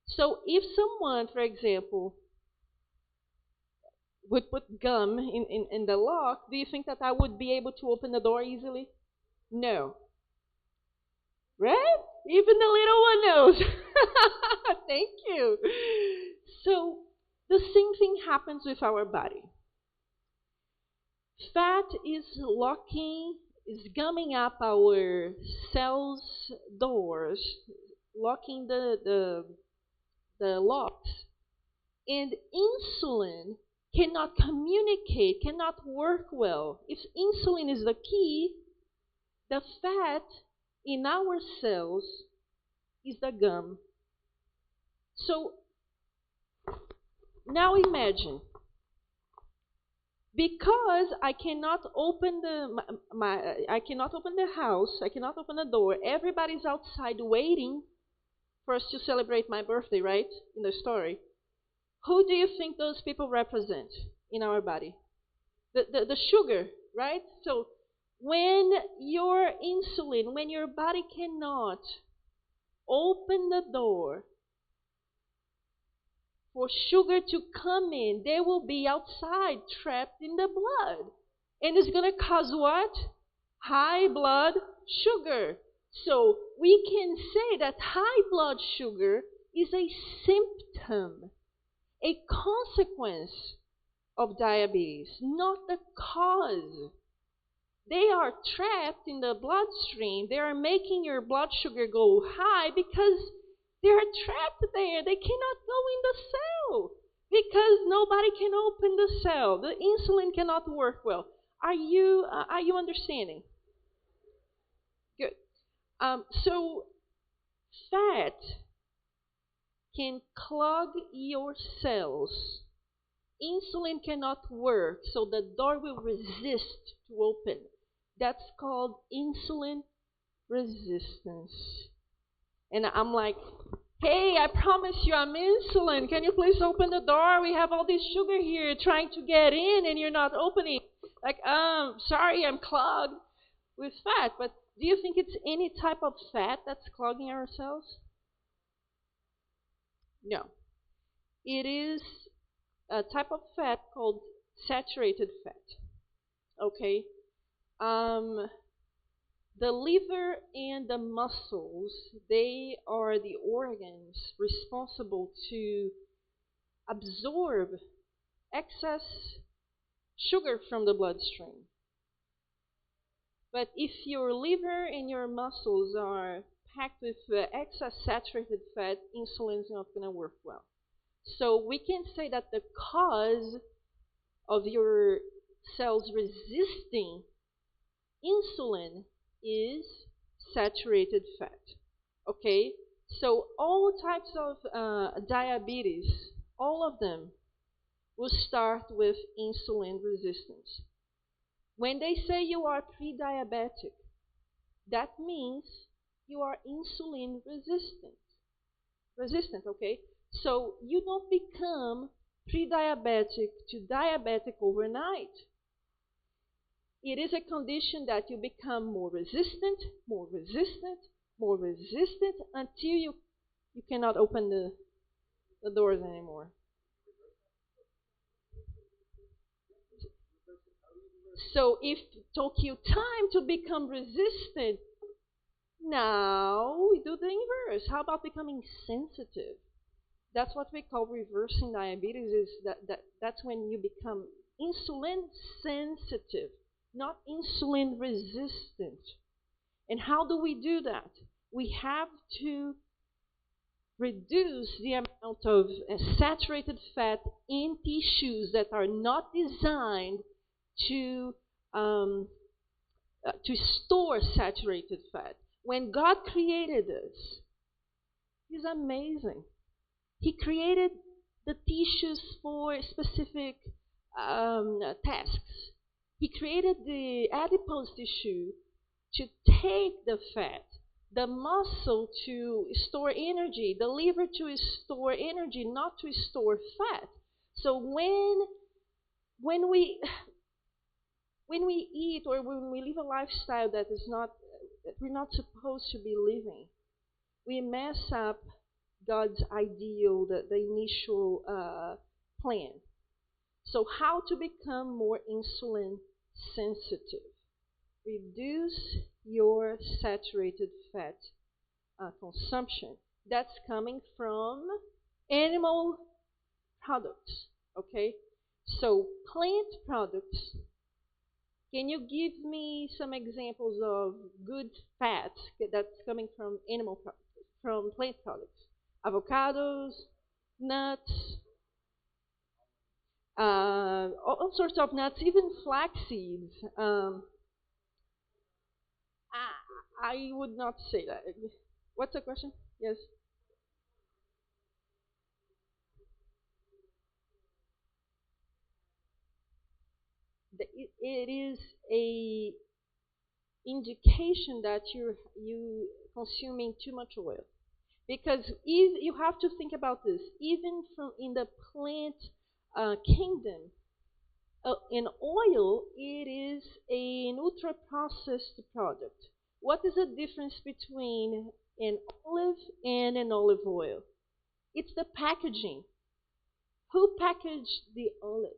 So if someone, for example, would put gum in the lock, do you think that I would be able to open the door easily? No. Right? Even the little one knows. Thank you. So the same thing happens with our body. Fat is gumming up our cells' doors, locking the locks. And insulin cannot communicate, cannot work well. If insulin is the key, the fat in our cells is the gum. So now imagine, because I cannot open I cannot open the house, I cannot open the door. Everybody's outside waiting for us to celebrate my birthday, right? In the story. Who do you think those people represent in our body? The sugar, right? So when your insulin, when your body cannot open the door for sugar to come in, they will be outside trapped in the blood. And it's going to cause what? High blood sugar. So we can say that high blood sugar is a symptom, a consequence of diabetes, not the cause. They are trapped in the bloodstream. They are making your blood sugar go high because they are trapped there. They cannot go in the cell because nobody can open the cell. The insulin cannot work well. Are you understanding? Good. So fat can clog your cells. Insulin cannot work, so the door will resist to open. That's called insulin resistance. And I'm like, hey, I promise you I'm insulin. Can you please open the door? We have all this sugar here trying to get in and you're not opening. Like, sorry, I'm clogged with fat. But do you think it's any type of fat that's clogging our cells? No. It is a type of fat called saturated fat. Okay? The liver and the muscles, they are the organs responsible to absorb excess sugar from the bloodstream. But if your liver and your muscles are packed with excess saturated fat, insulin is not going to work well. So we can say that the cause of your cells resisting insulin is saturated fat. Okay? So all types of diabetes, all of them, will start with insulin resistance. When they say you are pre-diabetic, that means you are insulin resistant, okay? So you don't become pre-diabetic to diabetic overnight. It is a condition that you become more resistant until you cannot open the doors anymore. So if it took you time to become resistant, Now we do the inverse. How about becoming sensitive? That's what we call reversing diabetes. Is that's when you become insulin sensitive, not insulin resistant. And how do we do that? We have to reduce the amount of saturated fat in tissues that are not designed to um, to store saturated fat. When God created us, He's amazing. He created the tissues for specific tasks. He created the adipose tissue to take the fat, the muscle to store energy, the liver to store energy, not to store fat. So when we when we eat or when we live a lifestyle that we're not supposed to be living, we mess up God's ideal, the initial plan. So how to become more insulin sensitive? Reduce your saturated fat consumption. That's coming from animal products. Okay, so plant products. Can you give me some examples of good fats that's coming from animal products, from plant products? Avocados, nuts, all sorts of nuts, even flax seeds. I would not say that. What's the question? Yes. It is a indication that you consuming too much oil. Because you have to think about this. Even from in the plant kingdom, in oil, it is an ultra processed product. What is the difference between an olive and an olive oil? It's the packaging. Who packaged the olive?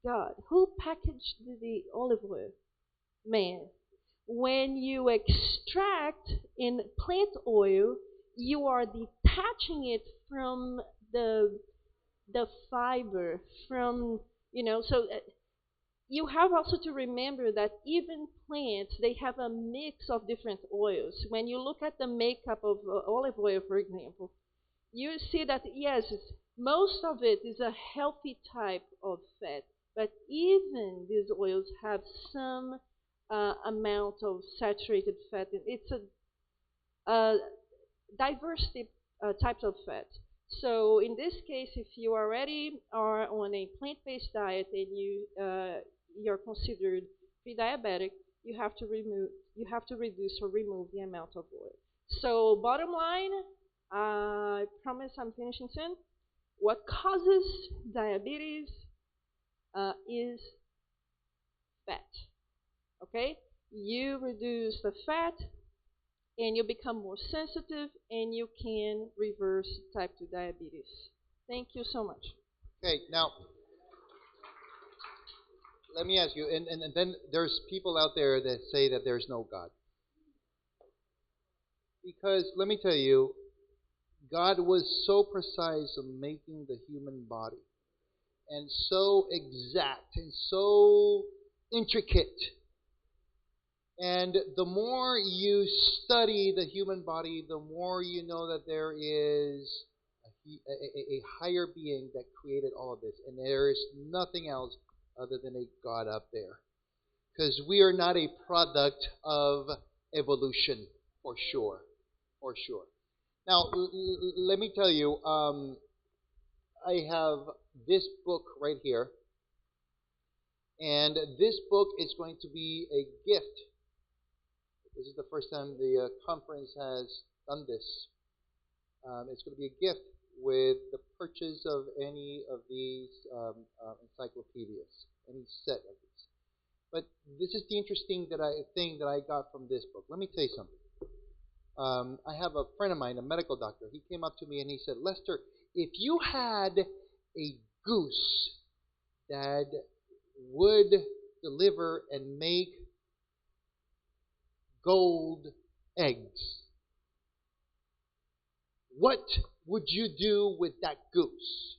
God. Who packaged the olive oil? Man. When you extract in plant oil, you are detaching it from the fiber, from so you have also to remember that even plants, they have a mix of different oils. When you look at the makeup of olive oil, for example, you see that yes, most of it is a healthy type of fat, but even these oils have some amount of saturated fat. It's a diversity types of fat. So in this case, if you already are on a plant-based diet and you're considered pre-diabetic, you have to reduce or remove the amount of oil. So bottom line, I promise I'm finishing soon. What causes diabetes is fat. Okay, you reduce the fat, and you become more sensitive, and you can reverse type 2 diabetes. Thank you so much. Okay, now let me ask you, and then there's people out there that say that there's no God. Because let me tell you, God was so precise in making the human body, and so exact, and so intricate. And the more you study the human body, the more you know that there is a higher being that created all of this. And there is nothing else other than a God up there. Because we are not a product of evolution, for sure. For sure. Now, let me tell you, I have this book right here. And this book is going to be a gift. This is the first time the conference has done this. It's going to be a gift with the purchase of any of these encyclopedias, any set of these. But this is the interesting thing that I got from this book. Let me tell you something. I have a friend of mine, a medical doctor. He came up to me and he said, Lester, if you had a goose that would deliver and make gold eggs. What would you do with that goose?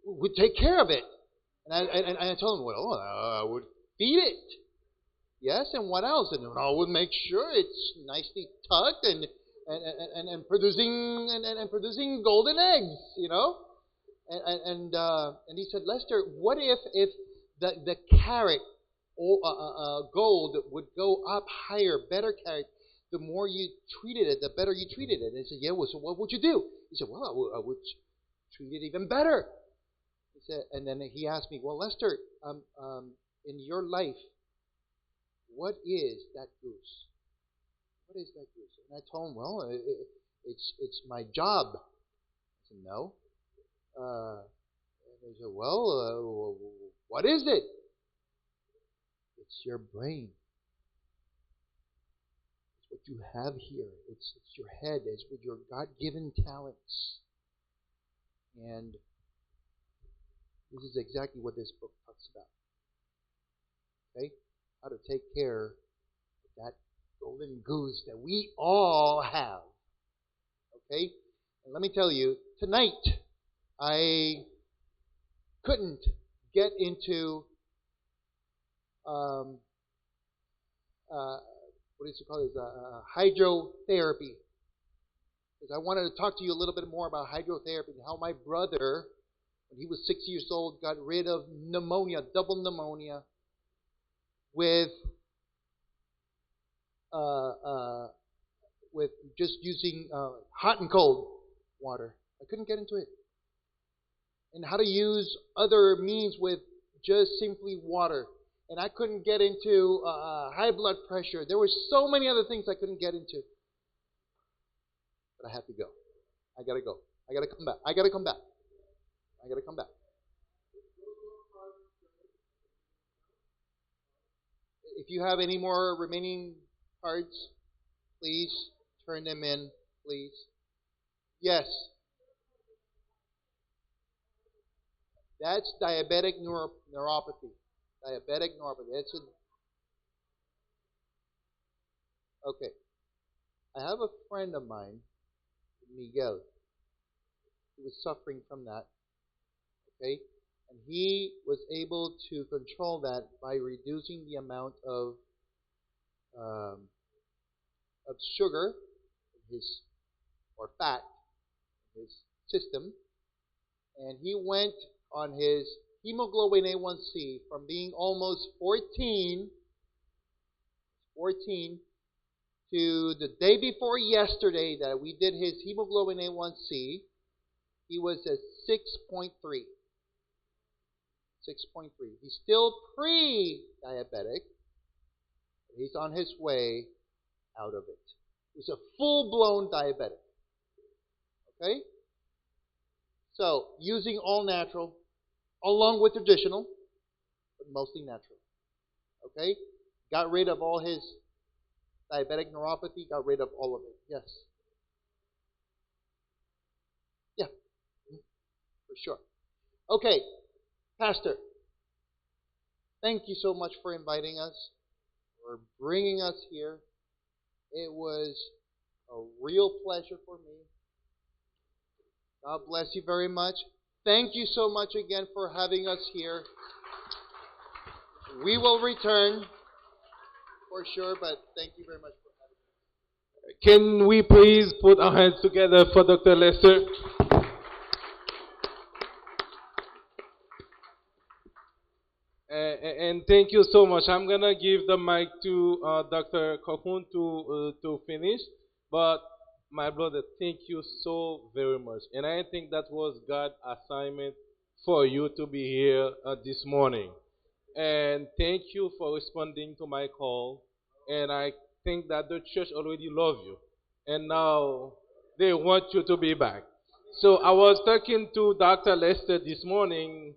Would take care of it. And I told him, well, I would feed it. Yes, and what else? And I would make sure it's nicely tucked and producing golden eggs, you know. And he said, Lester, what if the carrot gold would go up higher, better carrot, the more you treated it, the better you treated it. And I said, yeah, well, so what would you do? He said, well, I would treat it even better. He said, and then he asked me, well, Lester, in your life, what is that goose? What is that goose? And I told him, well, it's my job. I said, no. And he said, well, what is it? It's your brain. It's what you have here. It's your head. It's with your God-given talents. And this is exactly what this book talks about. Okay? How to take care of that golden goose that we all have. Okay? And let me tell you, tonight, I couldn't get into what is it called? Hydrotherapy. Because I wanted to talk to you a little bit more about hydrotherapy and how my brother, when he was 6 years old, got rid of pneumonia, double pneumonia, with just using hot and cold water. I couldn't get into it. And how to use other means with just simply water. And I couldn't get into high blood pressure. There were so many other things I couldn't get into. But I had to go. I got to go. I got to come back. I got to come back. I got to come back. If you have any more remaining cards, please turn them in, please. Yes. That's diabetic neuropathy. Diabetic neuropathy. That's okay. I have a friend of mine, Miguel. He was suffering from that. Okay? And he was able to control that by reducing the amount of sugar or fat in his system. And he went on his hemoglobin A1C from being almost 14 to the day before yesterday that we did his hemoglobin A1C, he was at 6.3. 6.3. He's still pre-diabetic. He's on his way out of it. He's a full-blown diabetic. Okay? So, using all natural, along with traditional, but mostly natural. Okay? Got rid of all his diabetic neuropathy, got rid of all of it. Yes. Yeah. For sure. Okay. Pastor, thank you so much for inviting us, for bringing us here. It was a real pleasure for me. God bless you very much. Thank you so much again for having us here. We will return for sure, but thank you very much for having us. Can we please put our hands together for Dr. Lester? And thank you so much. I'm going to give the mic to Dr. Cocoon to finish. But my brother, thank you so very much. And I think that was God's assignment for you to be here this morning. And thank you for responding to my call. And I think that the church already loves you. And now they want you to be back. So I was talking to Dr. Lester this morning,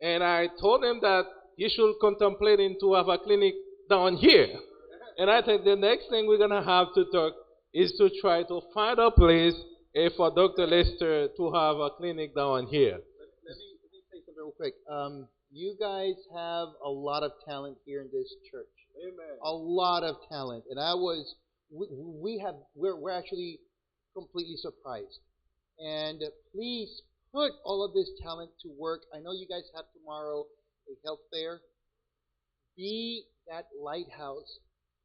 and I told him that he should contemplate to have a clinic down here. And I think the next thing we're going to have to talk is to try to find a place for Dr. Lester to have a clinic down here. Let me say something real quick. You guys have a lot of talent here in this church. Amen. A lot of talent. And we're actually completely surprised. And please put all of this talent to work. I know you guys have tomorrow a health fair. Be that lighthouse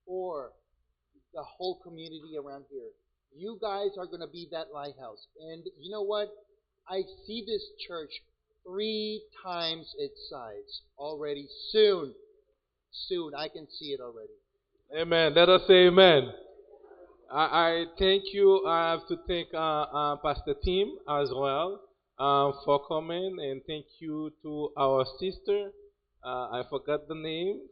for the whole community around here. You guys are going to be that lighthouse. And you know what? I see this church 3 times its size already. Soon. Soon. I can see it already. Amen. Let us say amen. I thank you. I have to thank Pastor Tim as well for coming, and thank you to our sister. I forgot the name.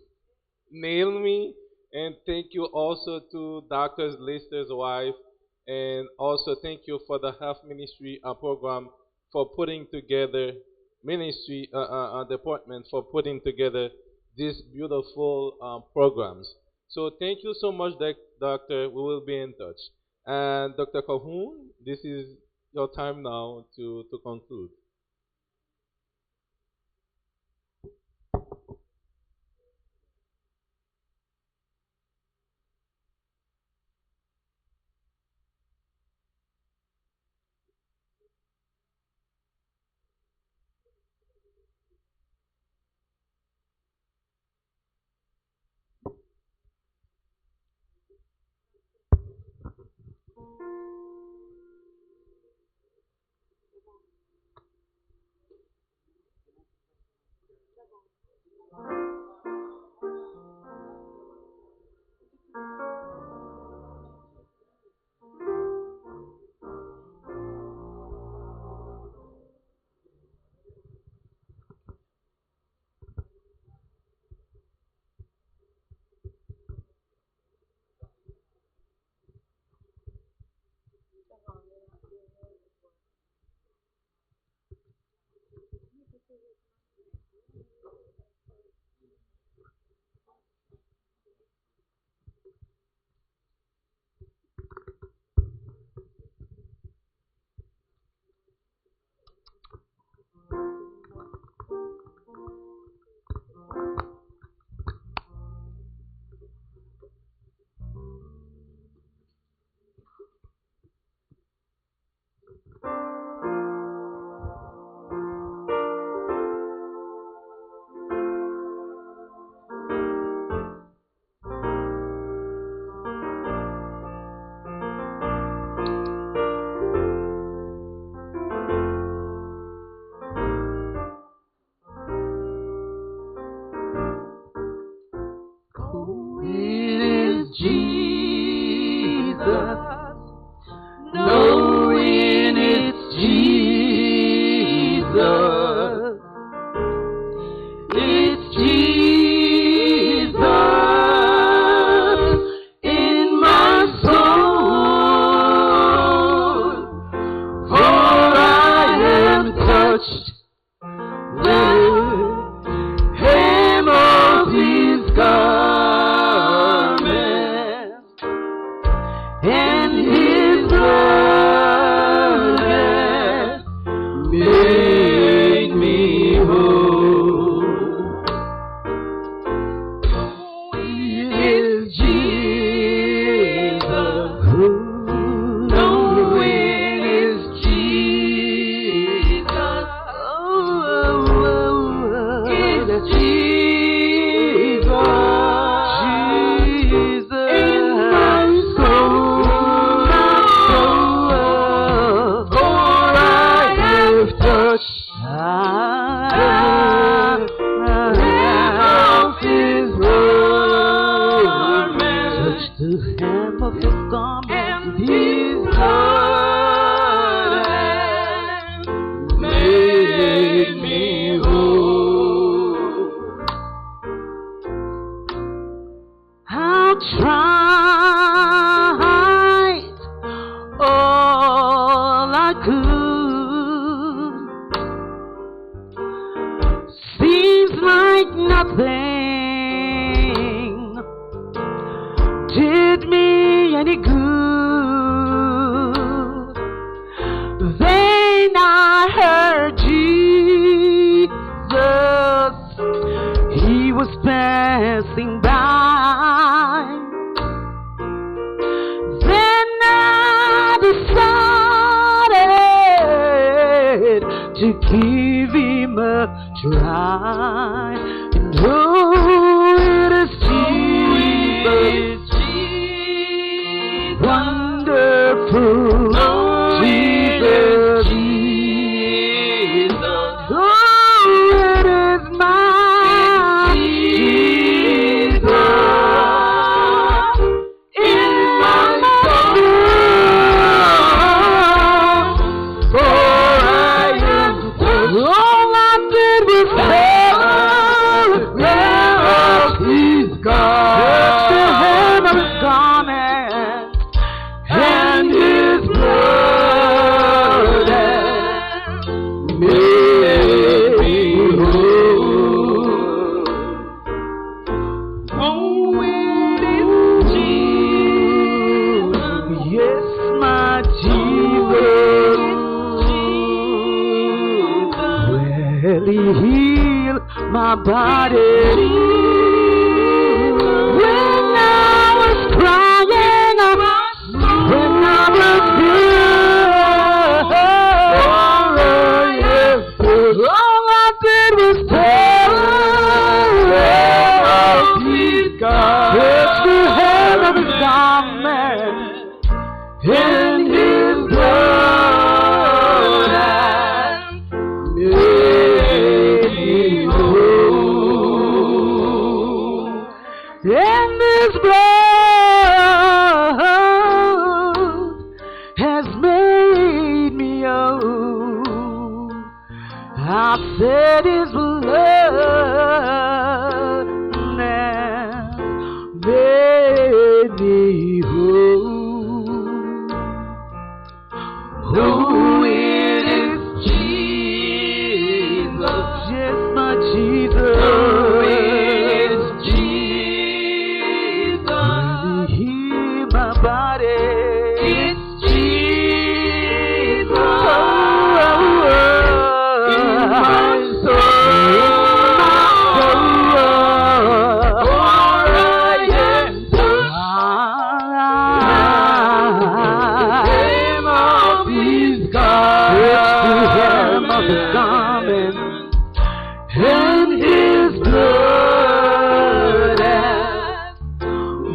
Naomi, and thank you also to Dr. Lister's wife, and also thank you for the health ministry program for putting together ministry department for putting together these beautiful programs. So thank you so much, Doctor. We will be in touch. And Dr. Cahoon, this is your time now to conclude. Passing by. to give him a try. And oh, it is Jesus, wonderful Jesus, oh, it is my Jesus in my soul. For I am all I did was tell He's God. Touch the hem of His garment, and His blood has made me whole. Oh, it is Jesus, yes, my Jesus. Well, He healed my body when I was crying, when I was good. All I did was tell He's God. Touch the hem of His garment, and His blood has made me whole. And His blood has made me whole. I said His blood has made me whole. Oh, it is Jesus, yes, my Jesus. Oh, it is Jesus. When He healed my body, it's Jesus. Oh, in my soul, for I am Hem of His garment, and His blood has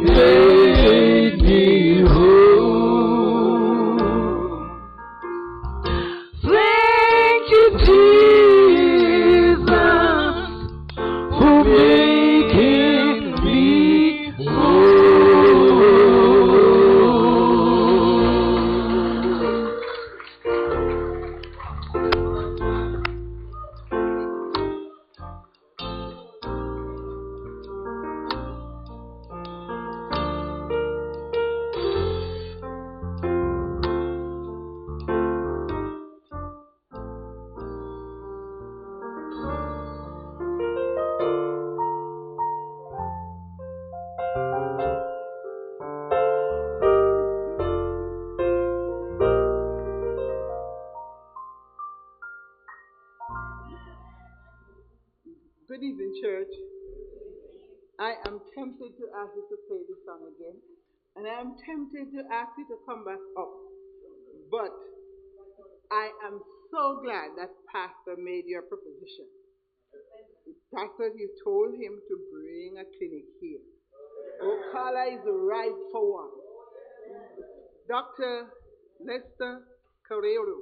made me whole. Thank you, Jesus, for making me whole. Good evening, church. I am tempted to ask you to play this song again, and I am tempted to ask you to come back up. But I am so glad that Pastor made your proposition. Pastor, you told him to bring a clinic here. Ocala is right for one. Dr. Lester Carrero,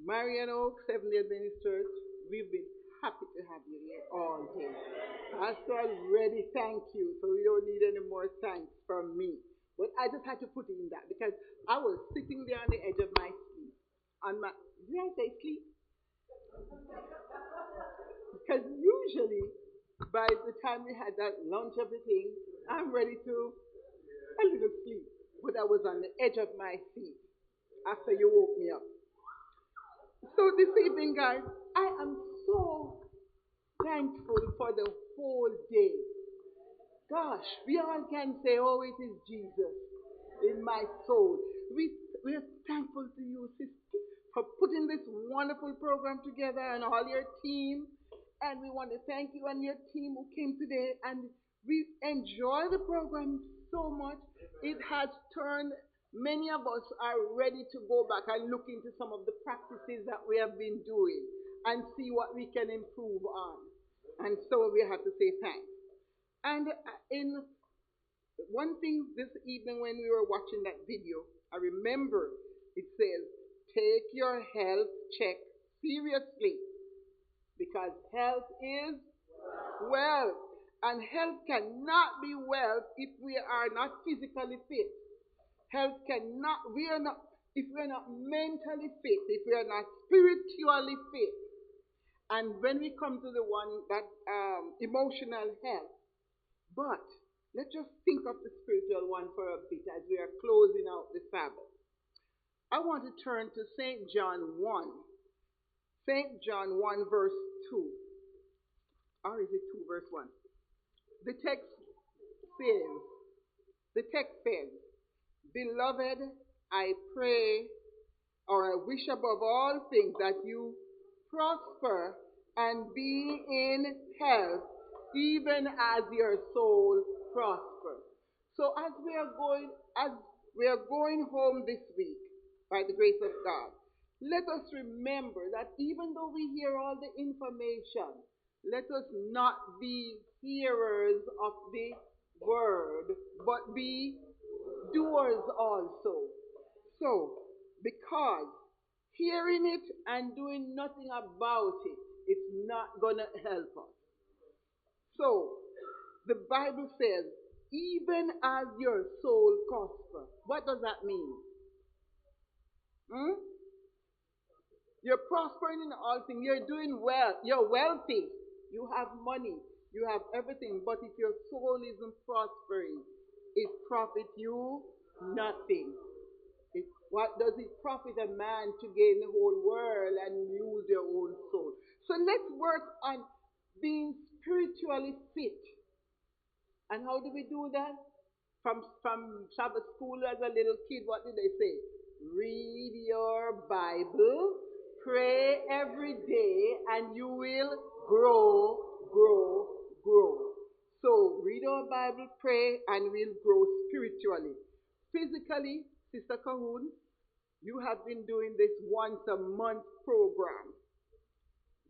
Marion Oaks, Seventh-day Adventist Church, we've been happy to have you here all day. Pastor already thank you, so we don't need any more thanks from me. But I just had to put it in that because I was sitting there on the edge of my seat. Did I say sleep? Because usually, by the time we had that lunch, everything, I'm ready to a little sleep. But I was on the edge of my seat after you woke me up. So this evening, guys, I am so thankful for the whole day. Gosh, we all can say, oh, it is Jesus in my soul. We're thankful to you, sister, for putting this wonderful program together and all your team. And we want to thank you and your team who came today. And we enjoy the program so much. It has turned Many of us are ready to go back and look into some of the practices that we have been doing and see what we can improve on. And so we have to say thanks. And in one thing this evening when we were watching that video, I remember it says, take your health check seriously because health is wealth. And health cannot be wealth if we are not physically fit. Health cannot, we are not, if we are not mentally fit, if we are not spiritually fit. And when we come to the one that emotional health, but let's just think of the spiritual one for a bit as we are closing out the Sabbath. I want to turn to St. John 1. St. John 1 verse 2. Or is it 2 verse 1? The text says, Beloved, I pray, or I wish above all things that you prosper and be in health, even as your soul prospers. So as we are going home this week, by the grace of God, let us remember that even though we hear all the information, let us not be hearers of the word, but be doers also. So, because hearing it and doing nothing about it, it's not going to help us. So, the Bible says, even as your soul prosper. What does that mean? You're prospering in all things. You're doing well. You're wealthy. You have money. You have everything. But if your soul isn't prospering, it profits you nothing. What does it profit a man to gain the whole world and lose your own soul? So let's work on being spiritually fit. And how do we do that? From Sabbath school as a little kid, what did they say? Read your Bible, pray every day, and you will grow, grow, grow. So read our Bible, pray, and we'll grow spiritually. Physically, Sister Cahoon, you have been doing this once a month program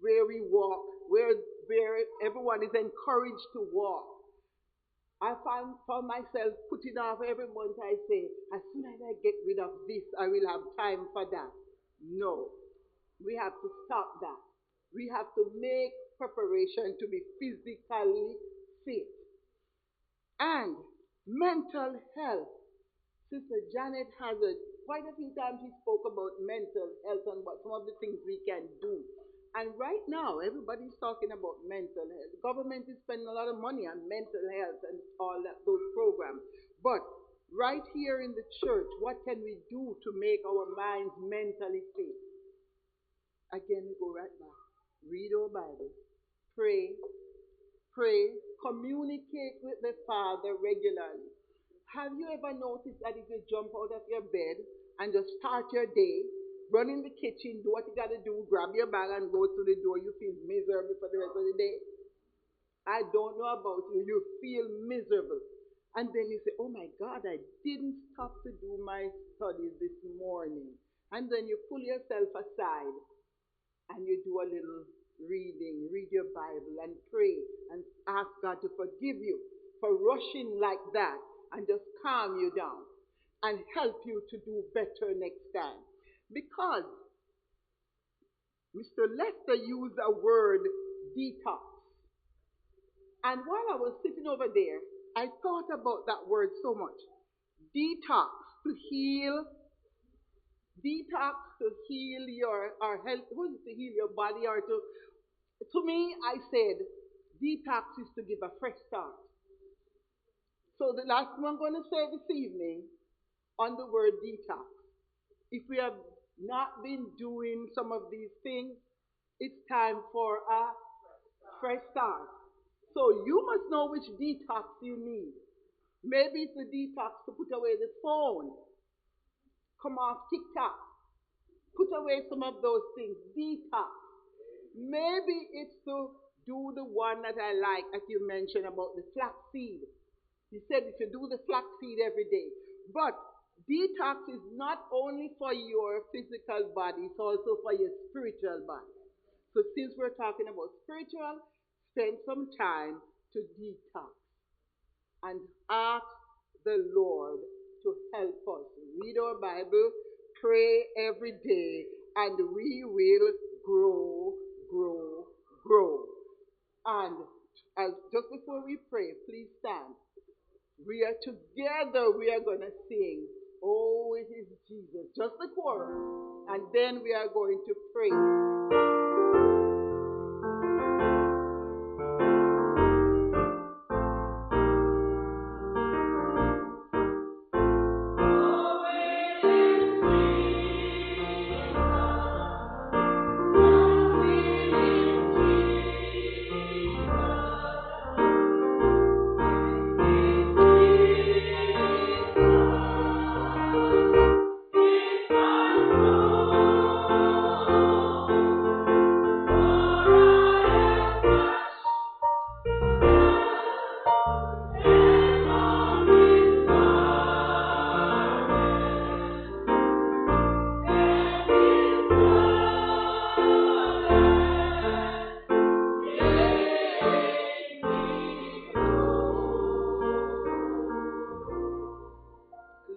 where we walk, where everyone is encouraged to walk. I found myself putting off every month. I say, as soon as I get rid of this, I will have time for that. No, we have to stop that. We have to make preparation to be physically fit. And mental health. Sister Janet has quite a few times she spoke about mental health and what some of the things we can do. And right now, everybody's talking about mental health. The government is spending a lot of money on mental health and all those programs. But right here in the church, what can we do to make our minds mentally fit? Again, we go right back. Read our Bible. Pray, communicate with the Father regularly. Have you ever noticed that if you jump out of your bed and just start your day, run in the kitchen, do what you got to do, grab your bag and go to the door, you feel miserable for the rest of the day? I don't know about you. You feel miserable. And then you say, oh my God, I didn't stop to do my studies this morning. And then you pull yourself aside and you do a little reading, read your Bible and pray and ask God to forgive you for rushing like that and just calm you down and help you to do better next time. Because Mr. Lester used a word detox. And while I was sitting over there, I thought about that word so much. Detox, to heal. Detox, to heal your health, to heal your body, or to me, I said, detox is to give a fresh start. So the last thing I'm going to say this evening on the word detox. If we have not been doing some of these things, it's time for a fresh start. So you must know which detox you need. Maybe it's a detox to put away the phone, come off TikTok, put away some of those things, detox. Maybe it's to do the one that I like that you mentioned about the flaxseed. He said if you do the flaxseed every day. But Detox is not only for your physical body, it's also for your spiritual body. So since we're talking about spiritual, spend some time to detox and ask the Lord to help us. Read our Bible, pray every day, and we will grow, grow, grow. And just before we pray, please stand. We are together, we are going to sing, "Oh, it is Jesus," just the chorus. And then we are going to pray.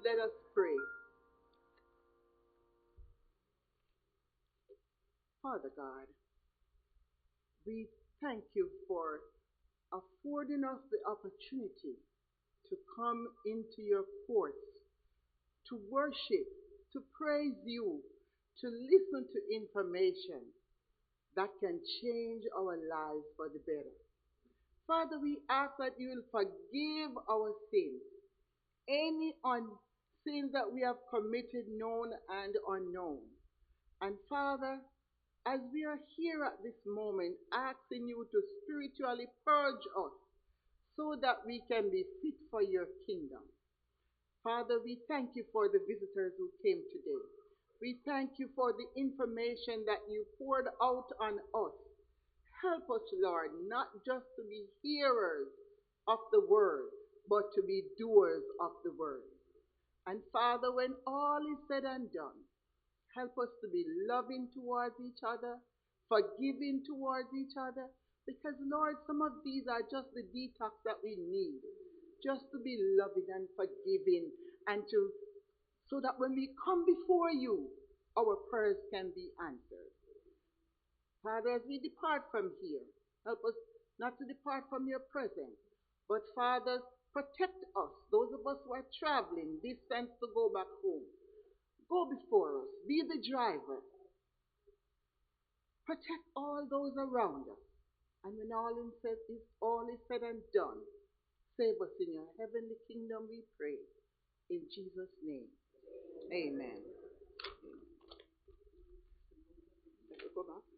Let us pray. Father God, we thank you for affording us the opportunity to come into your courts, to worship, to praise you, to listen to information that can change our lives for the better. Father, we ask that you will forgive our sins, any sins that we have committed, known and unknown. And Father, as we are here at this moment, asking you to spiritually purge us so that we can be fit for your kingdom. Father, we thank you for the visitors who came today. We thank you for the information that you poured out on us. Help us, Lord, not just to be hearers of the word, but to be doers of the word. And Father, when all is said and done, help us to be loving towards each other, forgiving towards each other, because, Lord, some of these are just the detox that we need, just to be loving and forgiving, and so that when we come before you, our prayers can be answered. Father, as we depart from here, help us not to depart from your presence, but Father, protect us, those of us who are traveling distance to go back home. Go before us, be the driver. Protect all those around us. And when all is said and done, save us in your heavenly kingdom, we pray. In Jesus' name, amen. Let's go back.